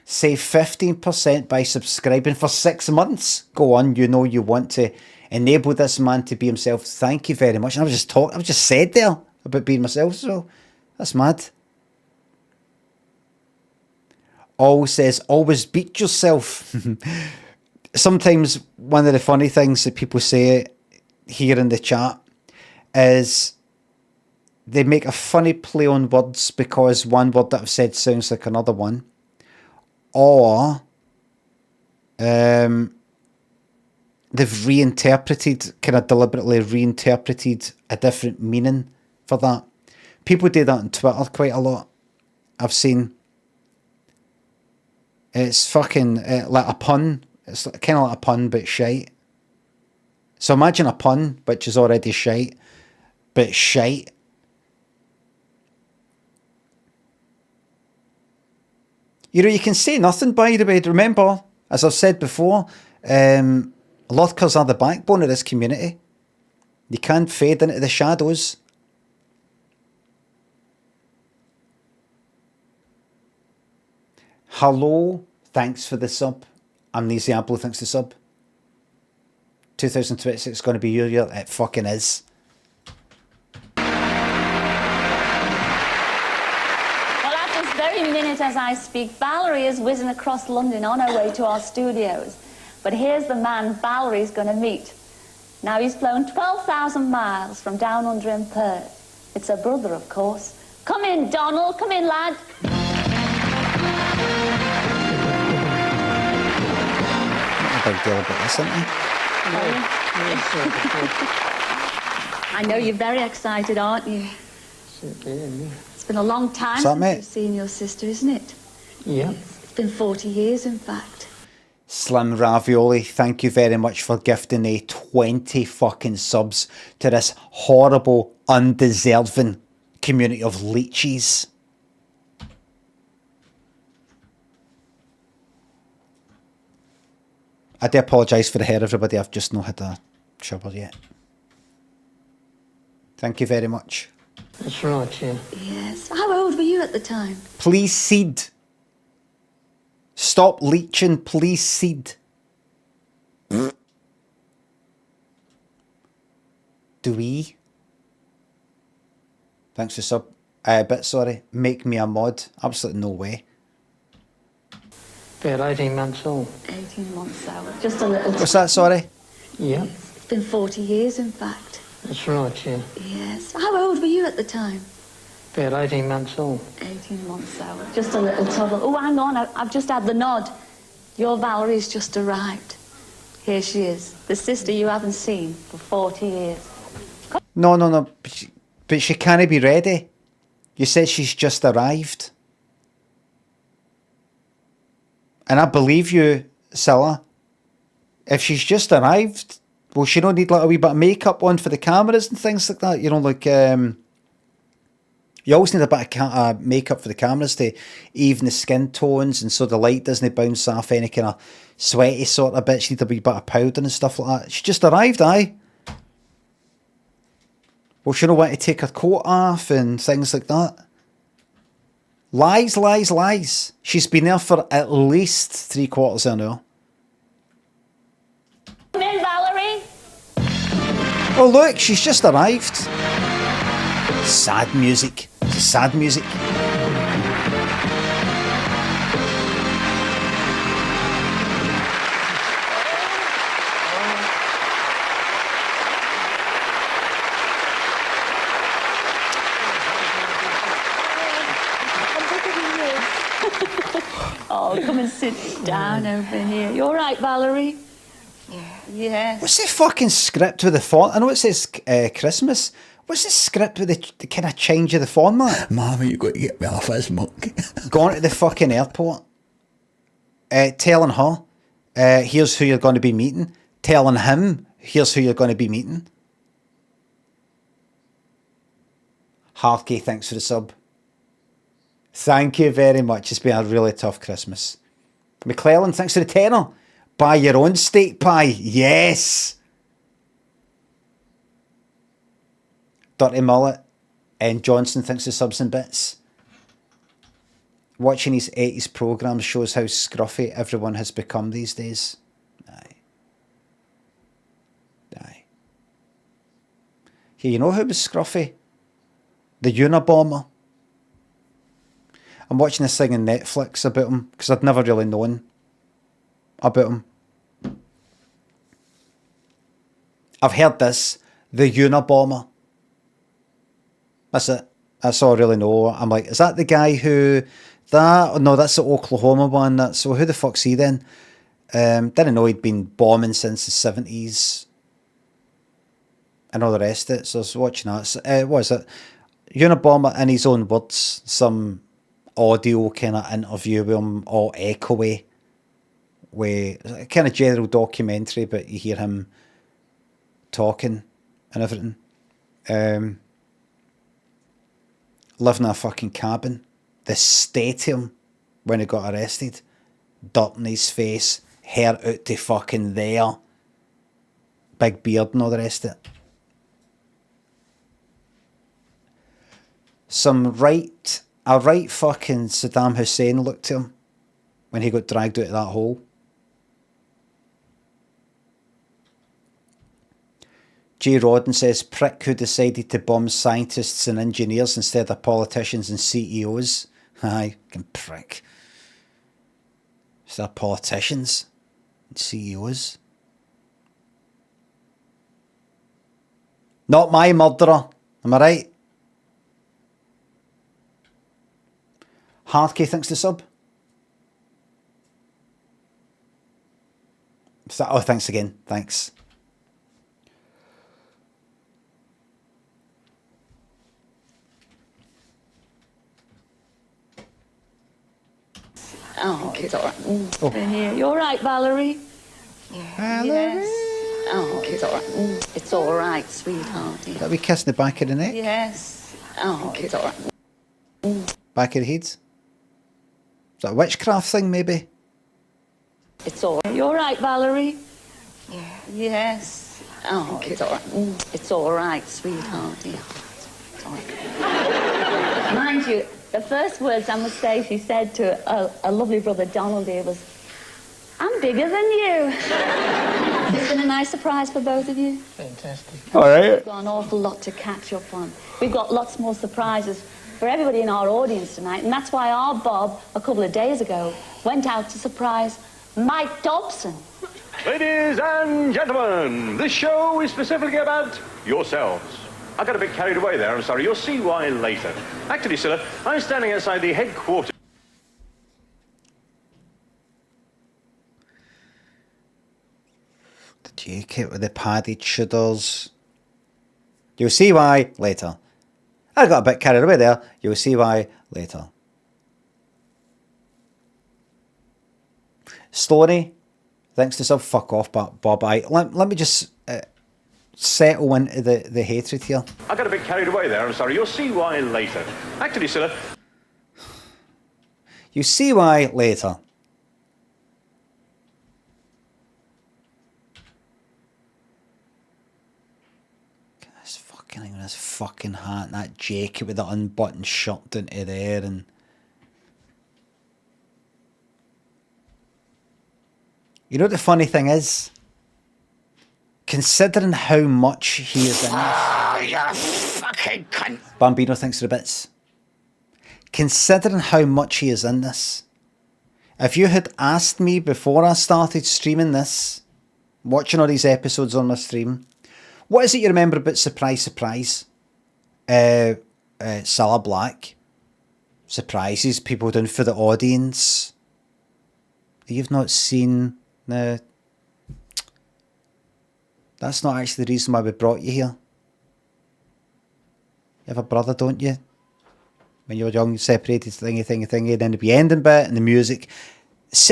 [SPEAKER 1] Save 15% by subscribing for 6 months. Go on, you know you want to enable this man to be himself. Thank you very much. And I was just said there about being myself, so that's mad. Always says, always beat yourself. Sometimes one of the funny things that people say here in the chat is they make a funny play on words because one word that I've said sounds like another one. Or they've reinterpreted, kind of deliberately reinterpreted a different meaning for that. People do that on Twitter quite a lot. I've seen. It's fucking like a pun. It's kind of like a pun, but shite. So imagine a pun, which is already shite, but shite. You know, you can say nothing, by the way. Remember, as I've said before, Lurkers are the backbone of this community. You can't fade into the shadows. Hello, thanks for the sub. Amnesiablo, thanks for the sub. 2026 is going to be your year. It fucking is.
[SPEAKER 8] Very minute as I speak, Valerie is whizzing across London on her way to our studios. But here's the man Valerie's going to meet. Now, he's flown 12,000 miles from down under in Perth. It's her brother, of course. Come in, Donald. Come in, lad.
[SPEAKER 1] Not a big deal about this, isn't it?
[SPEAKER 8] I know you're very excited, aren't you? It's been a long time since you've seen your sister, isn't it?
[SPEAKER 16] Yeah.
[SPEAKER 8] It's been 40 years, in fact.
[SPEAKER 1] Slim Ravioli, thank you very much for gifting a 20 fucking subs to this horrible, undeserving community of leeches. I do apologise for the hair, everybody. I've just not had a shower yet. Thank you very much.
[SPEAKER 16] That's right, yeah.
[SPEAKER 8] Yes. How old were you at the time?
[SPEAKER 1] Please seed. Stop leeching, please seed. Do we? Thanks for sub. But sorry, make me a mod. Absolutely no way.
[SPEAKER 16] About 18 months old.
[SPEAKER 8] 18 months old. Just a little.
[SPEAKER 1] What's that, sorry?
[SPEAKER 16] Yeah.
[SPEAKER 8] It's been 40 years, in fact.
[SPEAKER 16] That's right, yeah.
[SPEAKER 8] Yes. How old were you at the time?
[SPEAKER 16] About 18 months old.
[SPEAKER 8] 18 months old. Just a little toddler. Oh, hang on. I've just had the nod. Your Valerie's just arrived. Here she is. The sister you haven't seen for 40 years.
[SPEAKER 1] No. But she can't be ready. You said she's just arrived. And I believe you, Cilla. If she's just arrived, well, she don't need like a wee bit of makeup on for the cameras and things like that. You know, like, you always need a bit of makeup for the cameras to even the skin tones, and so the light doesn't bounce off any kind of sweaty sort of bits. You need a wee bit of powder and stuff like that. She just arrived, aye. Well, she don't want to take her coat off and things like that. Lies, lies, lies. She's been there for at least 3/4 of an hour.
[SPEAKER 8] Come in, Valerie.
[SPEAKER 1] Oh, look, she's just arrived. Sad music. Sad music.
[SPEAKER 8] Oh, come and sit down over here. You all right, Valerie? Yes.
[SPEAKER 1] What's the fucking script with the font? I know it says Christmas. What's the script with the kind of change of the format?
[SPEAKER 17] Mama, you got to get me off this monk.
[SPEAKER 1] Going to the fucking airport. Telling her, here's who you're going to be meeting. Telling him, here's who you're going to be meeting. Harvey, thanks for the sub. Thank you very much. It's been a really tough Christmas. McClellan, thanks for the tenner. Buy your own steak pie. Yes. Dirty Mullet and Johnson, thanks for subs and bits. Watching his 80s programmes shows how scruffy everyone has become these days. Aye. Aye. Yeah, you know who was scruffy? The Unabomber. I'm watching this thing on Netflix about him because I'd never really known about him. I've heard this, the Unabomber. That's it. That's all I really know. I'm like, is that the guy who that? Oh, no, that's the Oklahoma one. That's so. Who the fuck's he then? Didn't know he'd been bombing since the 70s and all the rest of it. So I was watching that. What is it? Unabomber, in his own words, some audio kind of interview with him, all echoey, with a kind of general documentary, but you hear him talking and everything. Living in a fucking cabin. The stadium when he got arrested. Dirt in his face, hair out to fucking there, big beard and all the rest of it. A right fucking Saddam Hussein looked to him when he got dragged out of that hole. J. Rodan says, prick who decided to bomb scientists and engineers instead of politicians and CEOs. Aye, fucking prick. Instead of politicians and CEOs. Not my murderer, am I right? Harvey, thanks to sub. Oh, thanks again. Thanks.
[SPEAKER 8] Oh, it's all right. Oh. Here. You all right, Valerie?
[SPEAKER 1] Valerie?
[SPEAKER 8] Yes. Oh, it's all right. It's all right, sweetheart.
[SPEAKER 1] Is that we kissing the back of the neck?
[SPEAKER 8] Yes. Oh, it's all right.
[SPEAKER 1] Back of the head? Is that a witchcraft thing, maybe?
[SPEAKER 8] It's all right. You all right, Valerie? Yes. Oh, it's all right. It's all right, sweetheart. It's all right. Mind you, the first words I must say she said to a lovely brother Donald here was, I'm bigger than you. It's been a nice surprise for both of you.
[SPEAKER 16] Fantastic.
[SPEAKER 1] All right.
[SPEAKER 8] We've got an awful lot to catch up on. We've got lots more surprises for everybody in our audience tonight, and that's why our Bob, a couple of days ago, went out to surprise Mike Dobson.
[SPEAKER 11] Ladies and gentlemen, this show is specifically about yourselves. I got a bit carried away there, I'm sorry. You'll see why later. Actually, Scylla, I'm standing outside the headquarters.
[SPEAKER 1] The jacket with the padded shoulders. You'll see why later. I got a bit carried away there. You'll see why later. Story, thanks to sub. Fuck off, Bob. Let me just settle into the hatred here.
[SPEAKER 11] I got a bit carried away there, I'm sorry. You'll see why later. Actually, Scylla.
[SPEAKER 1] You see why later. This fucking fucking thing with his fucking hat and that jacket with the unbuttoned shirt down to there and... You know what the funny thing is? Considering how much he is in this...
[SPEAKER 5] Oh, you fucking cunt.
[SPEAKER 1] Bambino thinks they're bits. Considering how much he is in this, if you had asked me before I started streaming this, watching all these episodes on my stream, what is it you remember about Surprise Surprise? Cilla Black. Surprises people down for the audience. You've not seen the... That's not actually the reason why we brought you here. You have a brother, don't you? When you were young, separated, thingy, and then the ending bit and the music.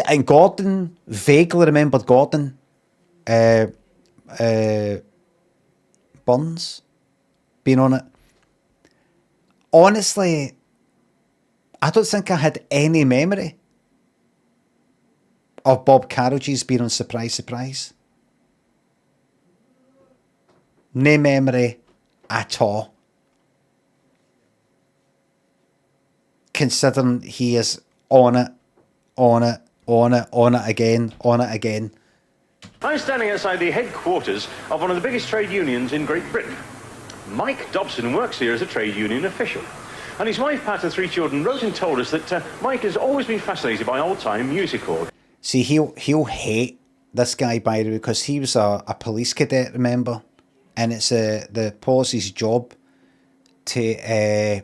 [SPEAKER 1] And Gordon, vaguely remembered Gordon. Burns being on it. Honestly, I don't think I had any memory of Bob Carriage's being on Surprise Surprise. No memory at all. Considering he is on it again.
[SPEAKER 11] I'm standing outside the headquarters of one of the biggest trade unions in Great Britain. Mike Dobson works here as a trade union official. And his wife, Pat, and 3 children, wrote and told us that Mike has always been fascinated by old-time music hall.
[SPEAKER 1] See, he'll hate this guy, by the way, because he was a police cadet, remember? And it's the police's job to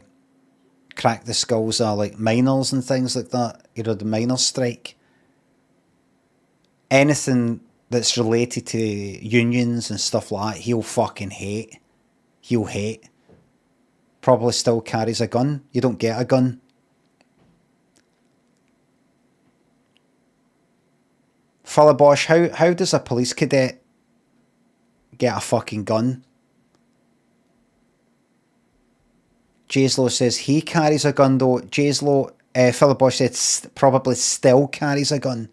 [SPEAKER 1] crack the skulls of like miners and things like that. You know, the miners' strike. Anything that's related to unions and stuff like that, he'll fucking hate. He'll hate. Probably still carries a gun. You don't get a gun. Fella Bosch, how does a police cadet get a fucking gun? Jayslo says he carries a gun though. Jayslo, Fella Bosch said probably still carries a gun.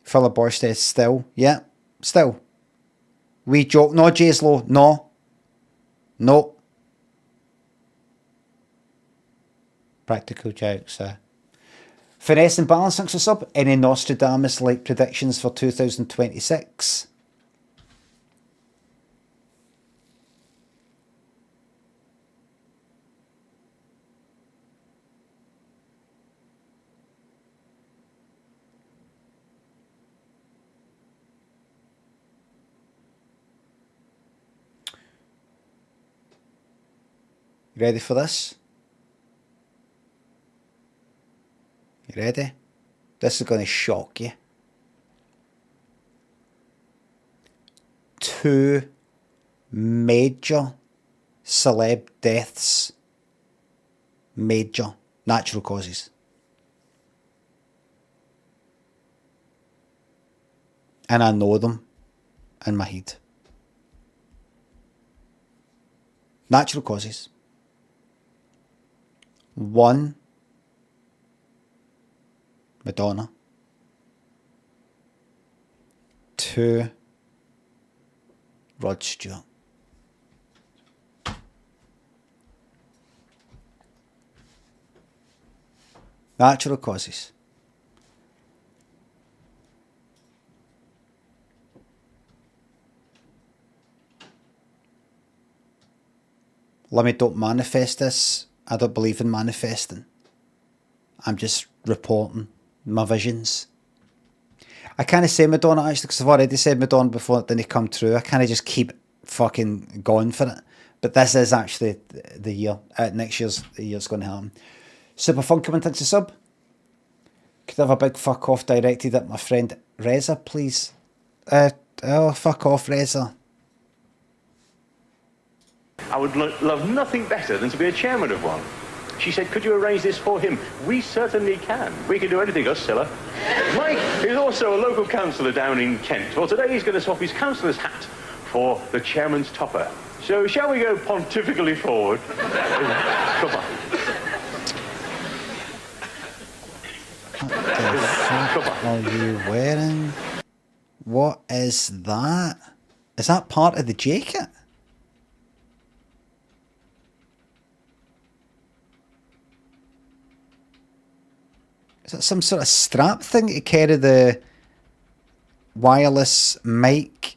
[SPEAKER 1] Fella Bosch says still. Yeah, still. We joke. No, Jayslo, no. No. Practical jokes. Finesse and Balance thinks us up. Any Nostradamus-like predictions for 2026? You ready for this? You ready? This is going to shock you. 2 major celeb deaths. Major. Natural causes. And I know them in my head. Natural causes. 1, Madonna. 2, Rod Stewart. Natural causes. Limmy don't manifest this. I don't believe in manifesting. I'm just reporting my visions. I can't say Madonna actually because I've already said Madonna before it didn't come true. I kind of just keep fucking going for it. But this is actually the year. Next year's the year it's going to happen. Super Funkerman thinks a sub. Could I have a big fuck off directed at my friend Reza, please? Oh, fuck off, Reza.
[SPEAKER 11] I would love nothing better than to be a chairman of one. She said, could you arrange this for him? We certainly can. We can do anything, us, Scylla. Mike is also a local councillor down in Kent. Well, today he's going to swap his councillor's hat for the chairman's topper. So shall we go pontifically forward? Come on.
[SPEAKER 1] are you wearing? What is that? Is that part of the jacket? Is that some sort of strap thing to carry the wireless mic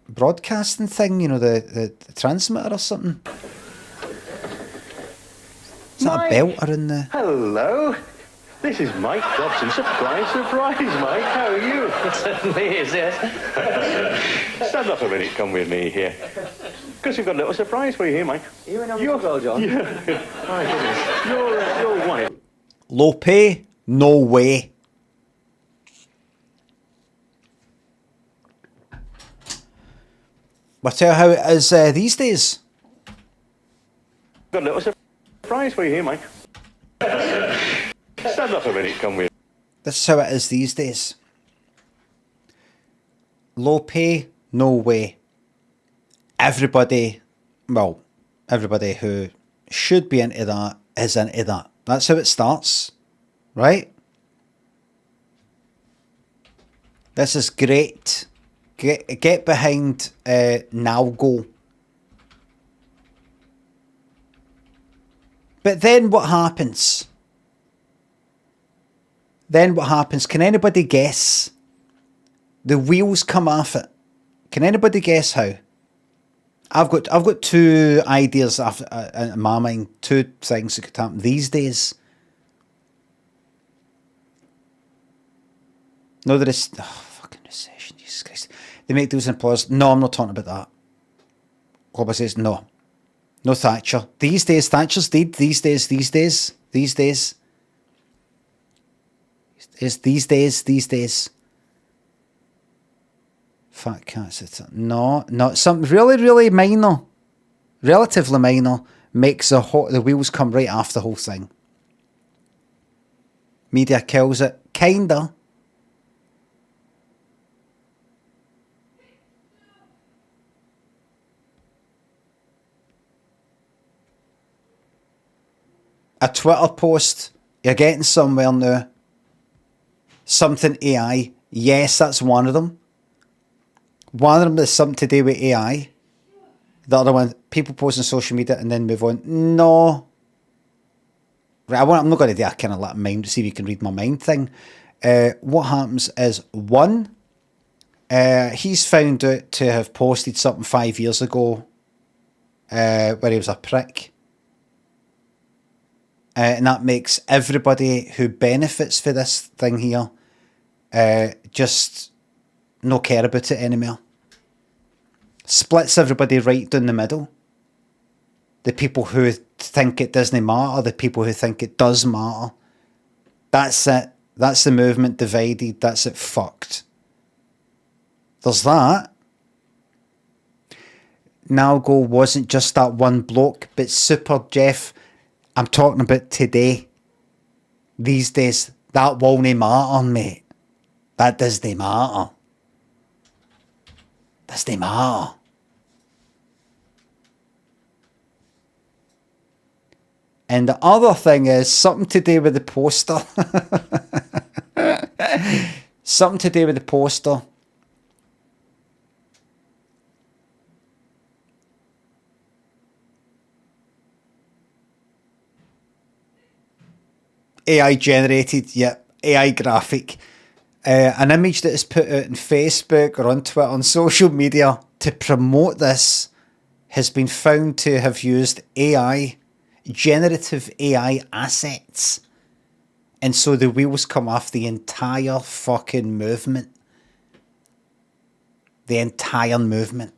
[SPEAKER 1] broadcasting thing? You know, the transmitter or something? Is that a belt around the...
[SPEAKER 11] Hello. This is Mike Dobson. Surprise, Mike. How are you?
[SPEAKER 16] It certainly is, yes.
[SPEAKER 11] Stand up a minute. Come with me here. Because we've got a little surprise for you here, Mike.
[SPEAKER 16] You and your girl, John?
[SPEAKER 11] Yeah. My goodness. Your wife.
[SPEAKER 1] Low pay? No way. I'll tell you how it is these days.
[SPEAKER 11] Got a little surprise for you here, Mike. Stand up a minute. Come with me.
[SPEAKER 1] This is how it is these days. Low pay? No way. Everybody, well, everybody who should be into that is into that. That's how it starts, right? This is great. Get behind Nalgo. But then what happens? Then what happens? Can anybody guess? The wheels come off it. Can anybody guess how? I've got two ideas in my mind. Two things that could happen these days. No, there is... Oh, fucking recession. Jesus Christ. They make deals in applause. No, I'm not talking about that. Global says no. No Thatcher. These days, Thatcher's dead. These days. Fat cats. No, something really minor, relatively minor, makes the wheels come right off the whole thing. Media kills it, kinda. A Twitter post, you're getting somewhere now. Something AI, yes, that's one of them. One of them is something to do with AI. The other one, people post on social media and then move on. No. Right, I'm not going to do a kind of like mind, see if you can read my mind thing. What happens is, one, he's found out to have posted something 5 years ago where he was a prick. And that makes everybody who benefits for this thing here just no care about it anymore. Splits everybody right down the middle. The people who think it doesn't matter, the people who think it does matter. That's it. That's the movement divided. That's it fucked. There's that. Nalgo wasn't just that one bloke, but Super Jeff, I'm talking about today. These days, that won't matter, mate. That doesn't matter. Doesn't matter. And the other thing is something to do with the poster. Something to do with the poster. AI generated, yeah, AI graphic. An image that is put out on Facebook or on Twitter, on social media to promote this has been found to have used AI, generative AI assets. And so the wheels come off the entire fucking movement. The entire movement.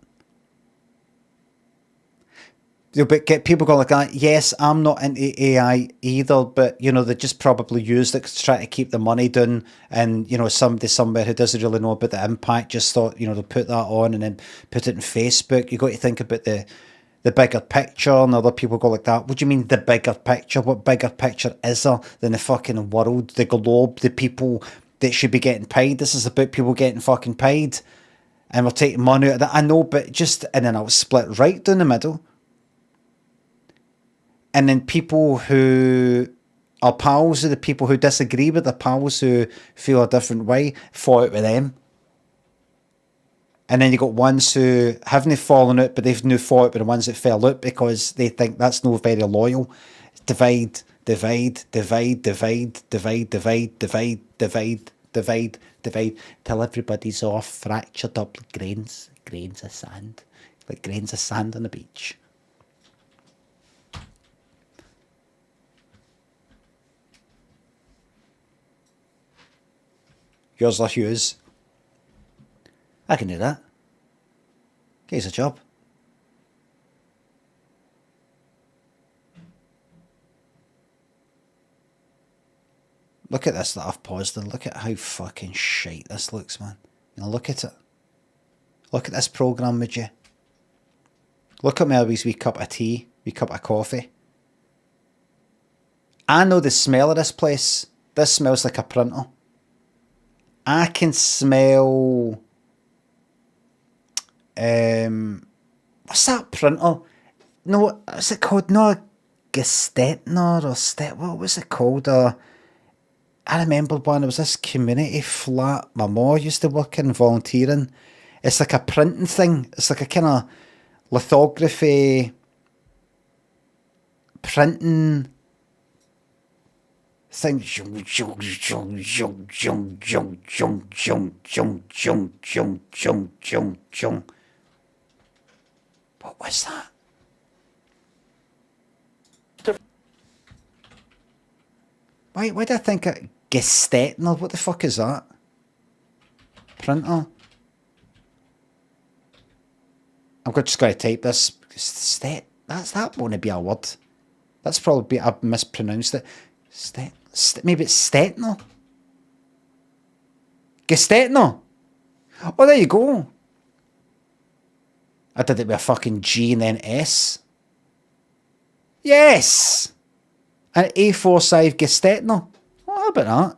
[SPEAKER 1] You'll get people going like that. Yes, I'm not into AI either, but you know, they just probably used it to try to keep the money down. And you know, somebody somewhere who doesn't really know about the impact just thought, you know, they'll put that on and then put it in Facebook. You got to think about the bigger picture, and other people go like that. What do you mean the bigger picture? What bigger picture is there than the fucking world, the globe, the people that should be getting paid? This is about people getting fucking paid, and we're taking money out of that. I know, but just, and then I'll split right down the middle. And then people who Our pals are the people who disagree with the pals who feel a different way, fall out with them. And then you got ones who haven't fallen out, but they've no fall out with the ones that fell out because they think that's no very loyal. Divide, divide, divide, divide, divide, divide, divide, divide, divide, divide, till everybody's all fractured up like grains of sand. Like grains of sand on the beach. Yours or Hughes? I can do that. Get us a job. Look at this that I've paused and look at how fucking shite this looks, man. You know, look at it. Look at this programme, would you? Look at Melby's wee cup of tea, wee cup of coffee. I know the smell of this place. This smells like a printer. I can smell... what's that printer? No, what's it called? No, Gestetner or what was it called? I remember one, it was this community flat my mom used to work in, volunteering. It's like a printing thing. It's like a kind of lithography printing thing. What was that? Why did I think it Gestetner? What the fuck is that? Printer? I'm just going to type this. That won't be a word. That's probably, I've mispronounced it. Maybe it's Stetner? Gestetner? Oh, there you go. I did it with a fucking G and then S. Yes! An A4 size Gestetner. Oh, how about that?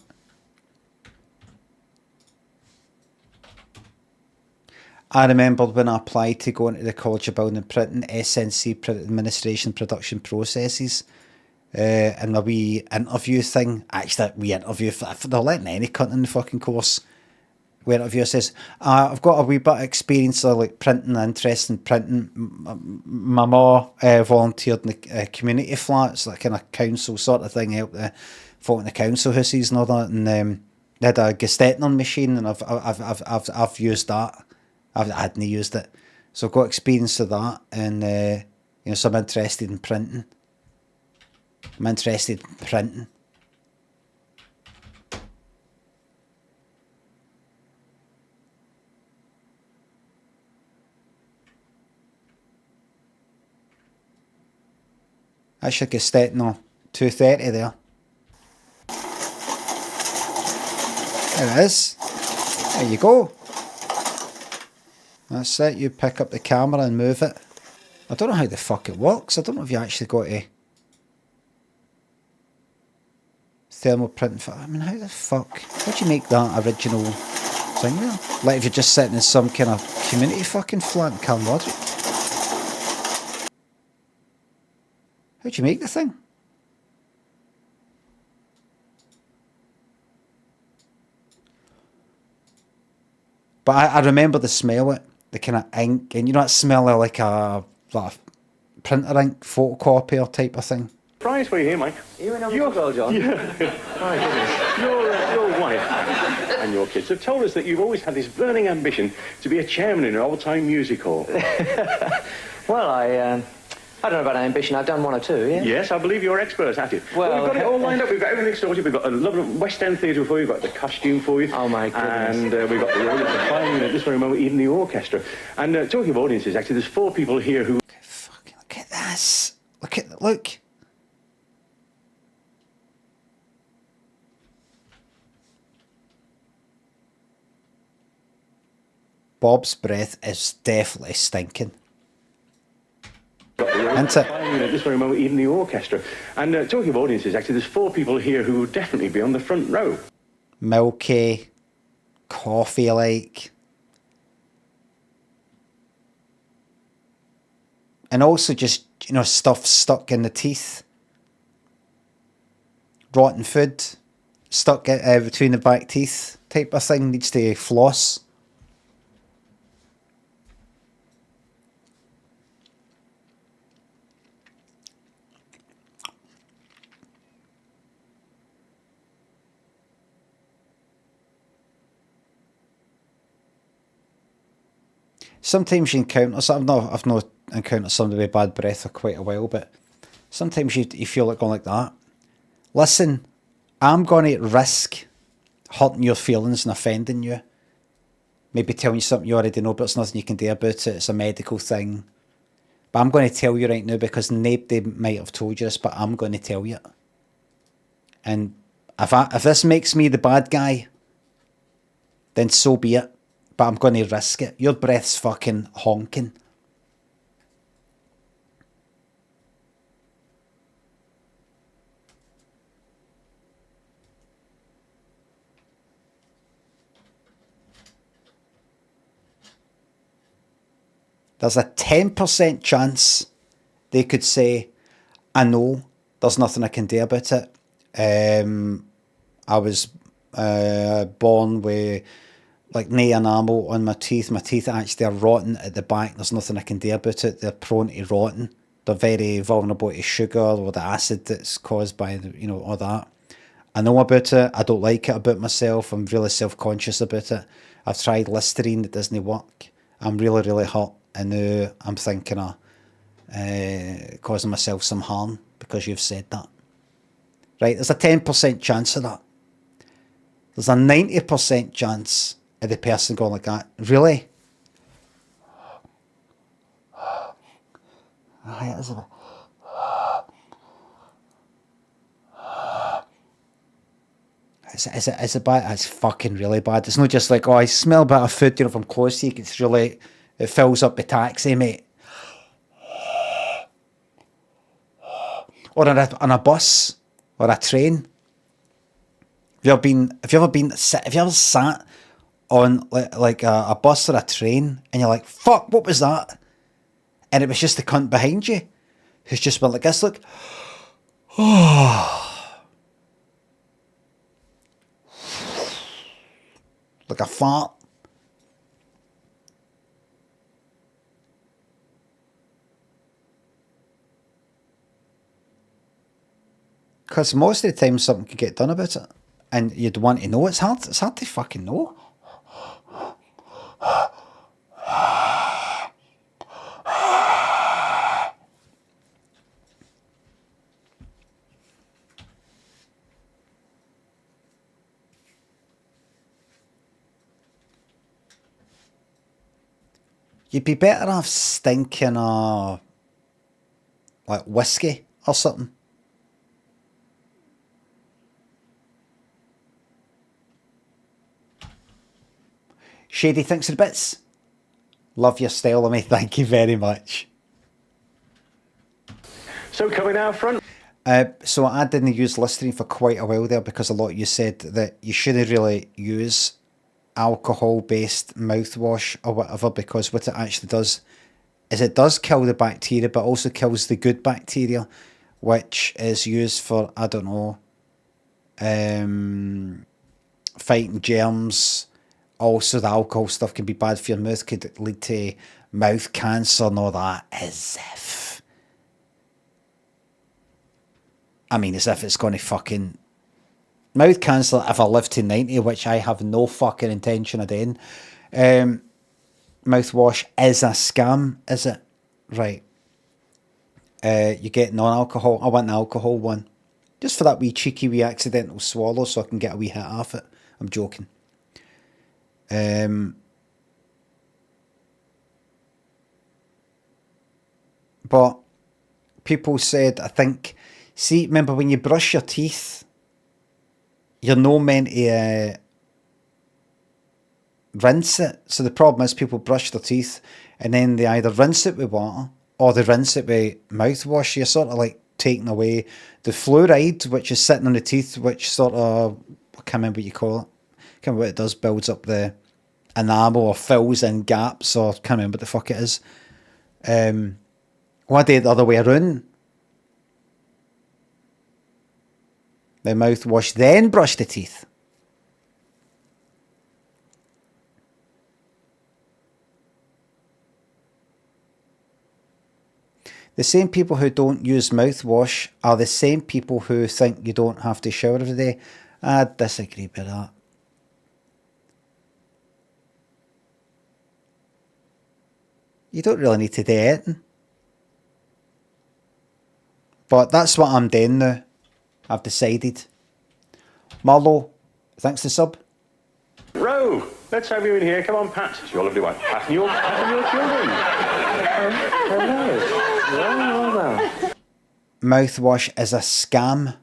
[SPEAKER 1] I remember when I applied to go into the College of Building and Printing, SNC Administration Production Processes, and my wee interview thing. Actually, we interview for they're letting any cunt in the fucking course. Where interviewer says, I've got a wee bit of experience of like printing, interest in printing. My ma volunteered in the community flats, like kind of council sort of thing, helped the folk in the council houses and all that. And they had a Gestetner machine, and I've used that. I hadn't used it, so I've got experience of that, and you know, so I'm interested in printing. I'm interested in printing. Actually, Gestetner 230 there. There it is. There you go. That's it. You pick up the camera and move it. I don't know how the fuck it works. I don't know if you actually got to thermal print. I mean, how the fuck? How do you make that original thing there? Like if you're just sitting in some kind of community fucking flat in Calmodrick. How do you make the thing? But I remember the smell of it. The kind of ink, and you know that smell of like a printer ink photocopier type of thing.
[SPEAKER 11] Surprise for you here, Mike.
[SPEAKER 16] You in on the girl, John?
[SPEAKER 11] Yeah. My goodness. Your wife and your kids have told us that you've always had this burning ambition to be a chairman in an old-time music hall.
[SPEAKER 16] Well, I don't know about ambition. I've done one or two, yeah?
[SPEAKER 11] Yes, I believe you're experts at it. Well, we've got it all lined up. We've got everything sorted. We've got a lovely West End theatre for you. We've got the costume for you.
[SPEAKER 16] Oh, my goodness.
[SPEAKER 11] And we've got the audience playing at this very moment, even the orchestra. And talking of audiences, actually, there's 4 people here who...
[SPEAKER 1] Fucking look at this. Look. Bob's breath is definitely stinking.
[SPEAKER 11] At this very moment, even the orchestra. And talking of audiences, actually, there's 4 people here who will definitely be on the front row.
[SPEAKER 1] Milky, coffee-like. And also just, you know, stuff stuck in the teeth. rotten food stuck between the back teeth type of thing, needs to floss. Sometimes you encounter, I've not encountered somebody with bad breath for quite a while, but sometimes you feel like going like that. Listen, I'm going to risk hurting your feelings and offending you. Maybe telling you something you already know, but there's nothing you can do about it. It's a medical thing. But I'm going to tell you right now because nobody might have told you this, but I'm going to tell you. And if this makes me the bad guy, then so be it. But I'm going to risk it. Your breath's fucking honking. There's a 10% chance they could say, I know, there's nothing I can do about it. I was born with like no enamel on my teeth. My teeth actually are rotten at the back. There's nothing I can do about it. They're prone to rotten. They're very vulnerable to sugar or the acid that's caused by, all that. I know about it. I don't like it about myself. I'm really self-conscious about it. I've tried Listerine. It doesn't work. I'm really, really hurt. And now I'm thinking of causing myself some harm because you've said that. Right, there's a 10% chance of that. There's a 90% chance of the person going like that. Really? Is it bad? It's fucking really bad. It's not just like, oh, I smell a bit of food, from close to you. It's really, it fills up the taxi, mate. Or on a bus or a train. Have you ever sat on like a bus or a train and you're like, fuck, what was that? And it was just the cunt behind you who's just went like this, look. Like a fart. Because most of the time something could get done about it. And you'd want to know. It's hard to fucking know. You'd be better off stinking like whiskey or something. Shady thinks of the bits. Love your style, Limmy. Thank you very much.
[SPEAKER 11] So coming out front.
[SPEAKER 1] So I didn't use Listerine for quite a while there because a lot of you said that you shouldn't really use alcohol-based mouthwash or whatever, because what it actually does is it does kill the bacteria, but also kills the good bacteria, which is used for, I don't know, fighting germs. Also, the alcohol stuff can be bad for your mouth, could lead to mouth cancer and all that, as if it's going to fucking... Mouth cancer, if I live to 90, which I have no fucking intention of doing, mouthwash is a scam, is it? Right. You get non-alcohol. I want an alcohol one. Just for that wee cheeky wee accidental swallow so I can get a wee hit off it. I'm joking. But people said, I think, see, remember when you brush your teeth, you're no meant to rinse it. So the problem is people brush their teeth and then they either rinse it with water or they rinse it with mouthwash. You're sort of like taking away the fluoride, which is sitting on the teeth, which sort of, I can't remember what you call it. I can't remember what it does, builds up the enamel or fills in gaps, or can't remember what the fuck it is. One day the other way around. the mouthwash, then brush the teeth. The same people who don't use mouthwash are the same people who think you don't have to shower every day. I disagree with that. You don't really need to do anything. But that's what I'm doing now. I've decided. Marlo, thanks to sub.
[SPEAKER 11] Ro, let's have you in here. Come on, Pat. It's your lovely wife. Pat and your children. Hello. Well.
[SPEAKER 1] Mouthwash is a scam.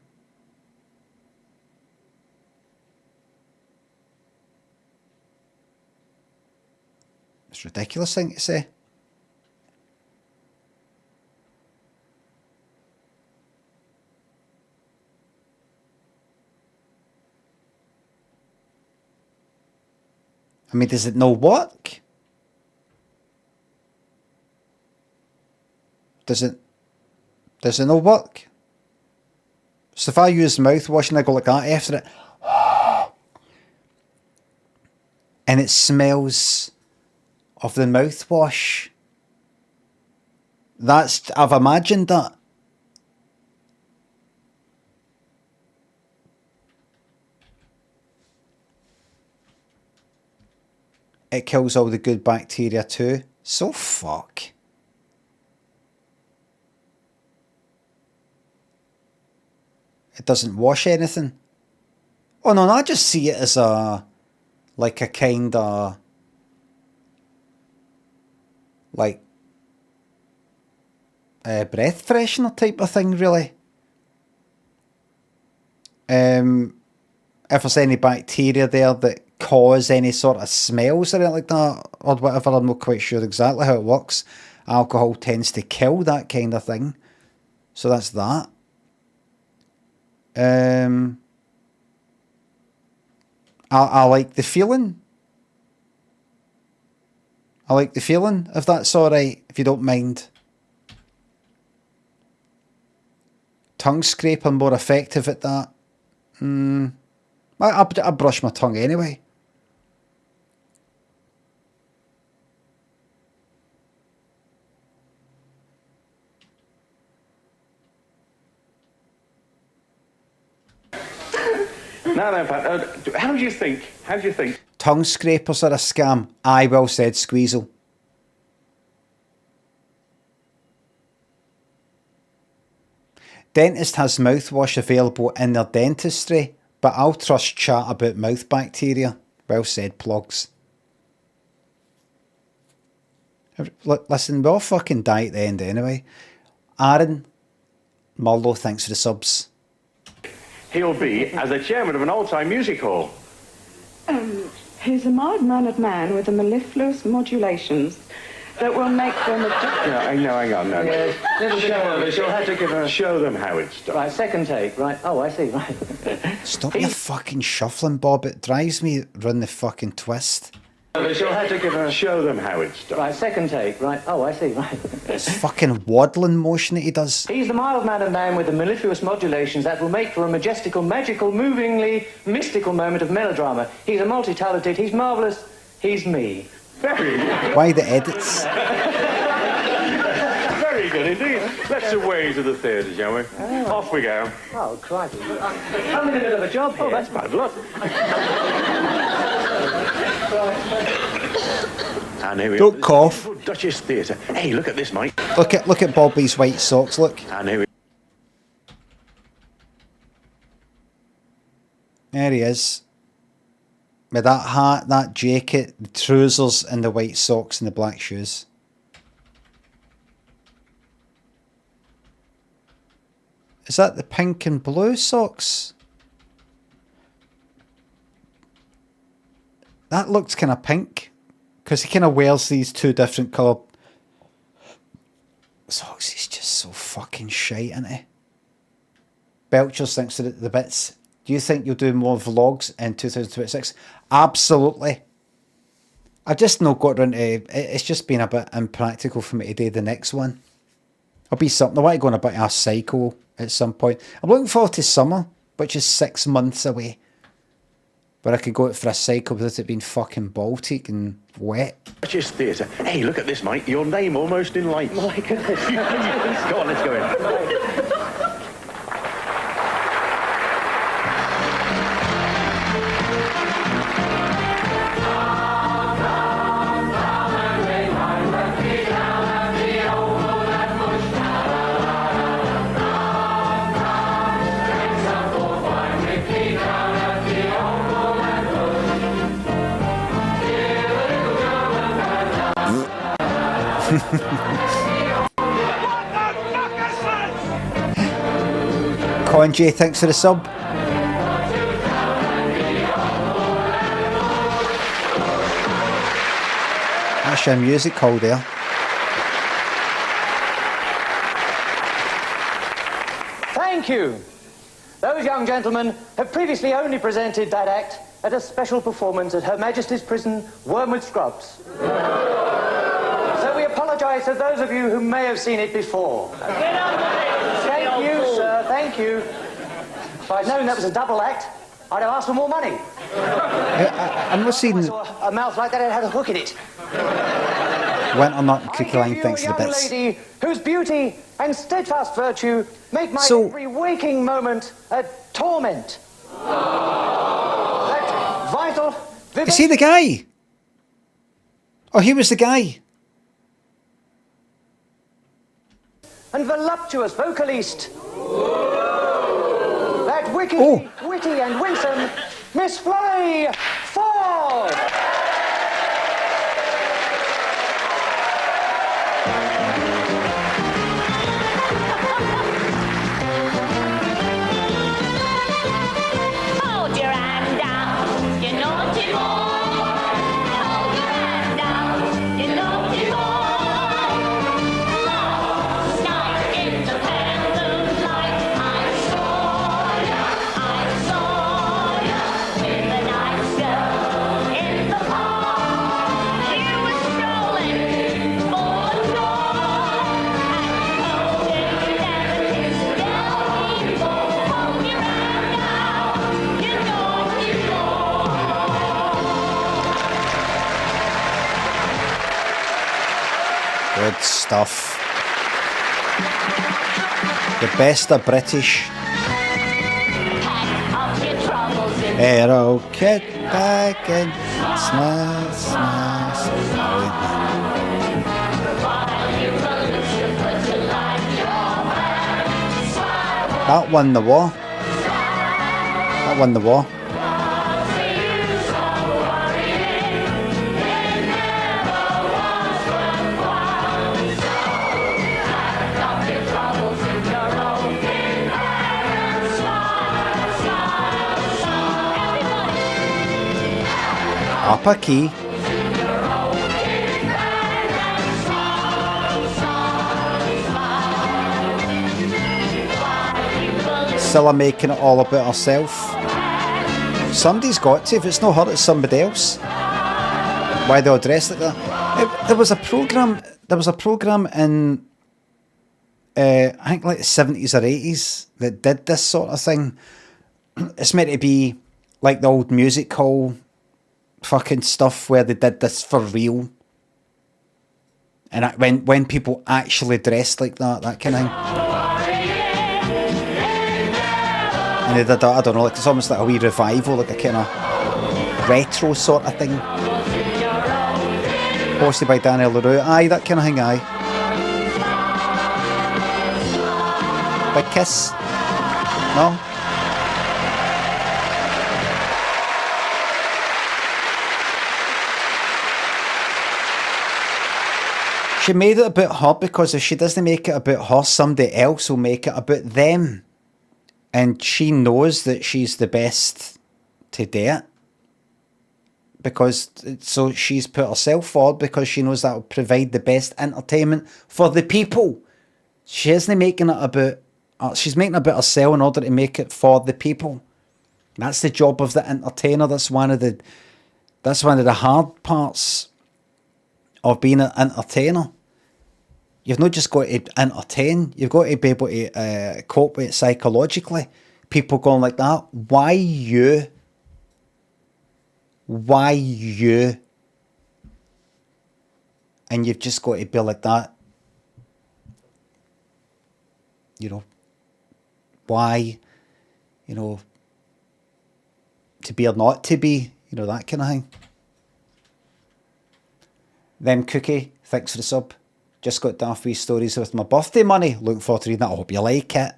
[SPEAKER 1] It's a ridiculous thing to say. I mean, does it not work? Does it not work? So if I use mouthwash and I go like that after it, and it smells of the mouthwash, I've imagined that. It kills all the good bacteria too. So fuck. It doesn't wash anything. Oh no, I just see it as like a kind of like breath freshener type of thing, really. If there's any bacteria there that cause any sort of smells or anything like that or whatever, I'm not quite sure exactly how it works. Alcohol tends to kill that kind of thing. So that's that. I like the feeling. I like the feeling, if that's alright, if you don't mind. Tongue scrape, I'm more effective at that. I brush my tongue anyway.
[SPEAKER 11] Now then, Pat, how do you think?
[SPEAKER 1] Tongue scrapers are a scam. Aye, well said, Squeezle. Dentist has mouthwash available in their dentistry, but I'll trust chat about mouth bacteria. Well said, Plugs. Listen, we all fucking die at the end anyway. Aaron, Marlo, thanks for the subs.
[SPEAKER 11] He'll be as the chairman of an old-time music hall.
[SPEAKER 18] He's a mild-mannered man with the mellifluous modulations that will make them a...
[SPEAKER 11] Hang on.
[SPEAKER 16] Yes, little show.
[SPEAKER 11] She'll have to give her... Show them how it's done.
[SPEAKER 16] Right, second take, right. Oh, I see, right.
[SPEAKER 1] Stop your fucking shuffling, Bob. It drives me round the fucking twist.
[SPEAKER 11] She'll have to give her... Show them how it's done.
[SPEAKER 16] Right, second take, right. Oh, I see, right.
[SPEAKER 1] It's fucking waddling motion that he does.
[SPEAKER 16] He's the mild-mannered man with the mellifluous modulations that will make for a majestical, magical, movingly mystical moment of melodrama. He's a multi-talented, he's marvellous, he's me.
[SPEAKER 11] Very good.
[SPEAKER 1] Why the edits?
[SPEAKER 11] Very good indeed. Let's away to the theatre, shall we?
[SPEAKER 16] Oh.
[SPEAKER 11] Off we go.
[SPEAKER 16] Oh, crikey. I'm in the middle of a job here.
[SPEAKER 11] Oh, that's bad luck. And here we
[SPEAKER 1] Don't cough.
[SPEAKER 11] Duchess Theatre. Hey, look at this, Mike.
[SPEAKER 1] Look at Bobby's white socks, look.
[SPEAKER 11] And here we...
[SPEAKER 1] There he is. With that hat, that jacket, the trousers and the white socks and the black shoes. Is that the pink and blue socks? That looks kind of pink. Because he kind of wears these two different colour socks. He's just so fucking shite, isn't he? Belchers thinks that the bits. Do you think you'll do more vlogs in 2026? Absolutely. I've just not got around to... It's just been a bit impractical for me to do the next one. I'll be something. I want to go on a bit of a cycle at some point. I'm looking forward to summer. which is 6 months away, where I could go out for a cycle without it being fucking Baltic and wet.
[SPEAKER 11] British theatre. Hey, look at this, mate. Your name almost in lights. My goodness. Go on, let's go in.
[SPEAKER 1] Conjay, thanks for the sub. That's your music call there.
[SPEAKER 16] Thank you. Those young gentlemen have previously only presented that act at a special performance at Her Majesty's Prison, Wormwood Scrubs. So we apologise to those of you who may have seen it before. Thank you, sir, thank you. If I'd known that was a double act, I'd have asked for more money.
[SPEAKER 1] I'm not seeing...
[SPEAKER 16] A mouth like that, it had a hook in it.
[SPEAKER 1] Winter Nut and Cookie Line, thanks for the bits.
[SPEAKER 16] A young lady whose beauty and steadfast virtue make my every waking moment a torment. That vital...
[SPEAKER 1] Is he the guy? Oh, he was the guy.
[SPEAKER 16] And voluptuous vocalist. That wicked, witty and winsome Miss Florrie Ford.
[SPEAKER 6] Hold your hand down, you naughty boy. Hold your hand down, you naughty boy. Last night in the candlelight, I saw you with a nice girl in the park. You were strolling for a toy, and told him you never kissed a girl before. Hold your hand down, you naughty boy.
[SPEAKER 1] Good stuff. The best of British.
[SPEAKER 6] Of your troubles in
[SPEAKER 1] Arrow, get back and smile, smile, smile. That won the war. That won the war. Upper key. Cilla making it all about herself. Somebody's got to. If it's not her, it's somebody else. Why they all dressed like that? There was a program. There was a program in, I think, like the 70s or 80s that did this sort of thing. It's meant to be like the old music hall fucking stuff where they did this for real. And when people actually dressed like that kind of thing. And they did, I don't know, like it's almost like a wee revival, like a kind of retro sort of thing. Hosted by Daniel LaRue. Aye, that kind of thing, aye. Big Kiss? No? She made it about her because if she doesn't make it about her, somebody else will make it about them. And she knows that she's the best to do it. Because, so she's put herself forward because she knows that will provide the best entertainment for the people. She isn't making it about, she's making it about herself in order to make it for the people. That's the job of the entertainer. That's one of the hard parts of being an entertainer. You've not just got to entertain, you've got to be able to cope with it psychologically. people going like that. Why you? Why you? And you've just got to be like that. You know, why? You know, to be or not to be, you know, that kind of thing. Them Cookie, thanks for the sub. Just got daft wee stories with my birthday money. Looking forward to reading that. I hope you like it.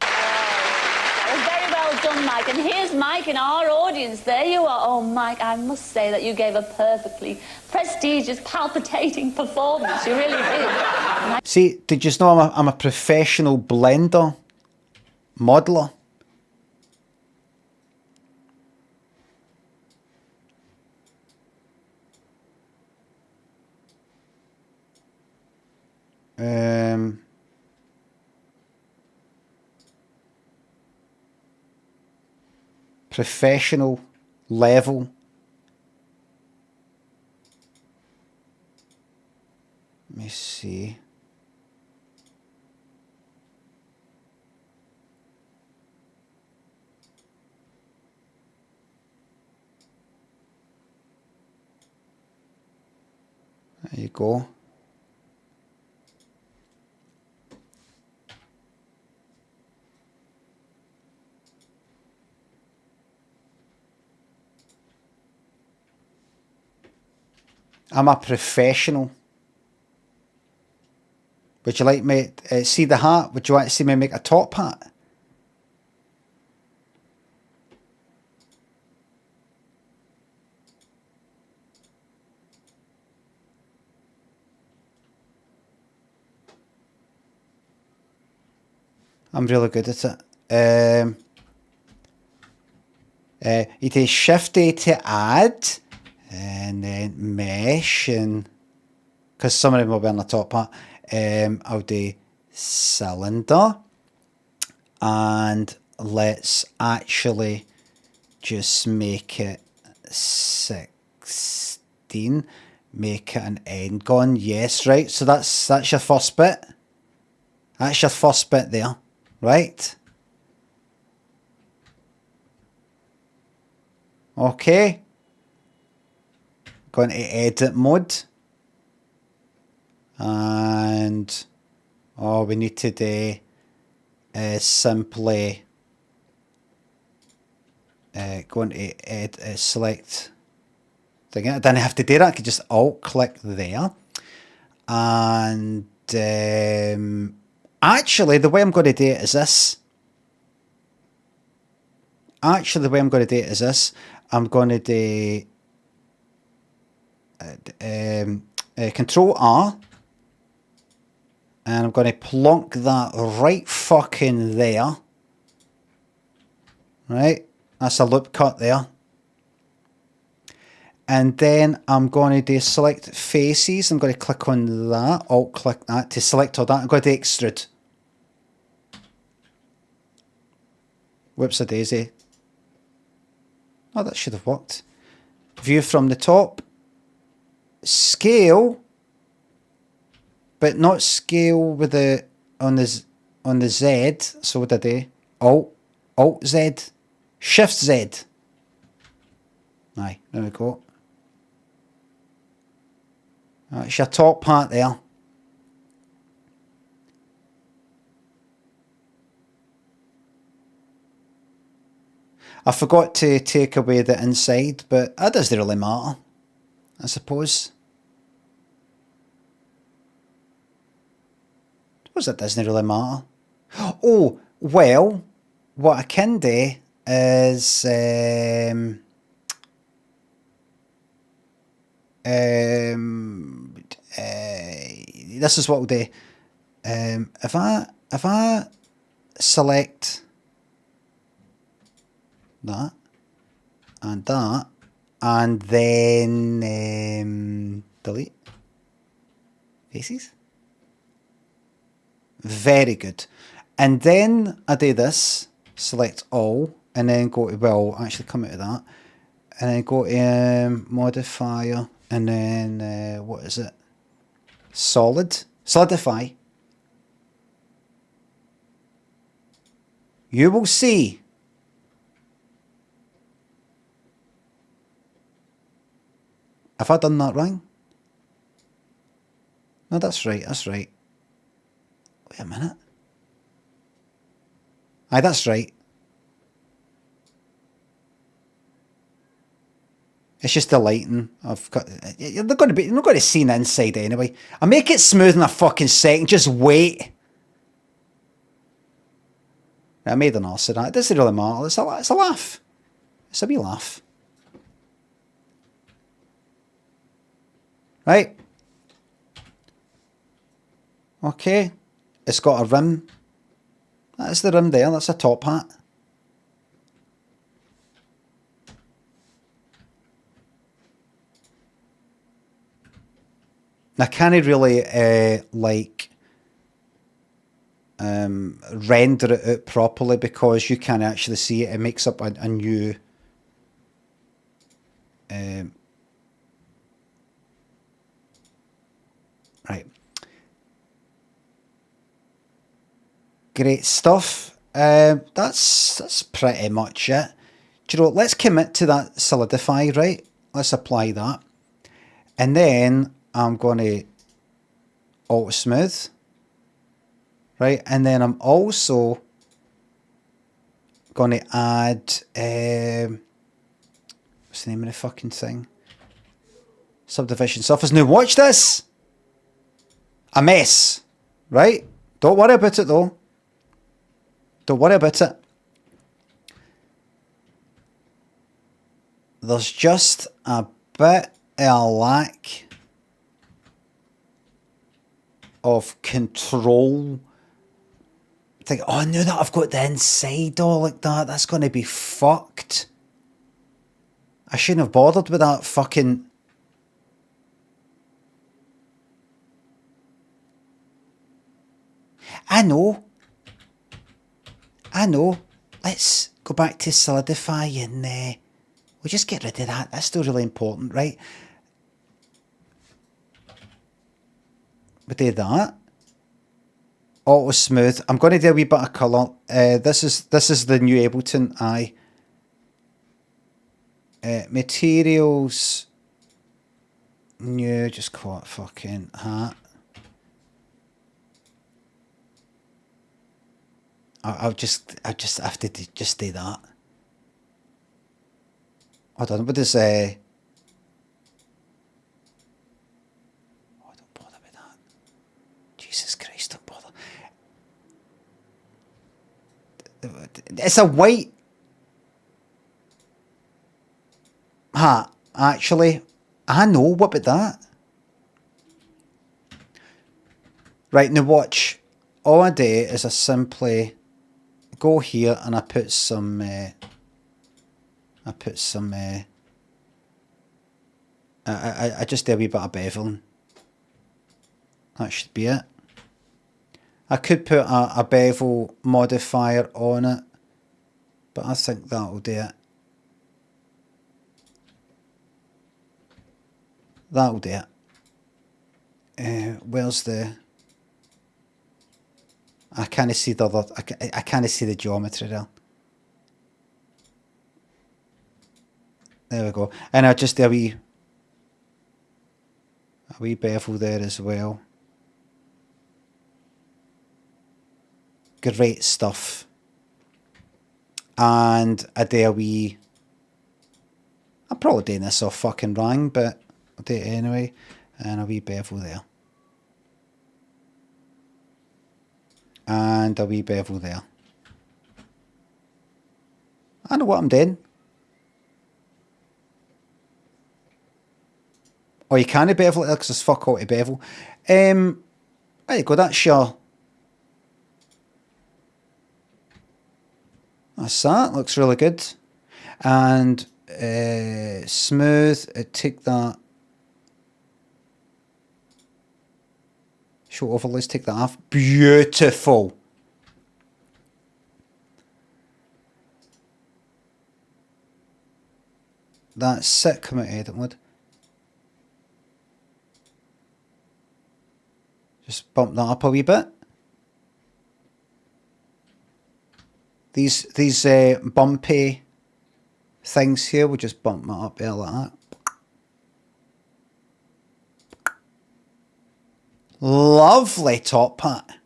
[SPEAKER 8] Very well done, Mike. And here's Mike in our audience. There you are. Oh, Mike, I must say that you gave a perfectly prestigious, palpitating performance. You really did.
[SPEAKER 1] See, did you know I'm a professional blender, modeler? Professional level. Let me see. There you go. I'm a professional. Would you like me to see the hat? Would you want to see me make a top hat? I'm really good at it. You take Shift A to add, and then mesh, and because some of them will be on the top part, I'll do cylinder, and let's actually just make it 16. Make it an end gun. Yes, right. So that's your first bit. That's your first bit there, right? Okay. Going to edit mode. And all we need to do is simply go into select thing. I didn't have to do that. I could just alt click there. And actually, the way I'm going to do it is this. I'm going to do Control R. And I'm going to plonk that right fucking there. Right? That's a loop cut there. And then I'm going to do select faces. I'm going to click on that. Alt click that to select all that. I'm going to do extrude. Whoops a daisy. Oh, that should have worked. View from the top. Scale. But not scale with the on the Z. So what did I do? Alt Z. Shift Z. Aye, there we go. That's your top part there. I forgot to take away the inside, but that doesn't really matter, I suppose. It doesn't really matter. Oh, well, what I can do is this is what we'll do. If I select that, and then delete faces. Very good. And then I do this, select all, and then go to, well, actually come out of that, and then go to modifier, and then what is it? Solidify. You will see. Have I done that wrong? No, that's right, that's right. Wait a minute. Aye, that's right. It's just the lighting. I've got. They're going to be. They're not going to see the inside anyway. I'll make it smooth in a fucking second. Just wait. I made an arse of that. It doesn't really matter. It's a laugh. It's a wee laugh. Right. Okay. It's got a rim. That's the rim there. That's a top hat. I can't really render it out properly because you can't actually see it. It makes up a new right. Great stuff. That's pretty much it. Do you know what? Let's commit to that solidify, right? Let's apply that. And then I'm going to auto smooth. Right? And then I'm also going to add what's the name of the fucking thing? Subdivision surface. Now watch this. A mess. Right? Don't worry about it though. Don't worry about it. There's just a bit of a lack of control. Think, oh, now that I've got the inside all like that, that's going to be fucked. I shouldn't have bothered with that fucking... I know. Let's go back to solidify and we'll just get rid of that. That's still really important, right? We do that. Auto smooth. I'm going to do a wee bit of colour. This is the new Ableton. Aye. Materials. New. Just call it fucking hat. I just have to just do that. Hold on. What is Oh, don't bother with that. Jesus Christ, don't bother. It's a white hat, actually. I know, what about that? Right, now watch. All I do is I simply go here and I put some I just do a wee bit of beveling. That should be it. I could put a bevel modifier on it, but I think that'll do it. That'll do it. Where's the... I can't see the other... I can't see the geometry there. There we go. And I just do a wee bevel there as well. Great stuff. And I do a wee... I'm probably doing this off fucking wrong, but I'll do it anyway. And a wee bevel there. And a wee bevel there. I know what I'm doing. Oh, you can't bevel it there because there's fuck all to bevel. There you go, that's your... That's that, looks really good. And smooth, take that. Show overlays, take that off. Beautiful. That's it, come out edit mode. Just bump that up a wee bit. These bumpy things here, we'll just bump that up there like that. Lovely top hat.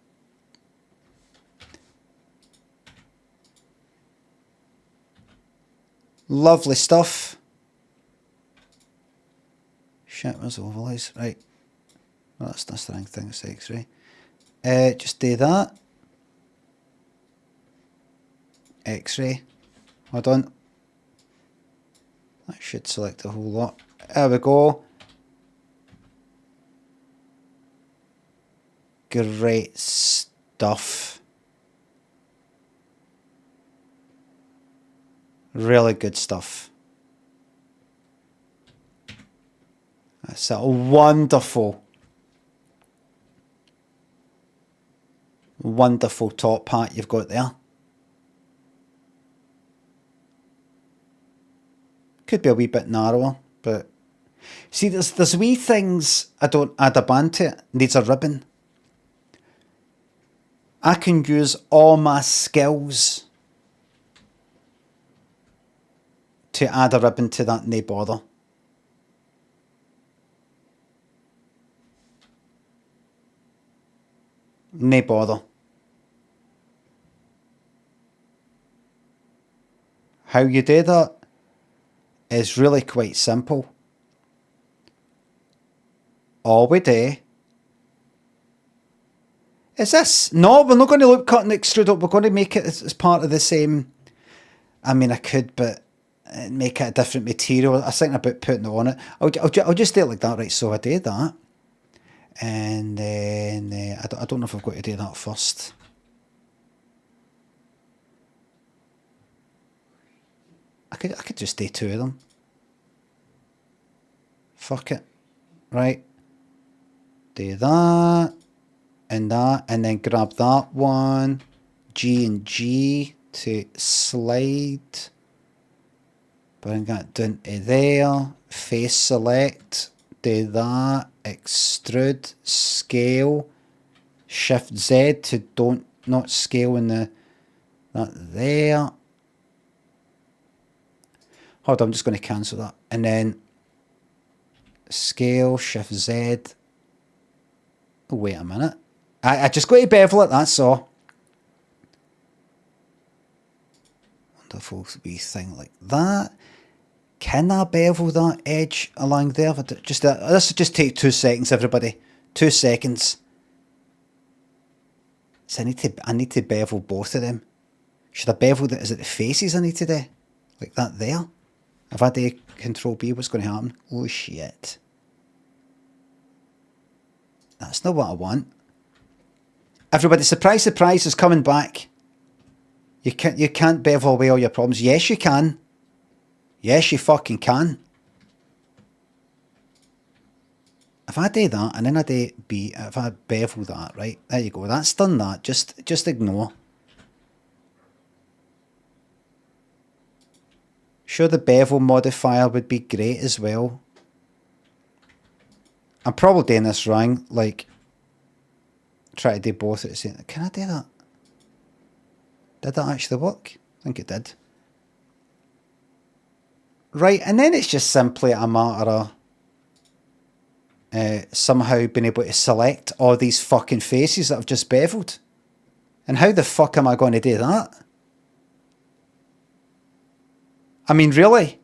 [SPEAKER 1] Lovely stuff. Shit, where's the overlays? Right. Well, that's the wrong thing, it's the X-ray. Just do that. X-ray. Hold on. That should select the whole lot. There we go. Great stuff. Really good stuff. That's a wonderful, wonderful top hat you've got there. Could be a wee bit narrower, but see, there's wee things I don't add a band to it. Needs a ribbon. I can use all my skills to add a ribbon to that, no bother. No bother. How you do that is really quite simple. All we do is this. No, we're not going to loop cut and extrude up. We're going to make it as part of the same. I mean, I could, but make it a different material. I was thinking about putting it on it. I'll just do it like that, right? So I do that. And then I don't know if I've got to do that first. I could just do two of them. Fuck it. Right. Do that. And that. And then grab that one. G and G to slide. Bring that down to there. Face select. Do that. Extrude. Scale. Shift Z to not scale in that there. Hold on, I'm just going to cancel that. And then scale, Shift Z. Oh, wait a minute. I just got to bevel it, that's all. Wonderful wee thing like that. Can I bevel that edge along there? This will just take 2 seconds, everybody. 2 seconds. So I need to bevel both of them. Should I bevel it? Is it the faces I need to do? Like that there? If I do Control B, what's going to happen? Oh shit. That's not what I want. Everybody, surprise, surprise, is coming back. You can't bevel away all your problems. Yes, you can. Yes, you fucking can. If I do that, and then I do B, if I bevel that, right, there you go. That's done that. Just ignore. Sure, the bevel modifier would be great as well. I'm probably doing this wrong. Like, try to do both at the same time. Can I do that? Did that actually work? I think it did. Right, and then it's just simply a matter of somehow being able to select all these fucking faces that I've just beveled. And how the fuck am I going to do that? I mean, really?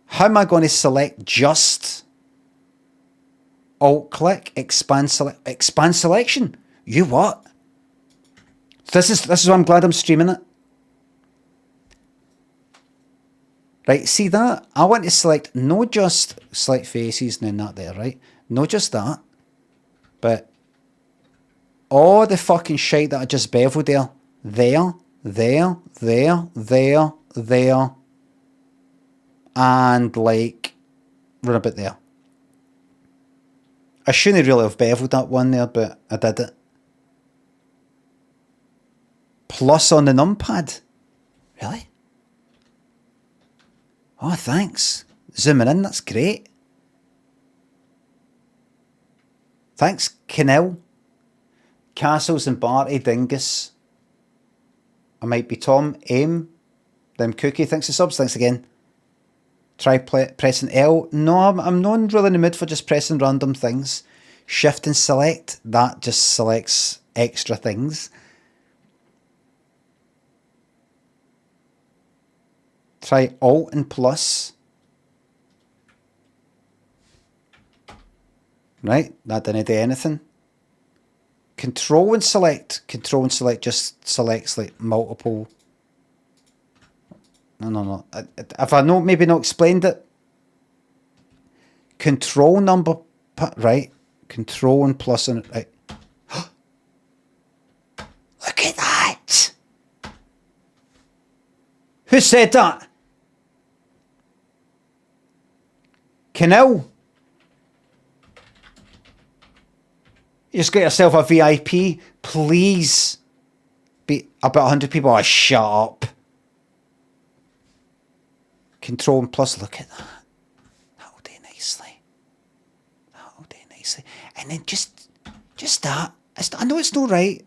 [SPEAKER 1] How am I going to select just Alt-click, expand selection? You what? This is why I'm glad I'm streaming it. Right, see that? I want to select, not just select faces and then that there, right? Not just that, but all the fucking shite that I just beveled there. There, and like, run a bit there. I shouldn't really have beveled that one there, but I did it. Plus on the numpad. Really? Oh, thanks. Zooming in, that's great. Thanks, Canel. Castles and Barty Dingus. I might be Tom. Aim. Them Cookie, thanks for subs. Thanks again. Try pressing L. No, I'm not really in the mood for just pressing random things. Shift and select. That just selects extra things. Try Alt and plus. Right, that didn't do anything. Control and select. Control and select just selects like multiple. No. If I maybe not explained it. Control number, right? Control and plus and right. Look at that. Who said that? Canal. You just get yourself a VIP, please. Be about 100 people. Oh, shut up. Control and plus. Look at that. That'll do nicely. That'll do nicely. And then just that. I know it's not right,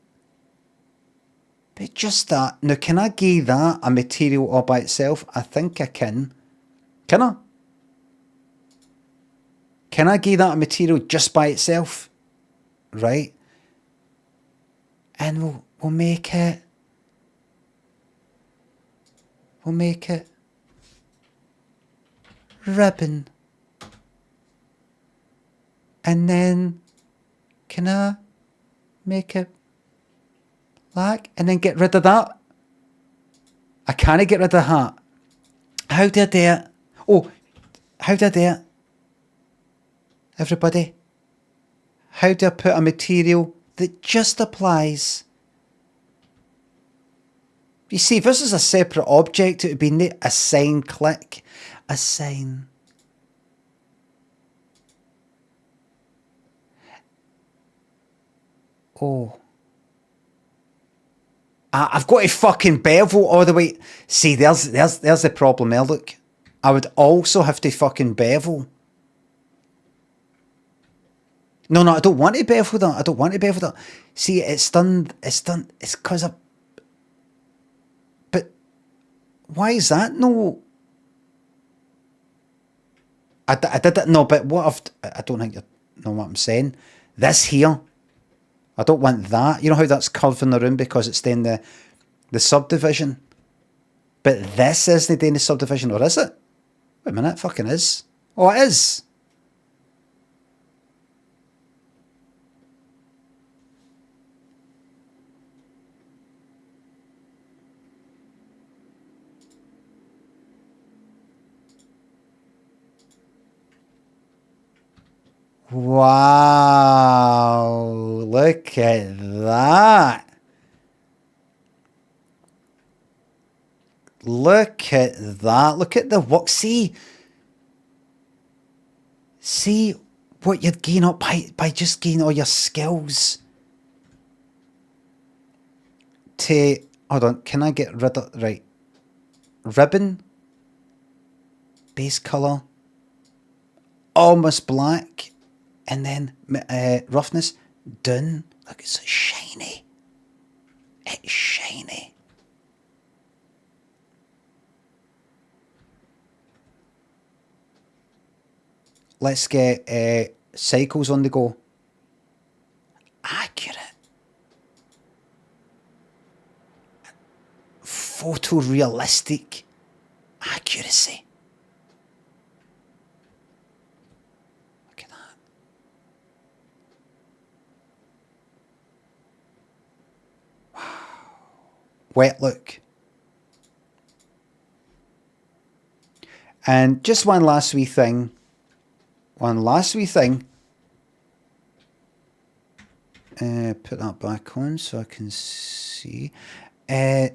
[SPEAKER 1] but just that. Now, can I give that a material all by itself? I think I can. Can I? Can I give that a material just by itself? Right? And we'll make it. We'll make it ribbon. And then can I make it black and then get rid of that? I can't get rid of the hat. How do I do it? Oh, how do I do it? Everybody, how do I put a material that just applies? You see, if this is a separate object, it would be assign click. Assign. Oh. I've got to fucking bevel all the way. See, there's the problem there, look. I would also have to fucking bevel. No, I don't want to bevel that. I don't want to bevel that. See, it's done. It's because of... But why is that? No. I did it. No, but I don't think you know what I'm saying. This here, I don't want that. You know how that's curving around because it's doing the subdivision? But this isn't doing the subdivision, or is it? Wait a minute, it fucking is. Oh, it is. Wow, look at that. Look at that. Look at the work. See what you're gaining up by just gaining all your skills. Hold on, can I get rid of, right. Ribbon. Base colour. Almost black. And then roughness, done. Look, it's so shiny. It's shiny. Let's get cycles on the go. Accurate. Photorealistic accuracy. Wet look. And just one last wee thing. Put that back on so I can see. I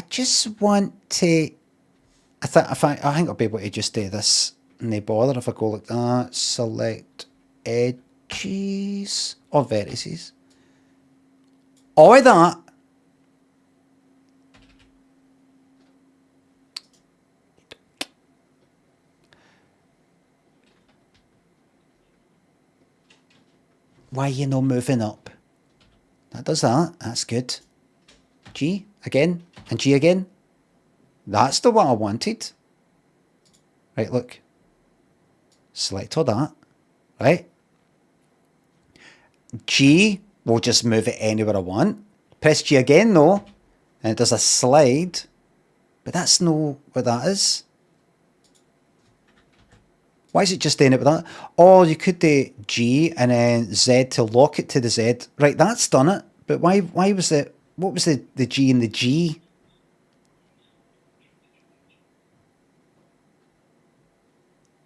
[SPEAKER 1] just want to... I think I'll be able to just do this. No bother if I go like that. Select edges or vertices. All of that. Why are you not moving up? That does that. That's good. G again. And G again. That's the one I wanted. Right, look. Select all that. Right. G, we'll just move it anywhere I want. Press G again though. And it does a slide. But that's no what that is. Why is it just doing it with that? Oh, you could do G and then Z to lock it to the Z. Right, that's done it. But why was it, what was the G and the G?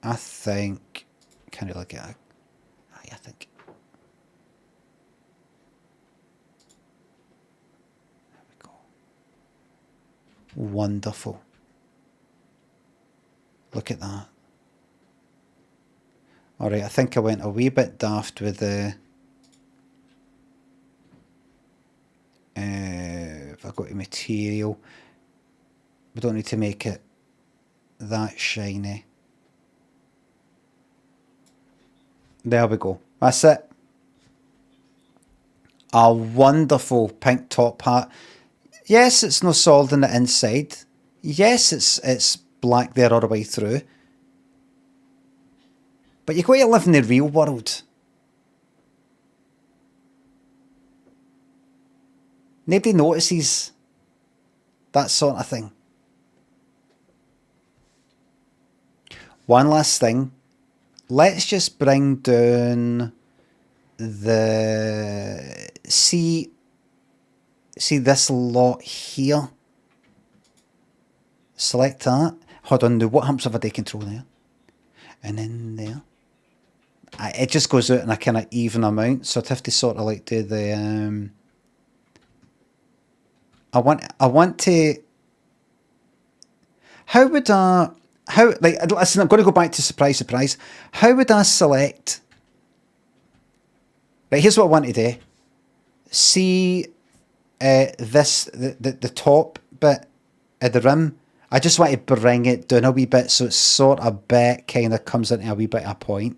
[SPEAKER 1] I think, can you look at it? I think. There we go. Wonderful. Look at that. Alright, I think I went a wee bit daft with the... if I go to material, we don't need to make it that shiny. There we go. That's it. A wonderful pink top hat. Yes, it's no solid on the inside. Yes, it's black there all the way through. But you've got to live in the real world. Nobody notices that sort of thing. One last thing. Let's just bring down the... See this lot here? Select that. Hold on, now what happens if I do control there? And then there. It just goes out in a kind of even amount, so I'd have to sort of like do the... I want to... How would I... listen, I'm going to go back to surprise, surprise. How would I select... Right, here's what I want to do. See the top bit of the rim. I just want to bring it down a wee bit so it's sort of bit kind of comes into a wee bit of a point.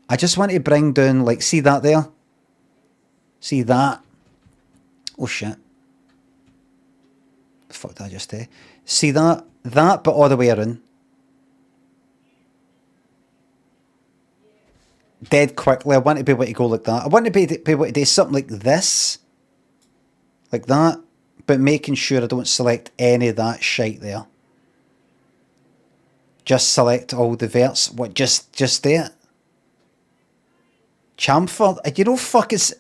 [SPEAKER 1] I just want to bring down, like, see that there? See that? Oh shit. The fuck did I just do? See that? That, but all the way around. Dead quickly. I want to be able to go like that. I want to be able to do something like this. Like that. But making sure I don't select any of that shite there. Just select all the verts. What, just do it? Chamfer? You know, fuck is...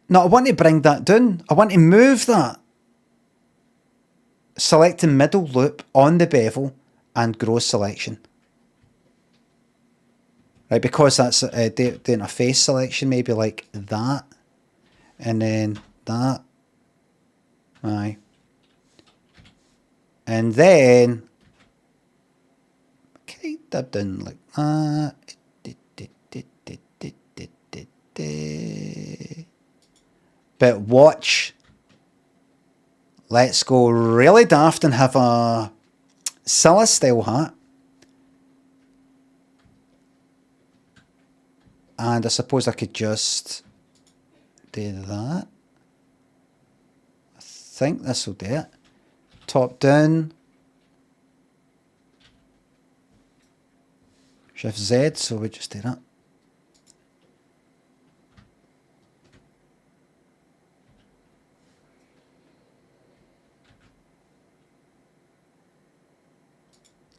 [SPEAKER 1] No, I want to bring that down. I want to move that. Select the middle loop on the bevel and gross selection. Right, because that's doing a face selection, maybe like that. And then that. Aye. And then... Okay, that done like that. But watch. Let's go really daft and have a CILLA'S style hat. And I suppose I could just do that. I think this will do it. Top down. Shift Z, so we just do that.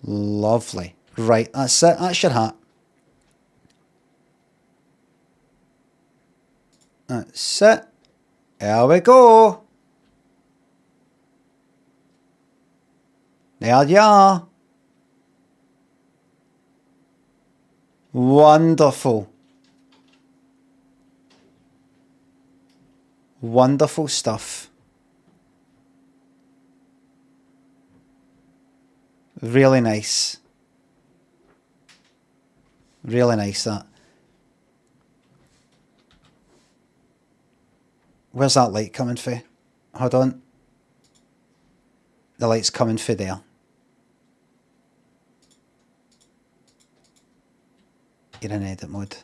[SPEAKER 1] Lovely. Right, that's it. That's your hat. That's it. There we go. There you are. Wonderful. Wonderful stuff. Really nice. Really nice, that. Where's that light coming for? Hold on. The light's coming for there. You're in edit mode.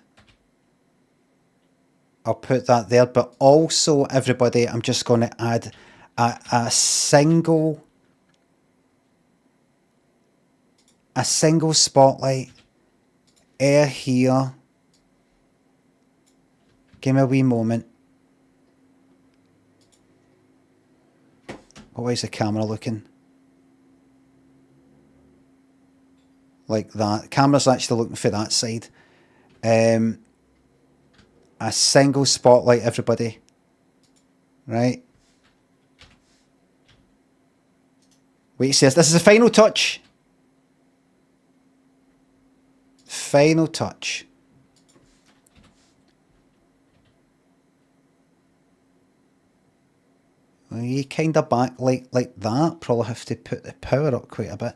[SPEAKER 1] I'll put that there, but also, everybody, I'm just going to add a single spotlight here. Give me a wee moment. What way is the camera looking? Like that. Camera's actually looking for that side. A single spotlight, everybody. Right? Wait, says this is the final touch. Final touch. You kind of backlight like that. Probably have to put the power up quite a bit.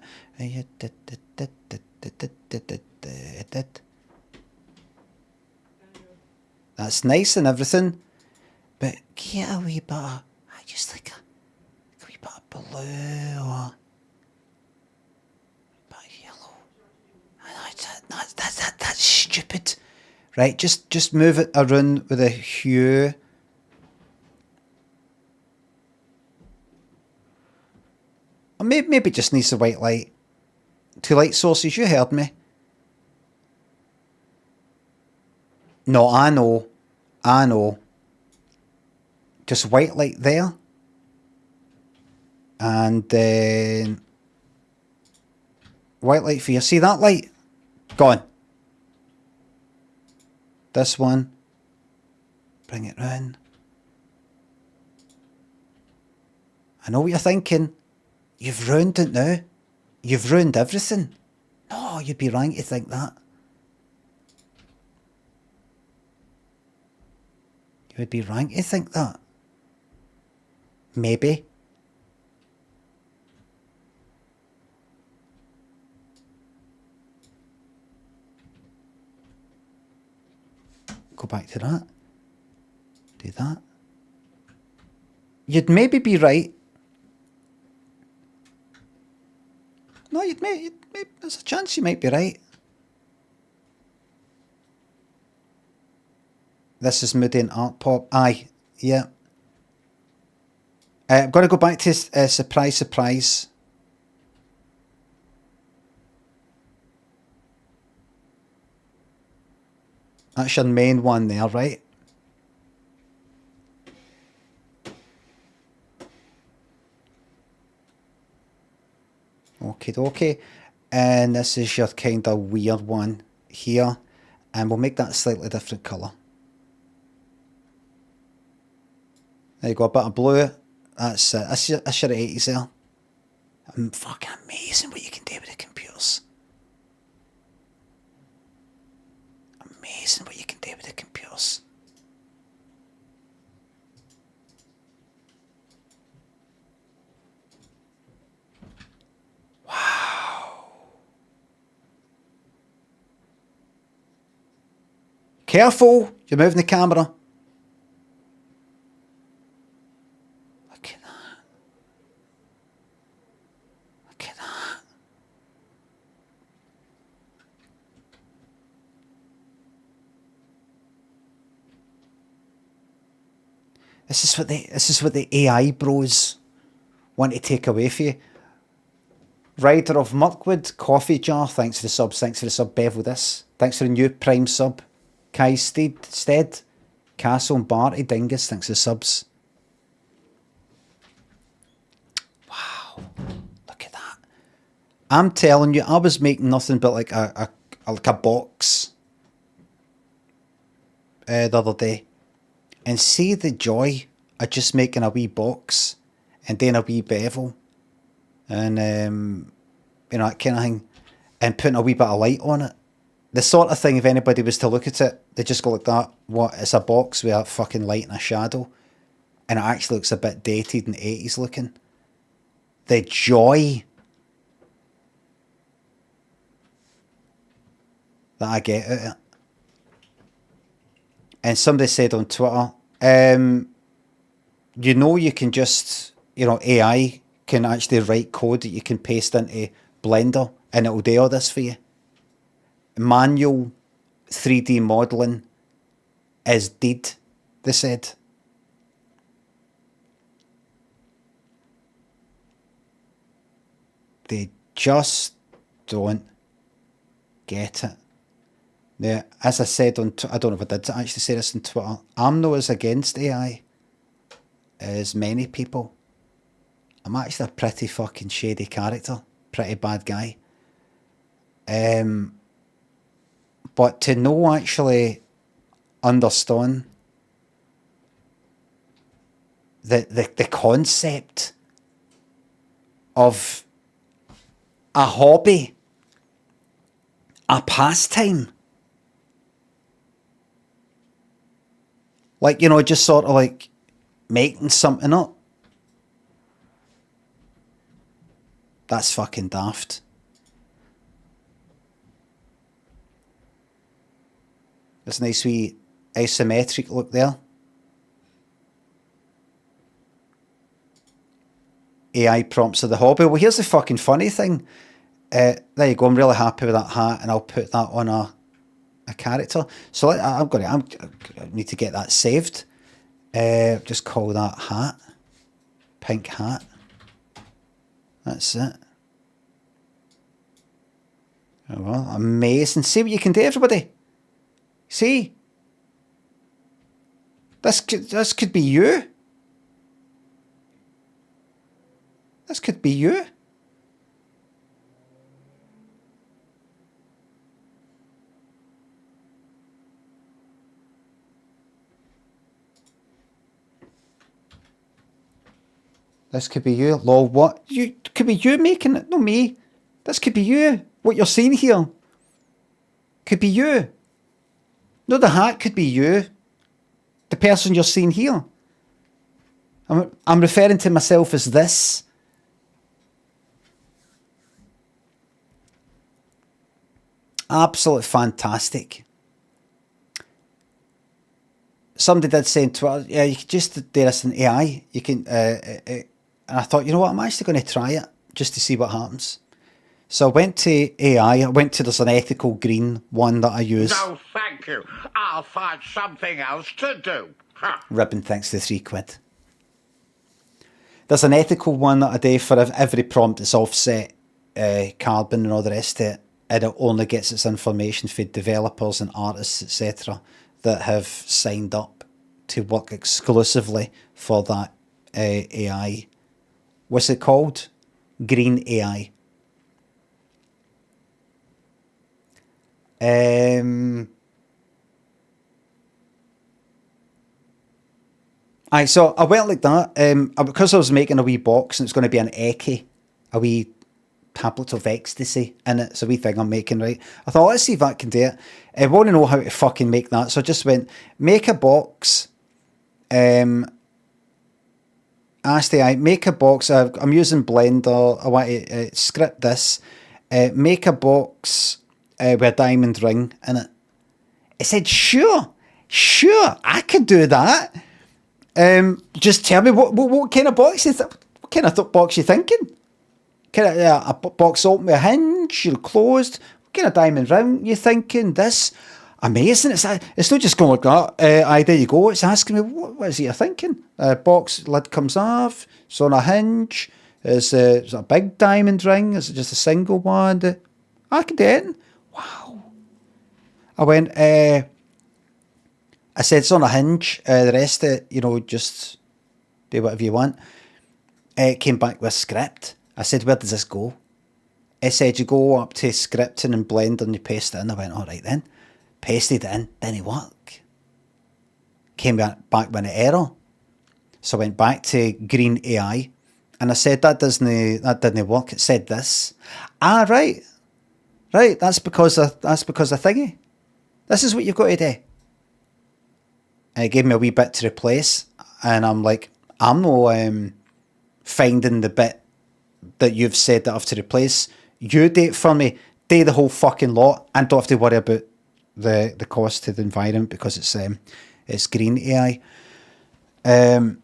[SPEAKER 1] That's nice and everything, but get a wee bit of, just like a wee bit of blue or a bit of yellow. That's stupid, right? Just move it around with a hue. Or maybe it just needs a white light. 2 light sources, you heard me. No, I know. Just white light there. And then white light for you. See that light? Gone. This one. Bring it round. I know what you're thinking. You've ruined it now. You've ruined everything. No, you'd be wrong to think that. You would be wrong to think that. Maybe. Go back to that. Do that. You'd maybe be right. No, there's a chance you might be right. This is moody and art pop. Aye, yeah. I'm going to go back to surprise, surprise. That's your main one there, right? Okay. And this is your kind of weird one here. And we'll make that a slightly different colour. There you go, a bit of blue. That's it. That's your 80s there. Fucking amazing what you can do with the computers. Amazing what you can do with the computers. Wow. Careful, you're moving the camera. This is what the AI bros want to take away from you. Rider of Mirkwood, Coffee Jar, thanks for the subs, Bevel this. Thanks for the new Prime sub. Kai Stead, Castle and Barty Dingus, thanks for the subs. Wow, look at that. I'm telling you, I was making nothing but like a box the other day. And see the joy of just making a wee box and then a wee bevel and, that kind of thing, and putting a wee bit of light on it. The sort of thing, if anybody was to look at it, they just go like that. What? It's a box with a fucking light and a shadow. And it actually looks a bit dated and 80s looking. The joy that I get out of it. And somebody said on Twitter, you can just, AI can actually write code that you can paste into Blender and it'll do all this for you. Manual 3D modelling is dead. they said. They just don't get it. Now, as I said on I don't know if I did actually say this on Twitter, I'm not as against AI as many people. I'm actually a pretty fucking shady character, pretty bad guy. But to know actually understand the concept of a hobby, a pastime, like, you know, just sort of like making something up. That's fucking daft. There's a nice wee isometric look there. AI prompts of the hobby. Well, here's the fucking funny thing. There you go. I'm really happy with that hat, and I'll put that on a character. So I need to get that saved. Just call that hat. Pink hat. That's it. Oh, well, amazing. See what you can do, everybody. See? This could be you. This could be you. This could be you. Lol, what? You could be you making it, not me. This could be you. What you're seeing here could be you. No, the hat could be you. The person you're seeing here. I'm referring to myself as this. Absolutely fantastic. Somebody did say on Twitter, yeah, you could just do this in AI. You can, and I thought, you know what, I'm actually going to try it just to see what happens. So I went to AI. There's an ethical green one that I use.
[SPEAKER 2] No, thank you. I'll find something else to do.
[SPEAKER 1] Ribbon, thanks to £3. There's an ethical one that I do for every prompt. It's offset carbon and all the rest of it. And it only gets its information for developers and artists, etc., that have signed up to work exclusively for that AI. What's it called? Green AI. So I went like that because I was making a wee box and it's going to be an Eki, a wee tablet of ecstasy in it. It's a wee thing I'm making, right? I thought, let's see if I can do it. I want to know how to fucking make that. So I just went, make a box. Asked AI, make a box. I'm using Blender. I want to script this. Make a box with a diamond ring in it. It said, sure, I could do that. Just tell me what kind of box what kind of box you thinking? Kind of a box open with a hinge, you're closed. What kind of diamond ring you thinking? This amazing. It's not just going like that. There you go. It's asking me what is it you're thinking? Box lid comes off. It's on a hinge. Is it a big diamond ring? Is it just a single one? I can do it. Wow. I went. I said it's on a hinge. The rest of it, just do whatever you want. It came back with a script. I said, where does this go? It said you go up to scripting and Blender and you paste it in. I went, all right then. Pasted it in, didn't work. Came back with an error. So I went back to Green AI and I said, that didn't work. It said this. Right. That's because of thingy. This is what you've got to do. And it gave me a wee bit to replace. And I'm like, I'm not finding the bit that you've said that I have to replace. You do it for me. Do the whole fucking lot and don't have to worry about the cost to the environment because it's green AI. And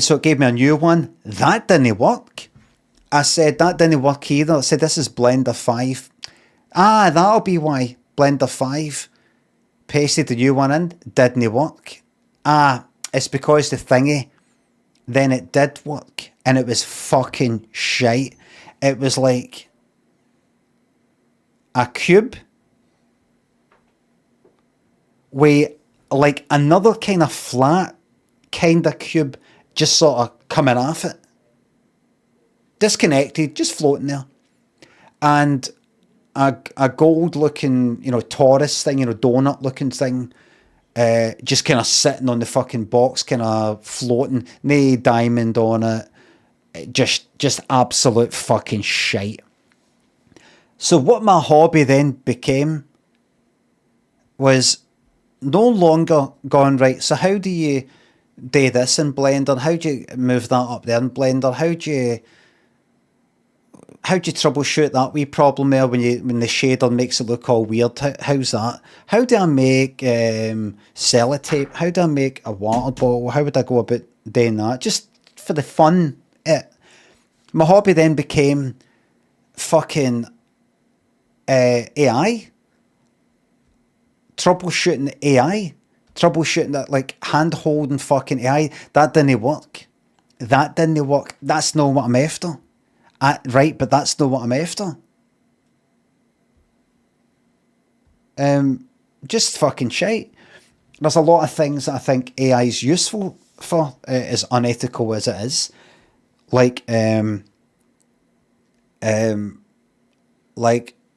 [SPEAKER 1] so it gave me a new one. That didn't work. I said that didn't work either. I said this is Blender 5. That'll be why. Blender 5. pasted the new one in, didn't work. It's because the thingy, then it did work, and it was fucking shite. It was like a cube with like another kind of flat kind of cube just sort of coming off it. Disconnected, just floating there. And a gold looking, you know, torus thing, you know, donut looking thing, just kind of sitting on the fucking box, kind of floating, no diamond on it, just absolute fucking shite. So what my hobby then became was no longer going, right, so how do you do this in Blender? How do you move that up there in Blender? How do you troubleshoot that wee problem there when the shader makes it look all weird? How's that? How do I make sellotape? How do I make a water bottle? How would I go about doing that? Just for the fun. My hobby then became fucking AI. Troubleshooting AI. Troubleshooting that, like, hand-holding fucking AI. That didn't work. That's not what I'm after. Right, but that's not what I'm after. Just fucking shite. There's a lot of things that I think AI is useful for, as unethical as it is. Like,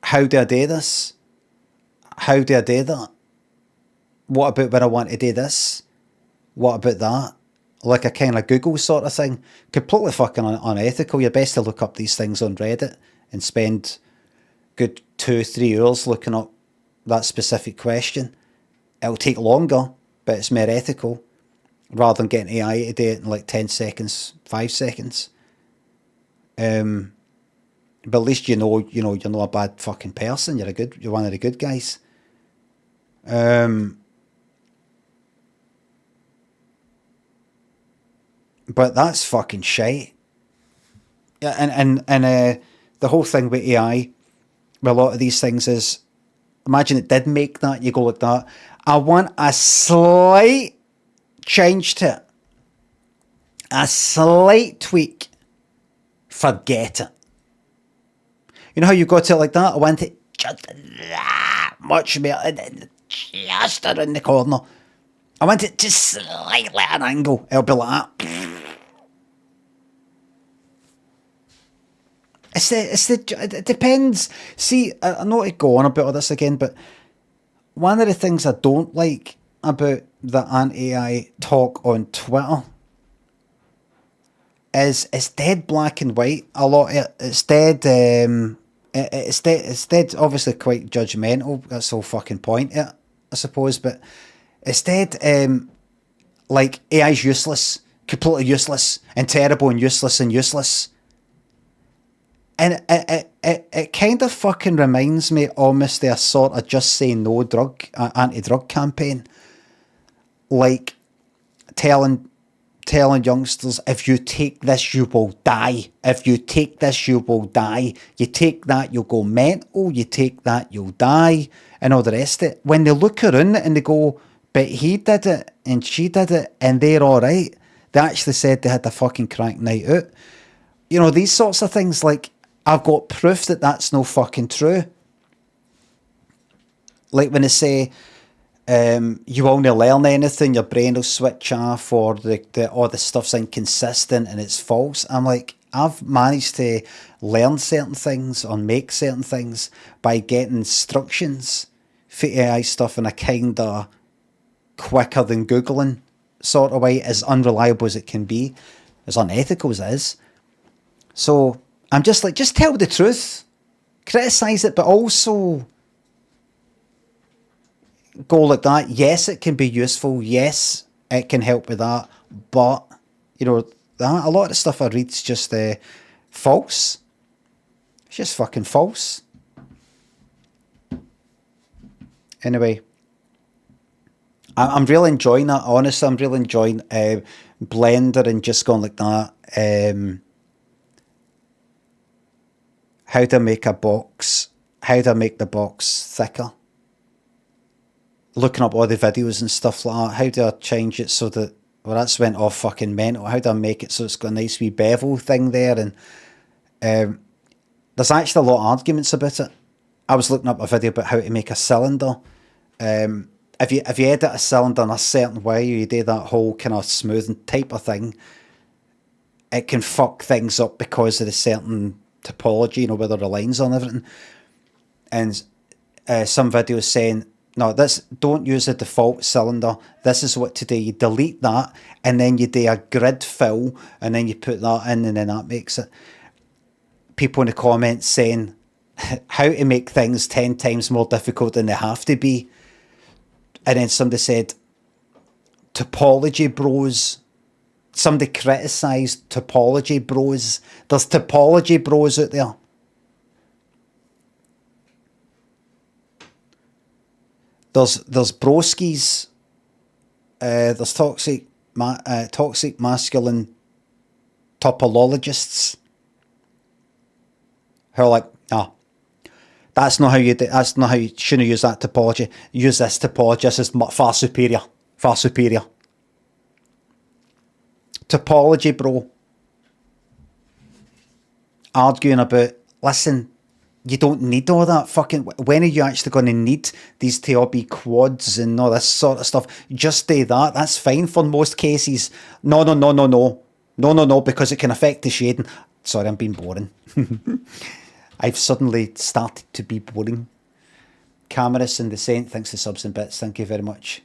[SPEAKER 1] how do I do this? How do I do that? What about when I want to do this? What about that? Like a kind of Google sort of thing. Completely fucking unethical. You're best to look up these things on Reddit and spend good 2-3 hours looking up that specific question. It'll take longer, but it's more ethical, rather than getting AI to do it in like 10 seconds, 5 seconds. But at least you're not a bad fucking person. You're one of the good guys. But that's fucking shite. Yeah, and the whole thing with AI, with a lot of these things is, imagine it did make that, you go like that, I want a slight change to it. A slight tweak. Forget it. You know how you got to it like that? I want it just that much more, just around the corner. I want it just slightly at an angle. It'll be like that. It depends. See, I know to go on about all this again, but one of the things I don't like about the anti-AI talk on Twitter is it's dead black and white. A lot of it, it's dead. It's dead. Obviously, quite judgmental. That's the whole fucking point. I suppose, but it's dead. Like AI's useless, completely useless, and terrible, and useless. And it kind of fucking reminds me almost of a sort of just say no anti-drug campaign. Like telling youngsters, if you take this, you will die. If you take this, you will die. You take that, you'll go mental. You take that, you'll die. And all the rest of it. When they look around it and they go, but he did it and she did it and they're all right. They actually said they had a fucking crack night out. You know, these sorts of things, like, I've got proof that that's no fucking true. Like when they say, you won't learn anything, your brain will switch off, or all the stuff's inconsistent and it's false. I'm like, I've managed to learn certain things or make certain things by getting instructions for AI stuff in a kind of quicker than Googling sort of way, as unreliable as it can be, as unethical as it is. So I'm just like, just tell the truth, criticise it, but also go like that. Yes, it can be useful. Yes, it can help with that. But, you know, a lot of the stuff I read is just false. It's just fucking false. Anyway, I'm really enjoying that. Honestly, I'm really enjoying Blender and just going like that. How to make a box. How to make the box thicker. looking up all the videos and stuff like that. How do I change it so that, well, that's went off fucking mental. How do I make it so it's got a nice wee bevel thing there? And there's actually a lot of arguments about it. I was looking up a video about how to make a cylinder. If you edit a cylinder in a certain way, you do that whole kind of smoothing type of thing, it can fuck things up because of the certain topology, you know, whether the lines on everything. And some videos saying, no, don't use the default cylinder. This is what to do. You delete that, and then you do a grid fill, and then you put that in, and then that makes it. People in the comments saying how to make things 10 times more difficult than they have to be. And then somebody said, topology bros. Somebody criticised topology bros. There's topology bros out there. There's broskies. There's toxic masculine topologists who are like, no, that's not how you do. That's not how you shouldn't use that topology. Use this topology. This is far superior. Far superior. Topology, bro. Arguing about, listen, you don't need all that fucking... When are you actually going to need these to all be quads and all this sort of stuff? Just do that. That's fine for most cases. No, because it can affect the shading. Sorry, I'm being boring. I've suddenly started to be boring. Cameras and the Saint, thanks to subs and bits. Thank you very much.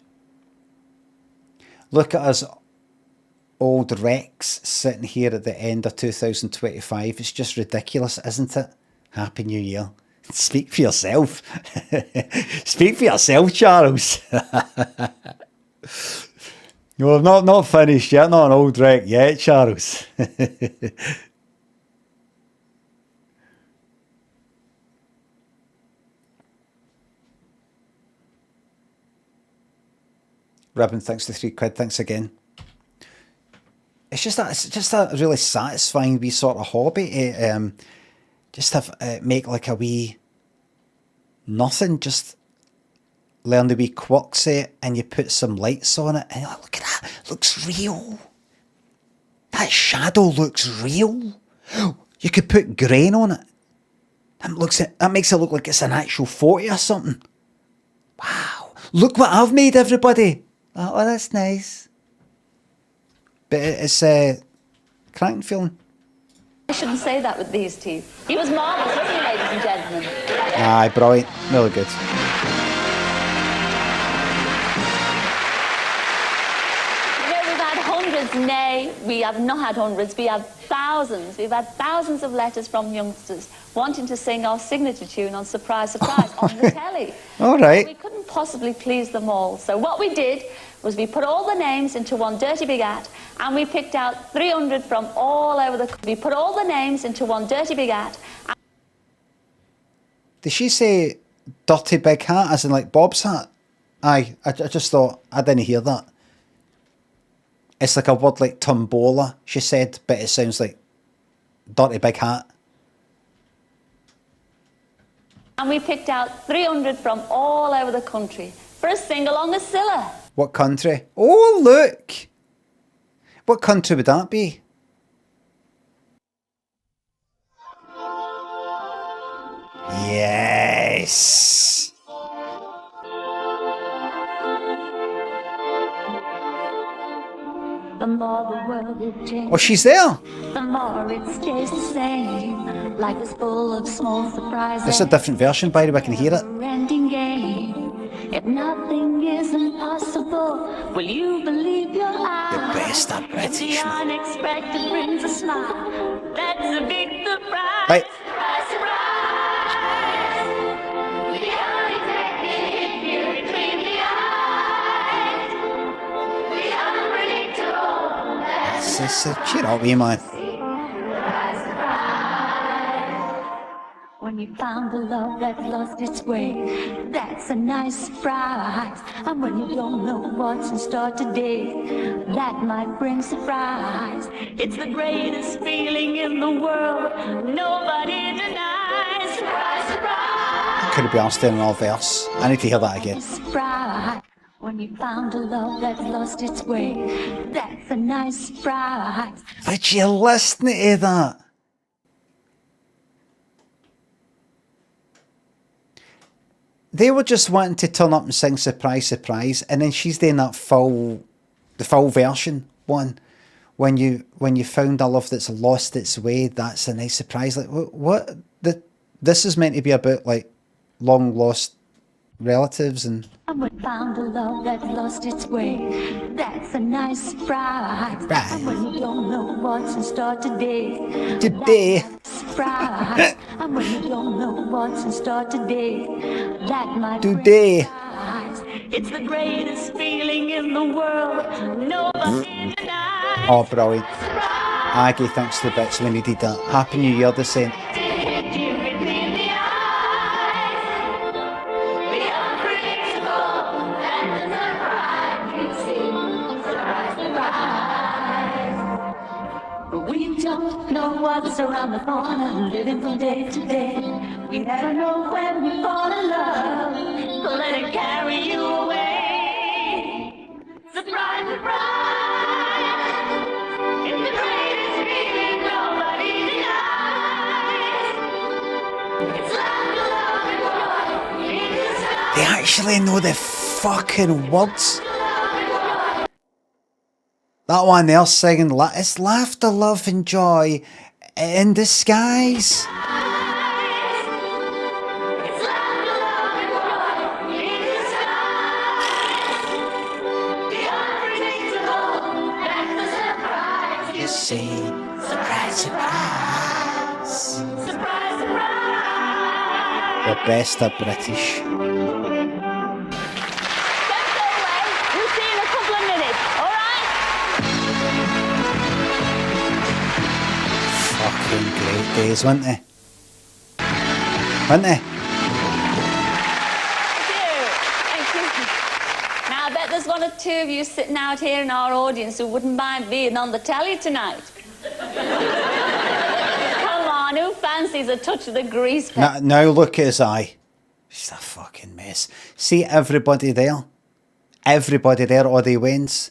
[SPEAKER 1] Look at us old Rex sitting here at the end of 2025. It's just ridiculous, isn't it? Happy New Year. Speak for yourself. Speak for yourself, Charles. No, I'm not finished yet. Not an old wreck yet, Charles. Ribbon, thanks to £3. Thanks again. It's just a really satisfying wee sort of hobby to just have make like a wee nothing, just learn the wee quirks of it, and you put some lights on it, and you're like, look at that, it looks real. That shadow looks real. You could put grain on it. That makes it look like it's an actual photo or something. Wow, look what I've made, everybody. Oh, that's nice. But it's cracking feeling.
[SPEAKER 8] I shouldn't say that with these teeth. He was marvellous, wasn't he, ladies and gentlemen?
[SPEAKER 1] Aye, brilliant. Really good.
[SPEAKER 8] You know, we've had hundreds, nay, we have not had hundreds, we have thousands. We've had thousands of letters from youngsters wanting to sing our signature tune on Surprise, Surprise on the telly.
[SPEAKER 1] All right.
[SPEAKER 8] We couldn't possibly please them all. So what we did was we put all the names into one dirty big hat, and we picked out 300 from all over the country. We put all the names into one dirty big hat.
[SPEAKER 1] Did she say dirty big hat as in like Bob's hat? Aye, I just thought, I didn't hear that. It's like a word like tombola, she said, but it sounds like dirty big hat.
[SPEAKER 8] And we picked out 300 from all over the country for a sing-along with Cilla.
[SPEAKER 1] What country? Oh, look! What country would that be? Yes!
[SPEAKER 6] The more the world will change.
[SPEAKER 1] Oh, she's there!
[SPEAKER 6] The more it stays the same. Life is full of small surprises.
[SPEAKER 1] It's a different version, by the way, I can hear it.
[SPEAKER 6] Ending game. If nothing is impossible, will you believe your eyes?
[SPEAKER 1] The best at British.
[SPEAKER 6] If the unexpected brings a smile, that's a big surprise.
[SPEAKER 1] Right.
[SPEAKER 6] Surprise, surprise. The unexpected hit you between the eyes. The unpredictable.
[SPEAKER 1] Cheer up, you man.
[SPEAKER 6] When you found a love that lost its way, that's a nice surprise. And when you don't know what's in store today, that might bring surprise. It's the greatest feeling in the world, nobody denies. Surprise, surprise.
[SPEAKER 1] couldn't be asked in another verse. I need to hear that again.
[SPEAKER 6] Sprite. When you found a love that's lost its way, that's a nice surprise.
[SPEAKER 1] Did you listen to that? They were just wanting to turn up and sing surprise, surprise, and then she's doing that the full version one. When you found a love that's lost its way, that's a nice surprise. Like what? This is meant to be about like long lost relatives and.
[SPEAKER 6] And when found a love that's lost its way, that's a nice surprise.
[SPEAKER 1] Right.
[SPEAKER 6] And when you don't know what's in store today,
[SPEAKER 1] Today.
[SPEAKER 6] that's a surprise. And when you don't know what's in store today, that might be
[SPEAKER 1] Today.
[SPEAKER 6] a surprise. It's the greatest feeling in the world. Nobody denies.
[SPEAKER 1] Oh, brilliant. Aggie, thanks to the bits we needed that. Happy New Year, the same.
[SPEAKER 6] We don't know what's around the corner, living from day to day. We never know when we fall in love, so let it carry you away. Surprise, surprise, it's the greatest feeling nobody denies. It's like love and joy in the sky.
[SPEAKER 1] They actually know the fucking words. That one there singing, it's laughter, love and joy in the skies. You see, surprise, surprise. The best of British.
[SPEAKER 8] We'll see you in a couple of minutes, all right?
[SPEAKER 1] Fucking great days, weren't they? Weren't they?
[SPEAKER 8] Thank you. Now, I bet there's one or two of you sitting out here in our audience who wouldn't mind being on the telly tonight. Come on, who fancies a touch of the grease peg?
[SPEAKER 1] Now look at his eye. It's a fucking mess. See everybody there? Everybody there, all the wins.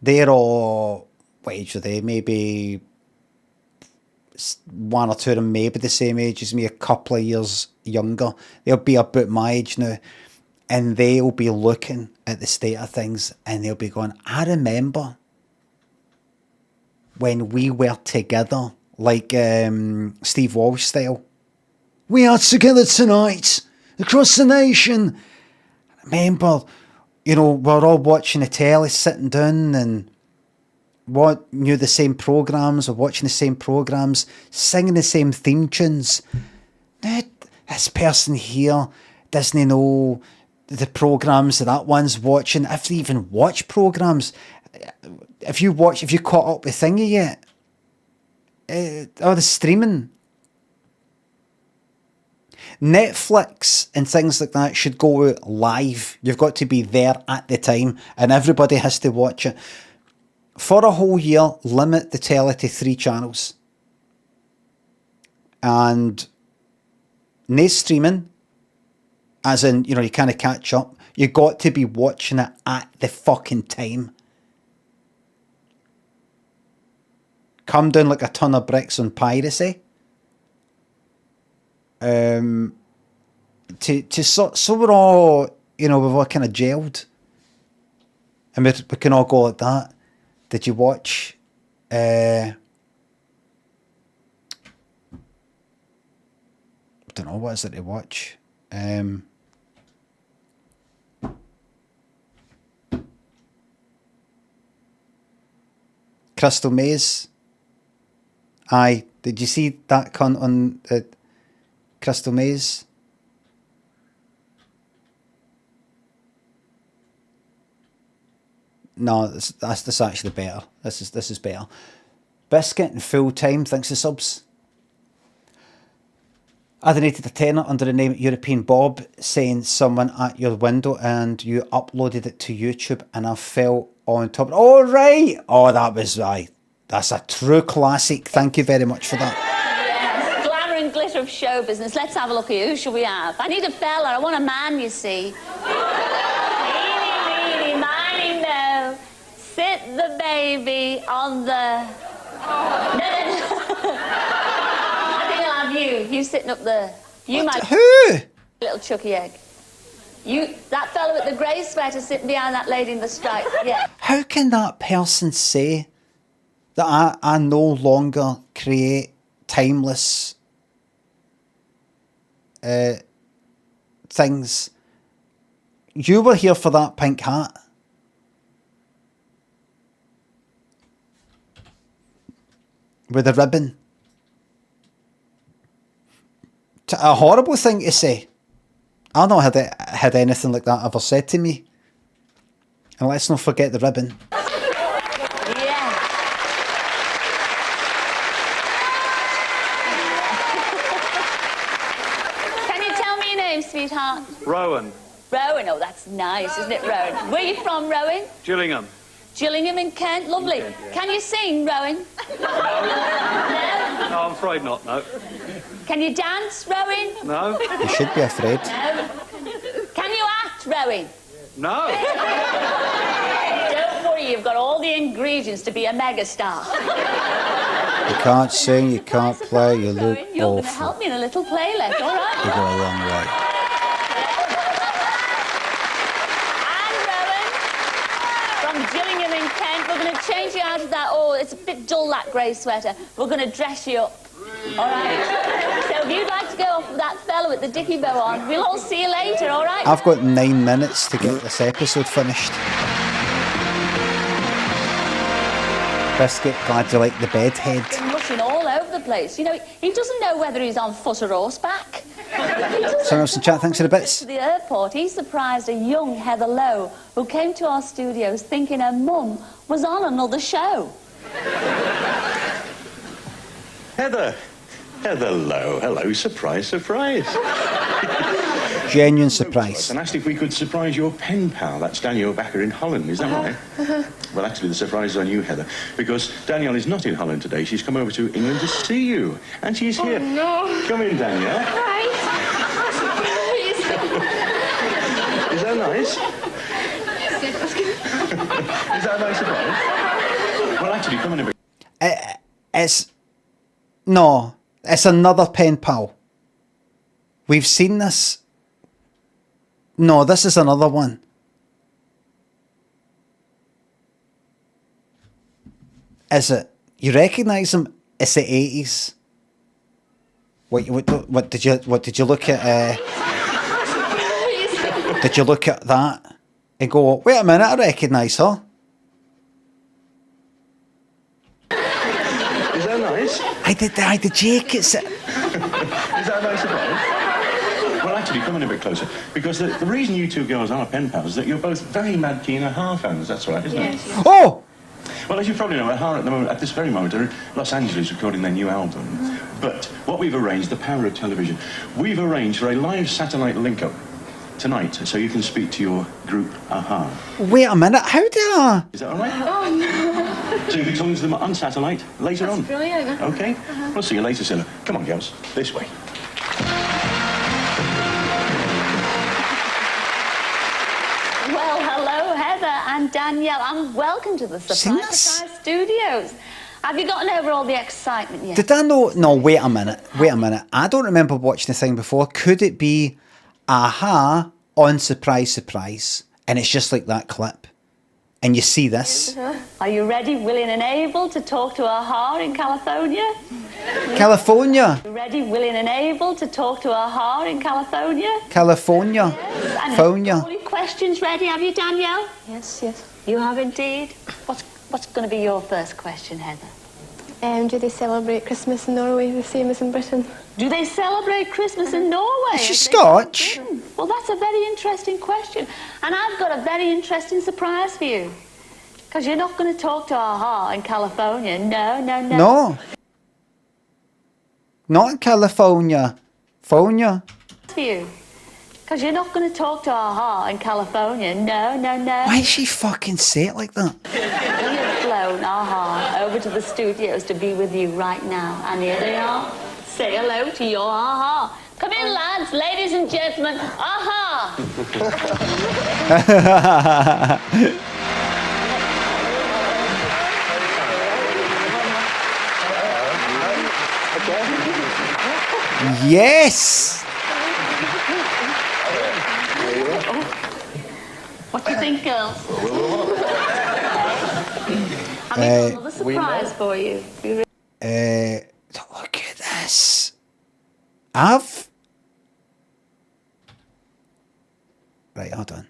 [SPEAKER 1] They're all, what age are they? Maybe one or two of them maybe the same age as me, a couple of years younger. They'll be about my age now. And they'll be looking at the state of things and they'll be going, I remember when we were together, like Steve Walsh style. We are together tonight, across the nation. Remember, you know, we're all watching the telly, sitting down and knew the same programmes, or watching the same programmes, singing the same theme tunes. Now, this person here doesn't know the programmes that one's watching, if they even watch programmes. If you caught up with Thingy yet? Or the streaming. Netflix and things like that should go out live. You've got to be there at the time and everybody has to watch it. For a whole year, limit the telly to 3 channels. And no streaming, as in, you know, you kind of catch up. You got to be watching it at the fucking time. Come down like a ton of bricks on piracy. So we're all, you know, we're all kind of gelled. And we can all go like that. Did you watch I don't know, what is it to watch? Crystal Maze. Aye, did you see that cunt on Crystal Maze? No, that's actually better. This is better. Biscuit and Full Time, thanks to subs. I donated a tenner under the name European Bob, saying someone at your window and you uploaded it to YouTube and I fell on top. Oh, right. Oh, that was right. That's a true classic. Thank you very much for that.
[SPEAKER 8] Yes, glamour and glitter of show business. Let's have a look at you. Who shall we have? I need a fella. I want a man, you see. Eeny, meeny, miny, mo. Sit the baby on the... No. I think I'll have you. You sitting up there. You might...
[SPEAKER 1] Who?
[SPEAKER 8] Little chucky egg. You, that fella with the grey sweater sitting behind that lady in the stripe. Yeah.
[SPEAKER 1] How can that person say that I no longer create timeless things? You were here for that pink hat. With a ribbon. A horrible thing to say. I've not had anything like that ever said to me. And let's not forget the ribbon.
[SPEAKER 8] Yeah. Can you tell me your name, sweetheart?
[SPEAKER 16] Roan.
[SPEAKER 8] Rowan. Oh, that's nice, isn't it, Rowan? Where are you from, Rowan?
[SPEAKER 16] Gillingham.
[SPEAKER 8] Gillingham in Kent. Lovely.
[SPEAKER 16] Kent, yeah.
[SPEAKER 8] Can you sing, Rowan? No?
[SPEAKER 16] No, I'm afraid not, no.
[SPEAKER 8] Can you dance, Rowan?
[SPEAKER 16] No.
[SPEAKER 1] You should be afraid.
[SPEAKER 8] No. Can you act, Rowan?
[SPEAKER 16] No.
[SPEAKER 8] Don't worry, you've got all the ingredients to be a megastar.
[SPEAKER 1] You can't sing, you can't play, you look
[SPEAKER 8] You're going to
[SPEAKER 1] awful.
[SPEAKER 8] help me in a little playlet, all right?
[SPEAKER 1] You go a long way.
[SPEAKER 8] From Gillingham in Kent, we're going to change you out of that. Oh, it's a bit dull, that grey sweater. We're going to dress you up. All right? So if you'd like to go off with that fella with the dicky bow on, we'll all see you later, all right?
[SPEAKER 1] I've got 9 minutes to get this episode finished. Biscuit, glad you like the bed head.
[SPEAKER 8] He's been rushing all over the place. You know, he doesn't know whether he's on foot or horseback.
[SPEAKER 1] So Nelson Chat, thanks for the bits.
[SPEAKER 8] To the airport, he surprised a young Heather Lowe who came to our studios thinking her mum was on another show.
[SPEAKER 11] Heather Lowe. Hello, surprise, surprise.
[SPEAKER 1] Genuine surprise.
[SPEAKER 11] And asked if we could surprise your pen pal. That's Danielle Backer in Holland, is that right? Well, actually, the surprise is on you, Heather, because Danielle is not in Holland today. She's come over to England to see you, and she's here.
[SPEAKER 6] Oh, no.
[SPEAKER 11] Come in, Danielle.
[SPEAKER 6] Hi.
[SPEAKER 11] Is that nice? Is that a nice surprise? Well, actually, come in a bit.
[SPEAKER 1] No, it's another pen pal. We've seen this. No, this is another one. Is it? You recognise him? It's the 80s. What did you look at? Did you look at that and go, wait a minute, I recognise her?
[SPEAKER 11] Is that nice?
[SPEAKER 1] I did the Jake. It's
[SPEAKER 11] Is that a nice surprise? Well, actually, come in a bit closer, because the reason you two girls are pen pals is that you're both very mad keen Ha fans. That's right, isn't it?
[SPEAKER 1] Oh!
[SPEAKER 11] Well, as you probably know, Ha at this very moment are in Los Angeles recording their new album. But what we've arranged, the power of television, we've arranged for a live satellite link-up tonight, so you can speak to your group Ha.
[SPEAKER 1] Wait a minute, how did I?
[SPEAKER 11] Is that all right?
[SPEAKER 6] Oh, no.
[SPEAKER 11] So you'll be talking to them on satellite later on.
[SPEAKER 6] Brilliant.
[SPEAKER 11] Okay? We'll see you later, Cilla. Come on, girls. This way.
[SPEAKER 8] Well, hello, Heather and Danielle, and welcome to the Surprise Studios. Have you gotten over all the excitement yet?
[SPEAKER 1] Did I know? No, wait a minute. I don't remember watching the thing before. Could it be AHA on Surprise Surprise? And it's just like that clip. And you see this.
[SPEAKER 8] Are you ready, willing and able to talk to AHA in California?
[SPEAKER 1] California.
[SPEAKER 8] You ready, willing and able to talk to AHA in California?
[SPEAKER 1] California.
[SPEAKER 8] And
[SPEAKER 1] Phonia.
[SPEAKER 8] all your questions ready, have you, Danielle? Yes. You have indeed. What's going to be your first question, Heather?
[SPEAKER 19] Do they celebrate Christmas in Norway the same as in Britain?
[SPEAKER 8] Do they celebrate Christmas in Norway?
[SPEAKER 1] Is she Scotch?
[SPEAKER 8] Well, that's a very interesting question. And I've got a very interesting surprise for you. Because you're not going to talk to AHA in California. No.
[SPEAKER 1] No. Not in California. Phonia.
[SPEAKER 8] For you. Because you're not going to talk to AHA in California. No.
[SPEAKER 1] Why does she fucking say it like that?
[SPEAKER 8] We have flown AHA over to the studios to be with you right now. And here they are, say hello to your aha. Come in, lads, ladies and gentlemen, aha!
[SPEAKER 1] Yes!
[SPEAKER 8] What do you think, girls? I've got another surprise for you.
[SPEAKER 1] Look at this. Right, hold on.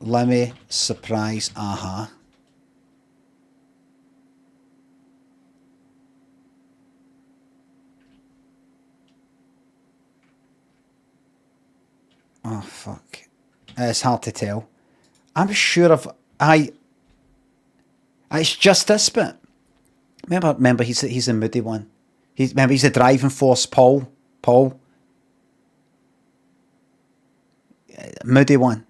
[SPEAKER 1] Limmy, surprise, aha. Oh, fuck. It's hard to tell. I'm sure it's just this bit. Remember, he's the moody one. He's the driving force, Paul. Moody one.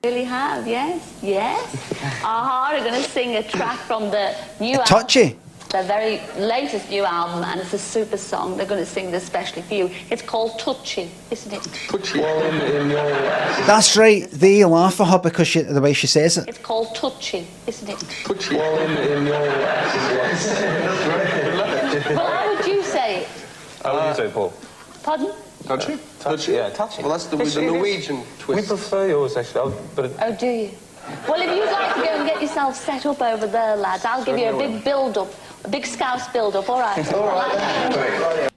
[SPEAKER 8] Really have, yes. Aha are going to sing a track from the new
[SPEAKER 1] Touchy.
[SPEAKER 8] Their very latest new album, and it's a super song. They're going to sing this especially for you. It's called Touchy, isn't it?
[SPEAKER 14] Touchy.
[SPEAKER 1] That's right. They laugh at her because the way she says it.
[SPEAKER 8] It's called Touchy, isn't it?
[SPEAKER 14] Touchy.
[SPEAKER 8] Well, how would you say it?
[SPEAKER 14] How would you say, Paul?
[SPEAKER 8] Pardon?
[SPEAKER 14] Touchy? Touchy, yeah, touchy. Well, that's the Norwegian twist.
[SPEAKER 20] We prefer yours, actually.
[SPEAKER 8] Oh, do you? Well, if you'd like to go and get yourself set up over there, lads, I'll give you a big build-up, a big Scouse build-up, all right? All right.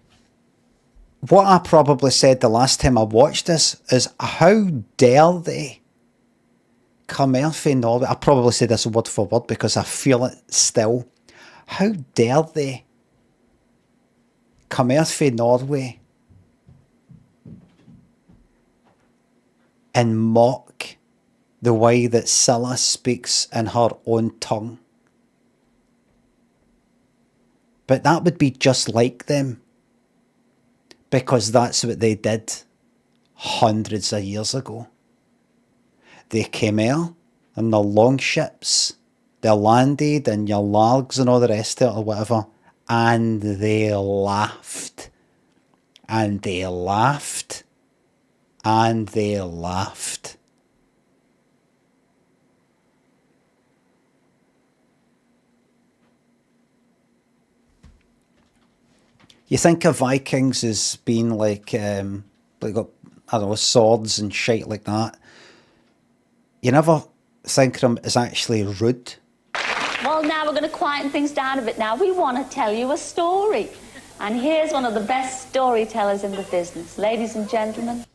[SPEAKER 1] What I probably said the last time I watched this is, how dare they come here from Norway? I probably said this word for word because I feel it still. How dare they come here from Norway and mock the way that Scylla speaks in her own tongue? But that would be just like them, because that's what they did hundreds of years ago. They came here in their long ships, they landed in your largs and all the rest of it or whatever, and they laughed. And they laughed. And they laughed. You think of Vikings as being like got, I don't know, swords and shit like that. You never think of them as actually rude.
[SPEAKER 8] Well, now we're going to quieten things down a bit now. We want to tell you a story. And here's one of the best storytellers in the business. Ladies and gentlemen.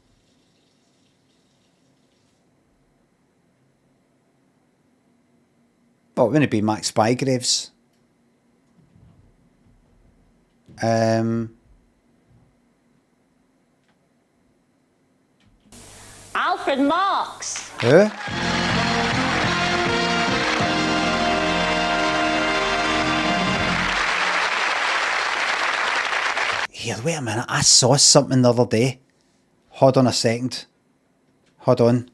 [SPEAKER 1] Well, it wouldn't be Max Bygraves.
[SPEAKER 8] Alfred Marks.
[SPEAKER 1] Who? Here, wait a minute. I saw something the other day. Hold on a second. Hold on.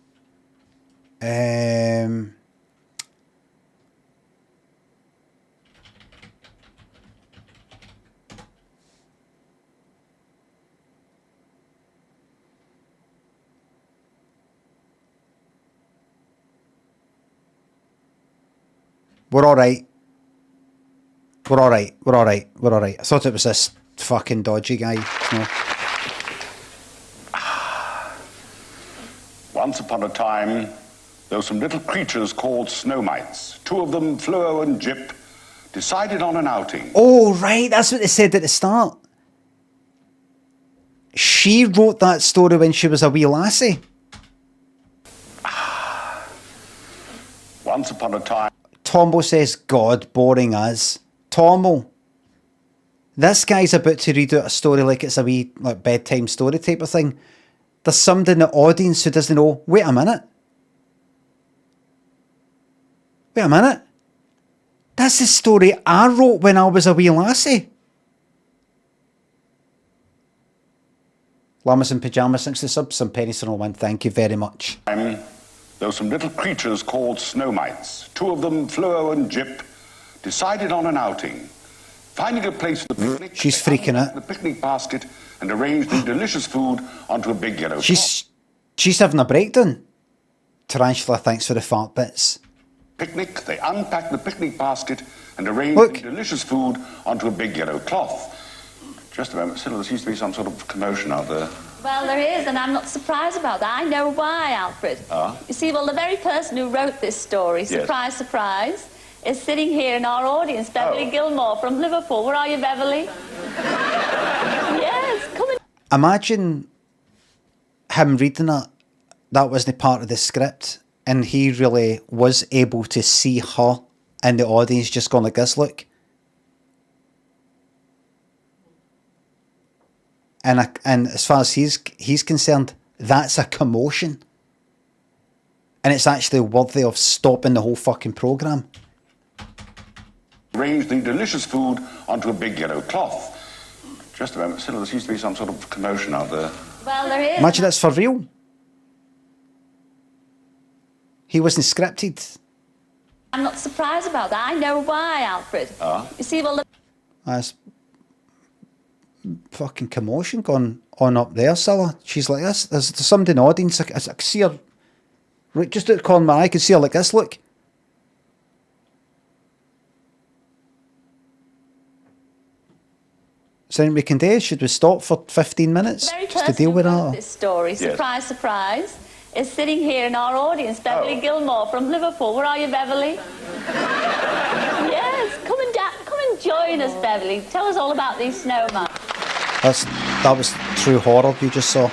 [SPEAKER 1] We're alright. We're alright. We're alright. We're alright. I thought it was this fucking dodgy guy. No.
[SPEAKER 21] Once upon a time, there were some little creatures called snow mites. Two of them, Fluo and Jip, decided on an outing.
[SPEAKER 1] Oh, right. That's what they said at the start. She wrote that story when she was a wee lassie.
[SPEAKER 21] Once upon a time.
[SPEAKER 1] Tombo says, God, boring as. Tombo. This guy's about to read out a story like it's a wee like bedtime story type of thing. There's somebody in the audience who doesn't know, wait a minute. Wait a minute. That's the story I wrote when I was a wee lassie. Llamas in Pyjamas, thanks to subs, some pennies for one. Thank you very much.
[SPEAKER 21] There were some little creatures called snow mites. Two of them, Fluo and Jip, decided on an outing. Finding a place for the picnic,
[SPEAKER 1] she's freaking out.
[SPEAKER 21] The picnic basket and arranged the delicious food onto a big yellow
[SPEAKER 1] She's having a breakdown. Tarantula, thanks for the fart bits.
[SPEAKER 21] picnic. They unpacked the picnic basket and arranged the delicious food onto a big yellow cloth. Just a moment, Cilla, there seems to be some sort of commotion out there.
[SPEAKER 8] Well, there is, and I'm not surprised about that. I know why, Alfred.
[SPEAKER 21] Ah?
[SPEAKER 8] You see, well, the very person who wrote this story,
[SPEAKER 21] Yes.
[SPEAKER 8] surprise, surprise, is sitting here in our audience, Beverly Gilmore from Liverpool. Where are you, Beverly? Yes, come and...
[SPEAKER 1] Imagine him reading it. That wasn't part of the script, and he really was able to see her in the audience just going like this, look. And as far as he's concerned, that's a commotion. And it's actually worthy of stopping the whole fucking programme.
[SPEAKER 21] Arranged the delicious food onto a big yellow cloth. Just a moment, Cilla, there seems to be some sort of commotion out there.
[SPEAKER 8] Well, there is...
[SPEAKER 1] Imagine that's for real. He wasn't scripted.
[SPEAKER 8] I'm not surprised about that. I know why, Alfred.
[SPEAKER 21] Ah?
[SPEAKER 8] You see, well, the...
[SPEAKER 1] That's fucking commotion going on up there, Cilla. She's like this. There's somebody in the audience. I can see her. Right, just at the corner of my eye, I can see her like this, look. Is there anything we can do? Should we stop for 15 minutes
[SPEAKER 8] very
[SPEAKER 1] just to deal with that?
[SPEAKER 8] This story, surprise, surprise, is sitting here in our audience, Beverly Gilmore from Liverpool. Where are you, Beverly? Yes, come and join us, Beverly. Tell us all about these snowmen.
[SPEAKER 1] That was true horror you just saw.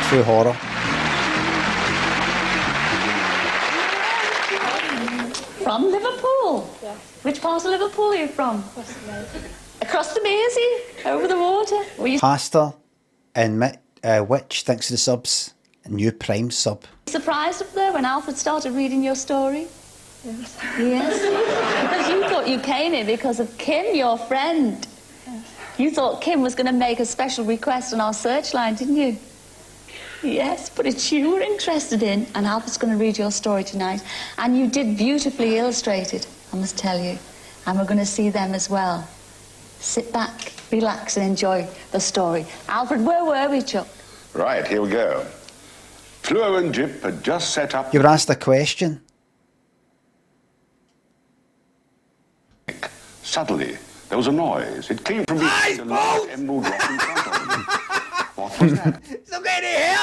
[SPEAKER 1] True horror.
[SPEAKER 8] From Liverpool? Yes. Which part of Liverpool are you from? Across the Mersey? Over the water?
[SPEAKER 1] Pastor and Witch, thanks to the subs. A new Prime sub.
[SPEAKER 8] Surprised up there when Alfred started reading your story?
[SPEAKER 19] Yes.
[SPEAKER 8] Yes? Because you thought you came here because of Kim, your friend.
[SPEAKER 19] Yes.
[SPEAKER 8] You thought Kim was going to make a special request on our search line, didn't you? Yes, but it's you we're interested in, and Alfred's going to read your story tonight. And you did beautifully illustrated, I must tell you. And we're going to see them as well. Sit back, relax, and enjoy the story. Alfred, where were we, Chuck?
[SPEAKER 21] Right, here we go. Fluo and Jip had just set up...
[SPEAKER 1] You were asked a question.
[SPEAKER 21] Suddenly, there was a noise. It came from behind a large emerald rock in front of them. What was that?
[SPEAKER 1] Somebody here!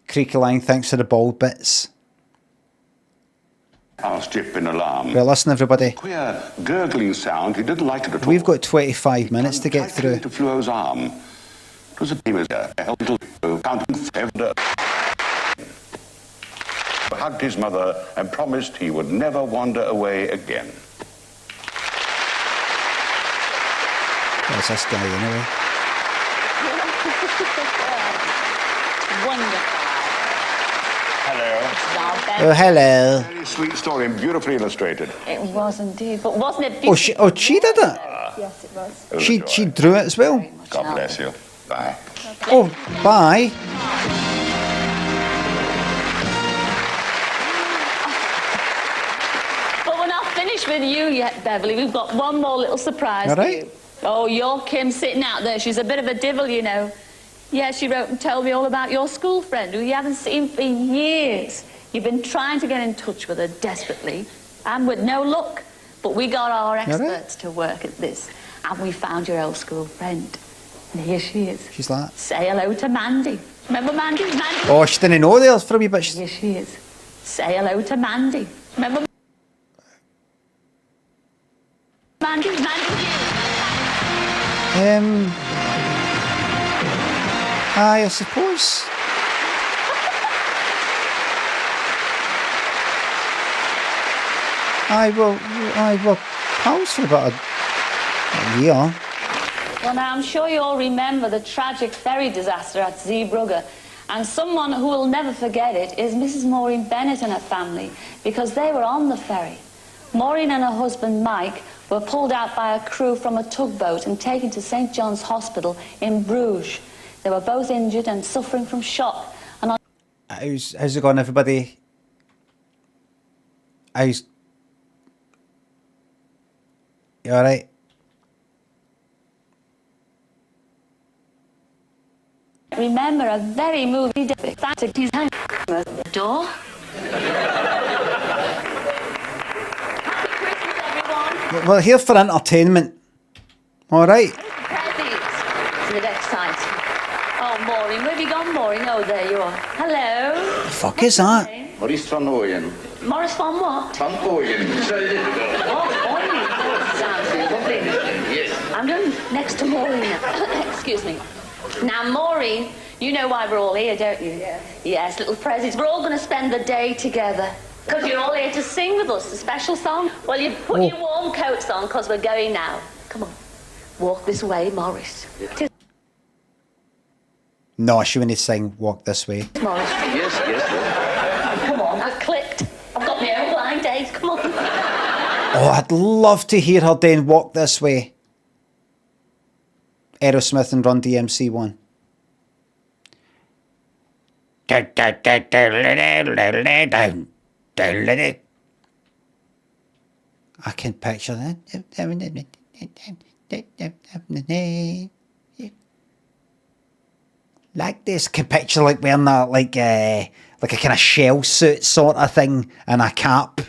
[SPEAKER 1] Creaky line, thanks for the bald bits.
[SPEAKER 21] Asked Jip in alarm.
[SPEAKER 1] Well, listen, everybody.
[SPEAKER 21] Queer gurgling sound. He didn't like it at all.
[SPEAKER 1] We've got 25 minutes to get through.
[SPEAKER 21] To Fluo's arm. It was a famous little counting ever. Hugged his mother and promised he would never wander away again.
[SPEAKER 1] There's this guy anyway.
[SPEAKER 8] Wonderful.
[SPEAKER 21] Hello.
[SPEAKER 1] Oh, hello.
[SPEAKER 21] Very sweet story and beautifully illustrated.
[SPEAKER 8] It was indeed, but wasn't it
[SPEAKER 1] Oh,
[SPEAKER 8] beautiful?
[SPEAKER 1] she did it?
[SPEAKER 8] Yes, it was.
[SPEAKER 1] She drew it as well?
[SPEAKER 21] God bless you. Bye.
[SPEAKER 1] Oh, bye.
[SPEAKER 8] But we're not finished with you yet, Beverly. We've got one more little surprise
[SPEAKER 1] All
[SPEAKER 8] for
[SPEAKER 1] right.
[SPEAKER 8] you. Oh, your Kim sitting out there. She's a bit of a divil, you know. Yeah, she wrote and told me all about your school friend who you haven't seen for years. You've been trying to get in touch with her desperately and with no luck. But we got our experts to work at this, and we found your old school friend. And here she is.
[SPEAKER 1] She's like...
[SPEAKER 8] Say hello to Mandy. Remember Mandy? Mandy?
[SPEAKER 1] Oh, she didn't know there for a wee bit.
[SPEAKER 8] Here she is. Say hello to Mandy. Remember Mandy? Mandy?
[SPEAKER 1] I suppose. I will pause for about a year.
[SPEAKER 8] Well, now, I'm sure you all remember the tragic ferry disaster at Zeebrugge. And someone who will never forget it is Mrs. Maureen Bennett and her family, because they were on the ferry. Maureen and her husband, Mike, were pulled out by a crew from a tugboat and taken to St. John's Hospital in Bruges. They were both injured and suffering from shock. And
[SPEAKER 1] How's it going, everybody? You alright?
[SPEAKER 8] Remember a very movie day. Started his hand at the door.
[SPEAKER 1] We're here for entertainment. Alright.
[SPEAKER 8] Presents. Isn't it exciting? Oh, Maureen, where have you gone, Maureen? Oh, there you are. Hello.
[SPEAKER 1] The fuck is that?
[SPEAKER 21] Maurice van Ooyen.
[SPEAKER 8] Morris van what?
[SPEAKER 21] Van Ooyen.
[SPEAKER 8] Oh, Maureen. Sounds lovely.
[SPEAKER 21] Yes.
[SPEAKER 8] I'm going next to Maureen. Excuse me. Now, Maureen, you know why we're all here, don't you? Yes. Yes, little presents. We're all going to spend the day together. Because you're all here to sing with us, a special song. Well, you put your warm coats on, because we're going now. Come on. Walk this way, Morris.
[SPEAKER 1] No, she wouldn't sing Walk This Way.
[SPEAKER 8] Morris.
[SPEAKER 21] Yes, yes.
[SPEAKER 8] Come on, I've clicked. I've got my own blind days. Come on.
[SPEAKER 1] Oh, I'd love to hear her doing Walk This Way. Aerosmith and Run DMC one. I can picture that. Like this, can picture like wearing that like a kind of shell suit sort of thing and a cap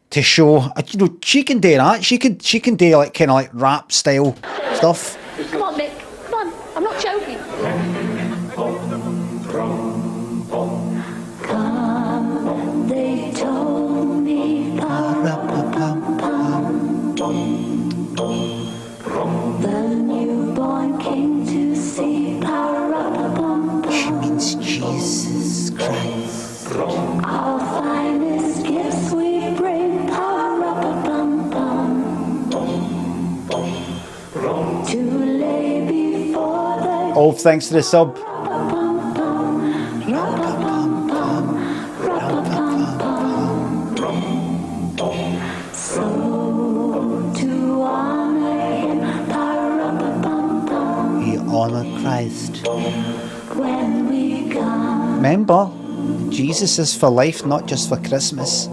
[SPEAKER 1] to show. You know, she can do that. She can do like kind of like rap style stuff.
[SPEAKER 8] Come on, Mick. Come on. I'm not joking. Come, they told me. The newborn king to see.
[SPEAKER 1] She means Jesus Christ.
[SPEAKER 8] Our finest gifts we bring. To lay before the
[SPEAKER 1] All thanks to the sub.
[SPEAKER 8] So to honor him,
[SPEAKER 1] We honor Christ.
[SPEAKER 8] when we come.
[SPEAKER 1] Remember, Jesus is for life, not just for Christmas.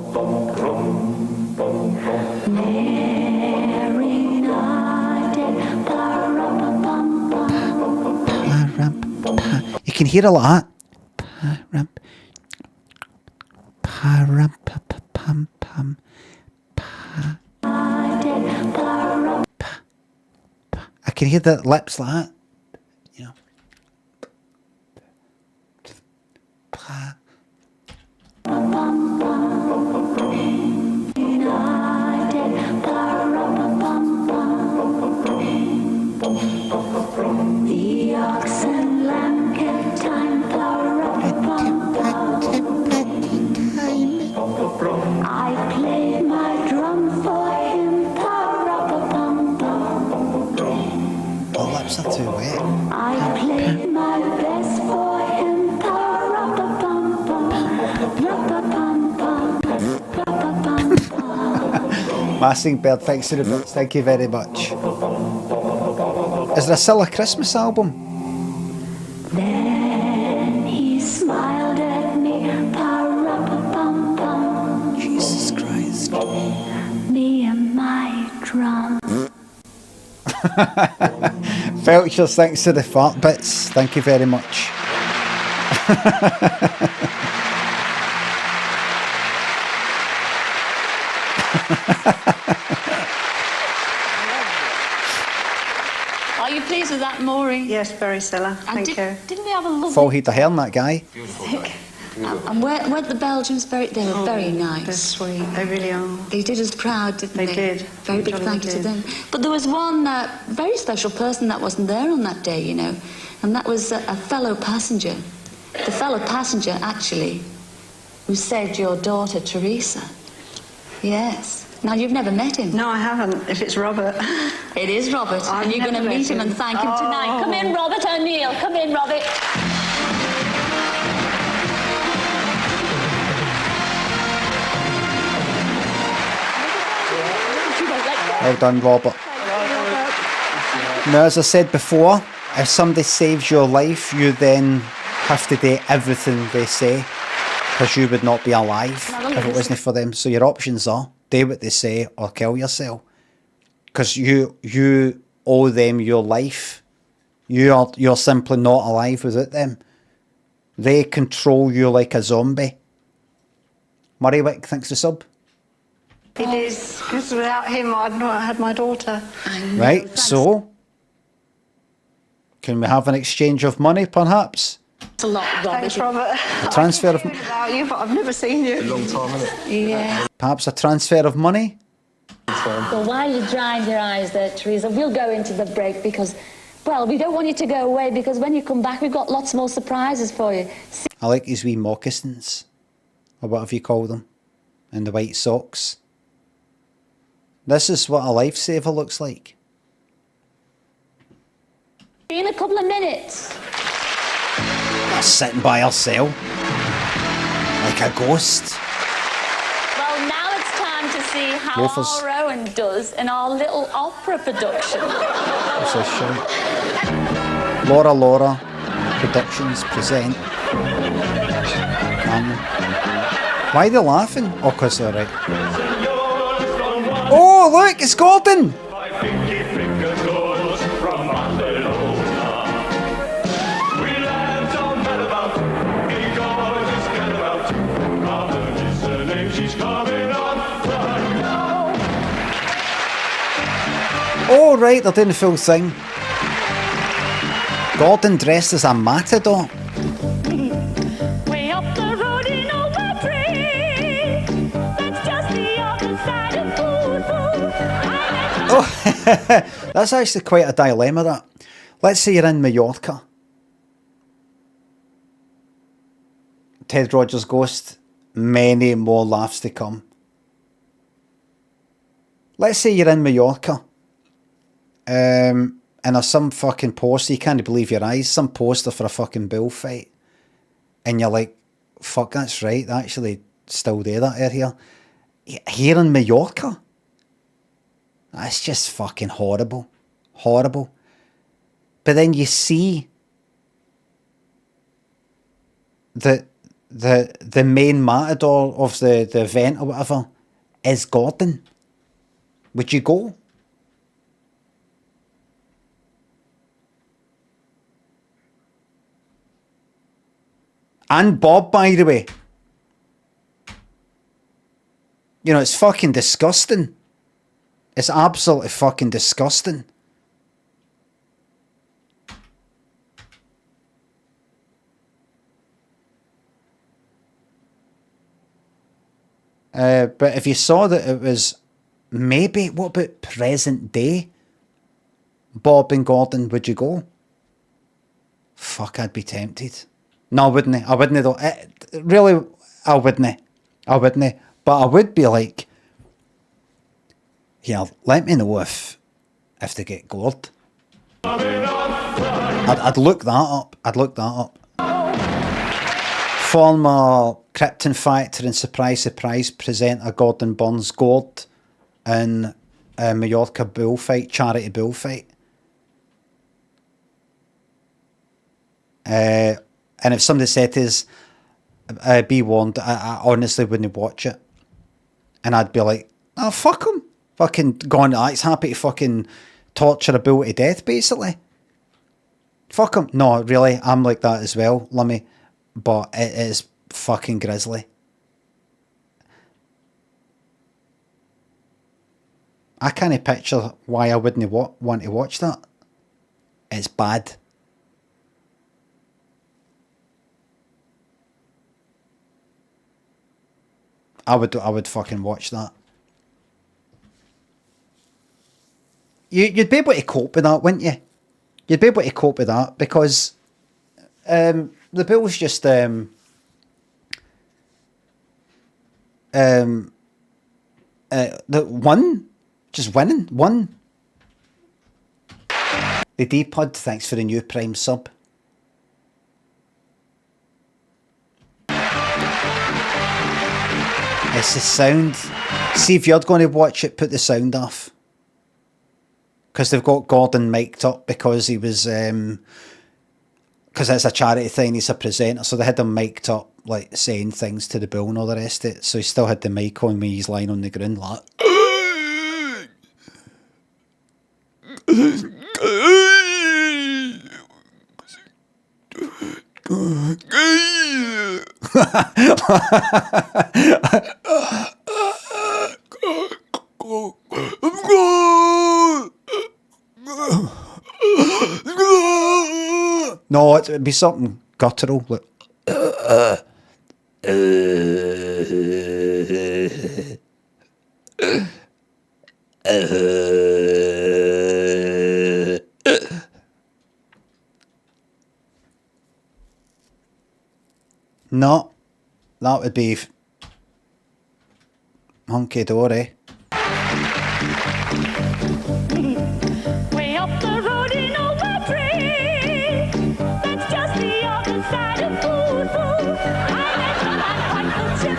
[SPEAKER 1] You can hear a lot. I can hear the lips like that. You know.
[SPEAKER 8] The ox and lamb kept time. I played my drum for him.
[SPEAKER 1] The lips are too wet.
[SPEAKER 8] I played my best for him.
[SPEAKER 1] Massing Bird, thanks to the bits. Thank you very much. Is there still a Christmas album?
[SPEAKER 8] Then he smiled at me.
[SPEAKER 1] Jesus Christ.
[SPEAKER 8] Me and my drum.
[SPEAKER 1] Felchers, thanks to the fart bits. Thank you very much.
[SPEAKER 8] Are you pleased with that, Maureen?
[SPEAKER 12] Yes, very Cilla. Thank you.
[SPEAKER 8] Didn't we have a lovely...
[SPEAKER 1] Full heat of hair on that guy.
[SPEAKER 8] And weren't the Belgians very... They were very nice.
[SPEAKER 12] They're sweet. They really are.
[SPEAKER 8] They did us proud, didn't they?
[SPEAKER 12] They did.
[SPEAKER 8] Very big
[SPEAKER 12] Jolly
[SPEAKER 8] thank you to
[SPEAKER 12] did.
[SPEAKER 8] them. But there was one very special person that wasn't there on that day, you know, and that was a fellow passenger. The fellow passenger, actually, who saved your daughter, Teresa. Yes. Now, you've never met him.
[SPEAKER 12] No, I haven't. If it's Robert.
[SPEAKER 8] It is Robert,
[SPEAKER 12] I've
[SPEAKER 8] and you're going to
[SPEAKER 12] never
[SPEAKER 8] meet
[SPEAKER 12] met
[SPEAKER 8] him and thank him tonight. Come in, Robert O'Neill. Come in, Robert.
[SPEAKER 1] Well done, Robert. Now, as I said before, if somebody saves your life, you then have to do everything they say. Because you would not be alive if it wasn't for them. So your options are do what they say or kill yourself. Because you owe them your life. You're simply not alive without them. They control you like a zombie. Murraywick thinks the sub.
[SPEAKER 12] It is, because without him I'd not had my daughter.
[SPEAKER 1] Right, so can we have an exchange of money, perhaps?
[SPEAKER 12] It's a lot, Robert. Thanks, Robert.
[SPEAKER 1] A transfer of
[SPEAKER 12] About you, but I've never seen you.
[SPEAKER 14] A long time, isn't it?
[SPEAKER 12] Yeah.
[SPEAKER 1] perhaps a transfer of money?
[SPEAKER 8] Well, while you're drying your eyes there, Teresa, we'll go into the break because, well, we don't want you to go away because when you come back, we've got lots more surprises for you.
[SPEAKER 1] I like his wee moccasins, or whatever you call them, and the white socks. This is what a lifesaver looks like.
[SPEAKER 8] In a couple of minutes.
[SPEAKER 1] Sitting by herself, like a ghost.
[SPEAKER 8] Well, now it's time to see how
[SPEAKER 1] Loafers.
[SPEAKER 8] our Roan does in our little opera production.
[SPEAKER 1] What's this show? Laura Productions present. Why are they laughing? Oh, because they're right. Oh, look, it's Gordon! Oh, right, they're doing the full thing. Gordon dressed as a matador.
[SPEAKER 6] Way up the road in Old Tree. That's just the other side of
[SPEAKER 1] Oh, that's actually quite a dilemma, that. Let's say you're in Mallorca. Ted Rogers' ghost. Many more laughs to come. Let's say you're in Mallorca. And there's some fucking poster, you can't believe your eyes, some poster for a fucking bullfight. And you're like, fuck, that's right, they actually still do that area. Here in Mallorca? That's just fucking horrible. Horrible. But then you see the main matador of the event or whatever is Gordon. Would you go? And Bob, by the way. You know, it's fucking disgusting. It's absolutely fucking disgusting. But if you saw that it was maybe, what about present day Bob and Gordon, would you go? Fuck, I'd be tempted. No, I wouldn't. I wouldn't though. Really, I wouldn't. I wouldn't. But I would be like, yeah, let me know if they get gored. I'd look that up. I'd look that up. Former Krypton Factor and Surprise presenter Gordon Burns gored in a Mallorca bullfight, charity bullfight. And if somebody said to us, be warned, I honestly wouldn't watch it. And I'd be like, oh, fuck him. Fucking gone, he's happy to fucking torture a bull to death, basically. Fuck him. No, really, I'm like that as well, Limmy. But it is fucking grisly. I can't picture why I wouldn't want to watch that. It's bad. I would fucking watch that. You'd be able to cope with that, wouldn't you? You'd be able to cope with that because the Bills just the won, just winning, won. The D-Pod, thanks for the new Prime sub. It's the sound. See, if you're going to watch it, put the sound off. Because they've got Gordon mic'd up because he was... Because it's a charity thing, he's a presenter, so they had him mic'd up. like saying things to the bull and all the rest of it. So he still had the mic on when he's lying on the ground like. No, it'd be something guttural. Like, no, that would be hunky dory.
[SPEAKER 6] Way up the road in a wet tree. That's just the other side of Boo-Boo. I met a man quite good and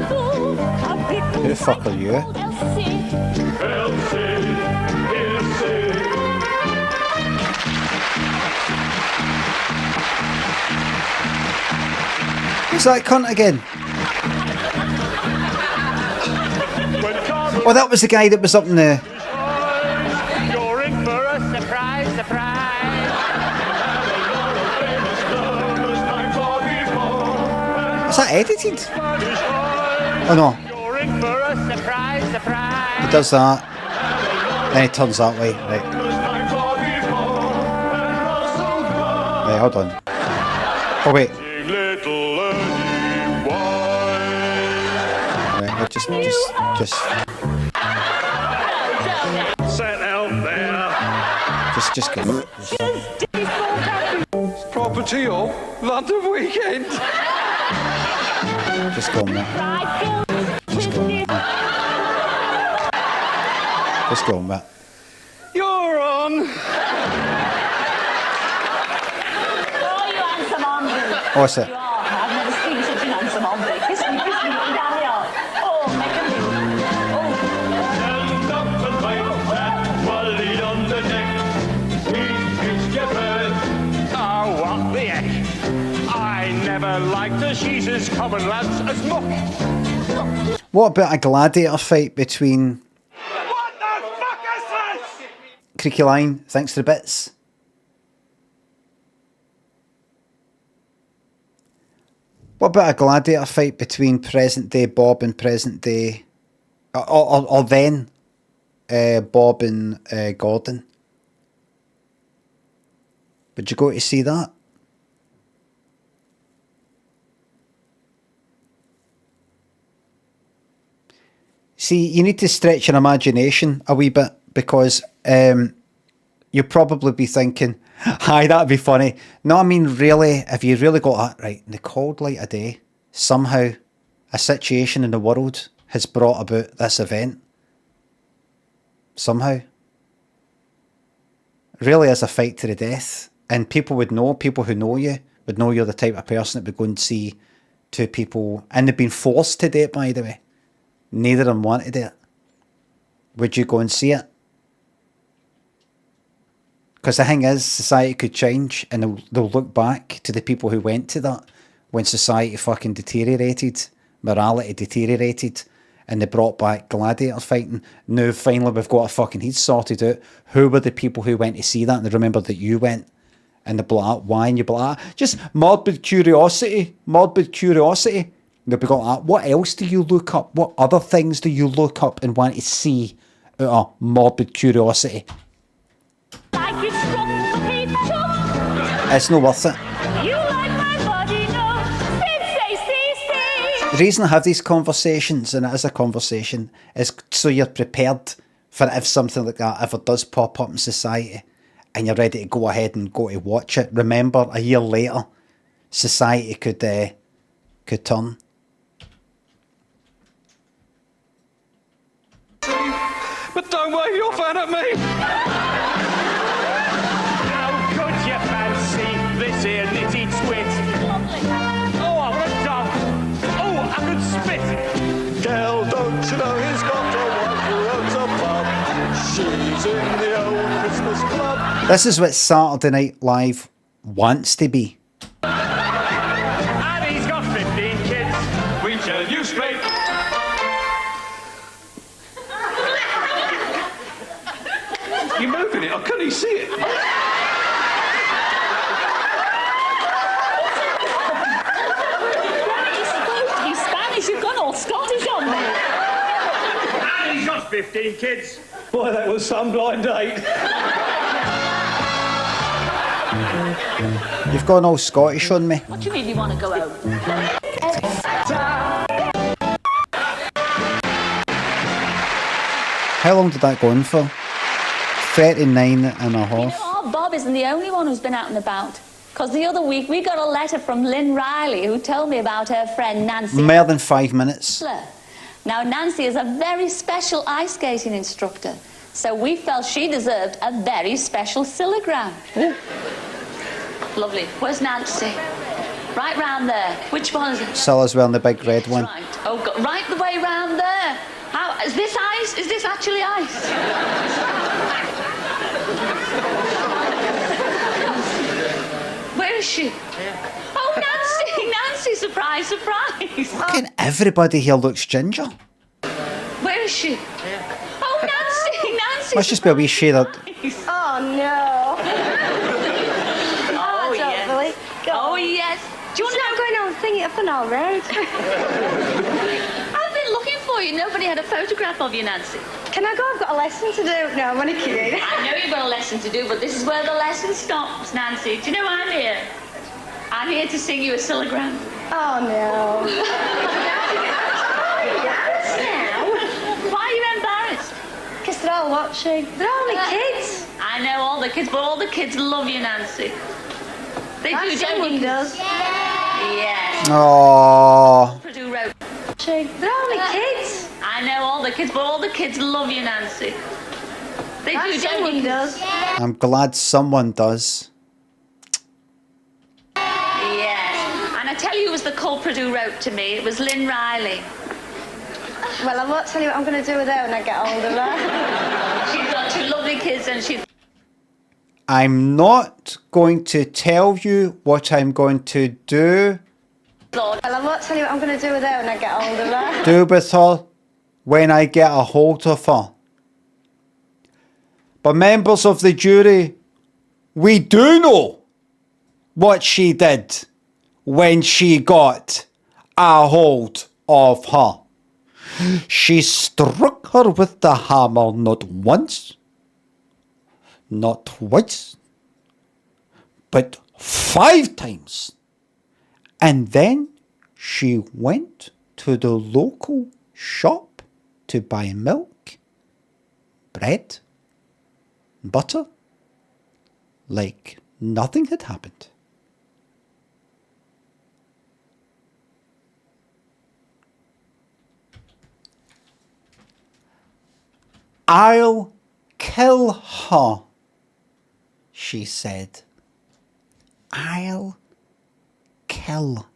[SPEAKER 6] blue-boo. A big
[SPEAKER 1] Who the fuck are you? Who's that cunt again? Oh, that was the guy that was up in the...
[SPEAKER 3] You're in for a surprise, surprise.
[SPEAKER 1] Is that edited? Oh no.
[SPEAKER 3] You're in for a surprise, surprise.
[SPEAKER 1] He does that. Then he turns that way. Right. Right, hold on. Oh wait. Right, we'll just
[SPEAKER 3] Set out there.
[SPEAKER 1] just go.
[SPEAKER 3] Property or London weekend.
[SPEAKER 1] Just go on that. Just go on that. Just go on that.
[SPEAKER 3] You're on.
[SPEAKER 8] Oh, you handsome hombre.
[SPEAKER 1] What's it?
[SPEAKER 8] You are. I've never seen such an handsome hombre. Kiss me, down the arm. Oh, make a move.
[SPEAKER 3] Oh, what the heck? I never liked the she's common lads as much.
[SPEAKER 1] What about a gladiator fight between...
[SPEAKER 3] What the fuck is this?
[SPEAKER 1] Creaky Line, thanks to the bits. What about a gladiator fight between present day Bob and present day... Or then Bob and Gordon? Would you go to see that? See, you need to stretch your imagination a wee bit because you'll probably be thinking, hi, that'd be funny. No, I mean, really, if you really got that right, in the cold light of day, somehow a situation in the world has brought about this event. Somehow. Really is a fight to the death. And people would know, people who know you, would know you're the type of person that would go and see two people, and they've been forced to do it, by the way. Neither of them wanted it. Would you go and see it? Because the thing is, society could change, and they'll look back to the people who went to that when society fucking deteriorated, morality deteriorated, and they brought back gladiator fighting. Now finally we've got a fucking heat sorted out. Who were the people who went to see that? And they remember that you went. And they'll be like, why? And you'll be like, just morbid curiosity. Morbid curiosity. They'll be like, what else do you look up? What other things do you look up and want to see out of morbid curiosity?
[SPEAKER 6] Like you struck the picture.
[SPEAKER 1] It's not worth it.
[SPEAKER 6] You like my body, no.
[SPEAKER 1] The reason I have these conversations, and it is a conversation, is so you're prepared for if something like that ever does pop up in society and you're ready to go ahead and go to watch it. Remember, a year later, society could turn.
[SPEAKER 3] But don't wave your fan at me! How could you fancy this here nitty twit? Oh, I want a dog! Oh, I could spit! Girl, don't you know he's got a wife who owns a pub? She's in the old Christmas club.
[SPEAKER 1] This is what Saturday Night Live wants to be.
[SPEAKER 3] And he's got 15 I couldn't see it.
[SPEAKER 8] He's supposed to be Spanish. You've gone all Scottish on me.
[SPEAKER 3] And he's got 15 kids. Boy, that was some blind date.
[SPEAKER 1] You've gone all Scottish on me.
[SPEAKER 8] What do you mean you want to go home?
[SPEAKER 1] How long did that go on for? 39 and a half.
[SPEAKER 8] You know, our Bob isn't the only one who's been out and about. Because the other week we got a letter from Lynn Riley who told me about her friend Nancy.
[SPEAKER 1] More than 5 minutes.
[SPEAKER 8] Now, Nancy is a very special ice skating instructor, so we felt she deserved a very special Cillagram. Lovely. Where's Nancy? Right round there. Which one is it?
[SPEAKER 1] Cilla's wearing the big red one.
[SPEAKER 8] Right. Oh, right the way round there. How is this ice? Is this actually ice? Where is she? Oh, Nancy! Nancy! Surprise! Surprise!
[SPEAKER 1] Fucking everybody here looks ginger.
[SPEAKER 8] Where is she? Oh, Nancy! Nancy!
[SPEAKER 1] Must just be a wee shade of...
[SPEAKER 19] Oh, no.
[SPEAKER 8] Oh, yes.
[SPEAKER 19] Really?
[SPEAKER 8] Oh, yes. Do you want to
[SPEAKER 19] I'm going on thingy up an old road.
[SPEAKER 8] I've been looking for you. Nobody had a photograph of you, Nancy.
[SPEAKER 19] Can I go? I've got a lesson to do. No, I'm only kidding.
[SPEAKER 8] I know you've got a lesson to do, but this is where the lesson stops, Nancy. Do you know why I'm here? I'm here to sing you a Cillagram.
[SPEAKER 19] Oh, no.
[SPEAKER 8] Why are you embarrassed?
[SPEAKER 19] Because they're all watching. They're only kids.
[SPEAKER 8] I know all the kids, but all the kids love you, Nancy. They do, don't you?
[SPEAKER 19] Does.
[SPEAKER 8] Yes.
[SPEAKER 1] Oh.
[SPEAKER 8] Purdue Road.
[SPEAKER 19] They're only kids.
[SPEAKER 8] I know all the kids, but all the kids love you, Nancy. They do, don't you?
[SPEAKER 19] Does.
[SPEAKER 1] I'm glad someone does.
[SPEAKER 8] Yes. And I tell you who was the culprit who wrote to me. It was Lynn Riley.
[SPEAKER 19] Well, I won't tell you what I'm going to do with her when I get older.
[SPEAKER 8] She's got two lovely kids and she's...
[SPEAKER 1] I'm not going to tell you what I'm going to do.
[SPEAKER 19] Well, I won't tell you what I'm going to do with her when I get older.
[SPEAKER 1] Do with her when I get a hold of her. But members of the jury, we do know what she did when she got a hold of her. She struck her with the hammer not once, not twice, but 5 times. And then she went to the local shop to buy milk, bread, butter, like nothing had happened. I'll kill her, she said. I'll kill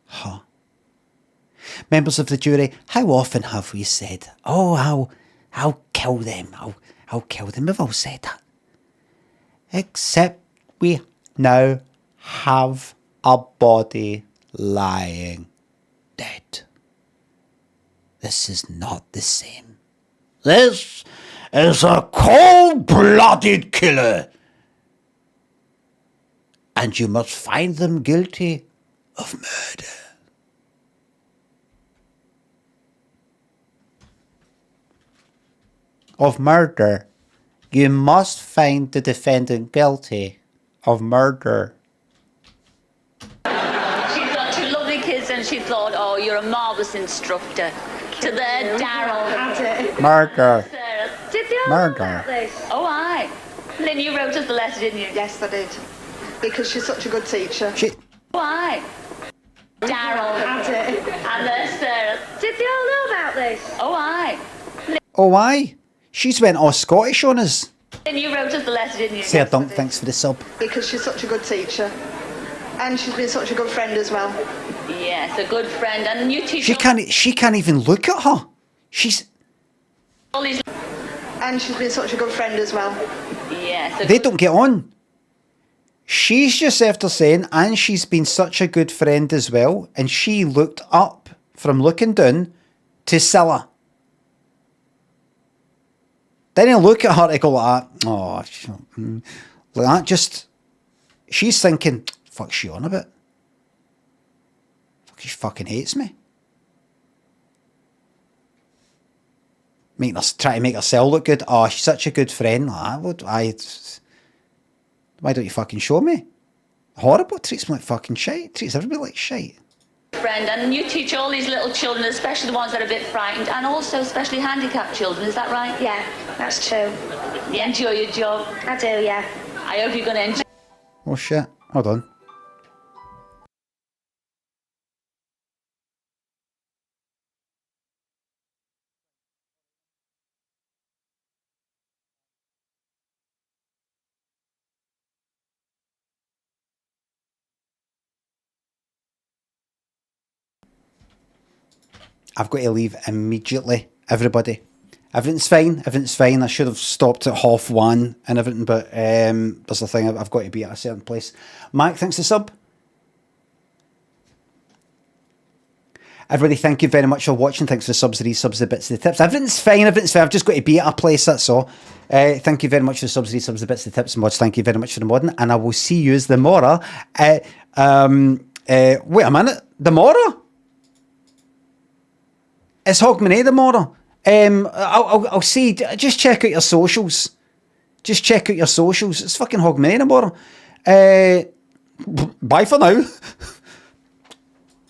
[SPEAKER 1] her. Members of the jury, how often have we said, oh, I'll kill them, I'll kill them. We've all said that. Except we now have a body lying dead. This is not the same. This is a cold-blooded killer. And you must find them guilty of murder. Of murder. You must find the defendant guilty of murder.
[SPEAKER 8] She's got two lovely kids and she thought, oh, you're a marvellous instructor. To their Daryl.
[SPEAKER 1] Murder.
[SPEAKER 8] Did they all
[SPEAKER 1] Murder.
[SPEAKER 8] know about this? Oh, aye. Lynn, you wrote us the letter, didn't you?
[SPEAKER 12] Yes, I did. Because she's such a good teacher.
[SPEAKER 8] Oh, aye. Daryl. And there's Sarah. Did they all know about this? Oh, aye.
[SPEAKER 1] Oh, aye. She's went all Scottish on us.
[SPEAKER 8] Lynn, you wrote us the letter, didn't you?
[SPEAKER 1] Sarah Dunk, thanks for the sub.
[SPEAKER 12] Because she's such a good teacher. And she's been such a good friend as well.
[SPEAKER 8] Yes, a good friend. And you teach
[SPEAKER 1] She can't even look at her. She's...
[SPEAKER 8] all these...
[SPEAKER 12] And she's been such a good friend as well.
[SPEAKER 8] Yes.
[SPEAKER 1] They don't get on. She's just after saying, and she's been such a good friend as well, and she looked up from looking down to Cilla. Didn't look at her to go like that. Oh, like that. Just, she's thinking, fuck's she on about? She fucking hates me. Try to make herself look good. Oh, she's such a good friend. Why don't you fucking show me? Horrible. Treats me like fucking shite. Treats everybody like shite.
[SPEAKER 8] Friend, and you teach all these little children, especially the ones that are a bit frightened, and also especially handicapped children, is that right?
[SPEAKER 15] Yeah, that's true.
[SPEAKER 8] You enjoy your job?
[SPEAKER 15] I do, yeah.
[SPEAKER 8] I hope you're going to enjoy.
[SPEAKER 1] Oh shit, hold on. I've got to leave immediately, everybody. Everything's fine. I should have stopped at 1:30 and everything, but there's a thing, I've got to be at a certain place. Mike, thanks for the sub. Everybody, thank you very much for watching. Thanks for the subs, the resubs, the bits, the tips. Everything's fine. I've just got to be at a place, that's all. Thank you very much for the subs, the resubs, the bits, the tips, and mods. Thank you very much for the modding, and I will see you tomorrow. Wait a minute, tomorrow? It's Hogmanay tomorrow. I'll see. Just check out your socials. It's fucking Hogmanay tomorrow. Bye for now.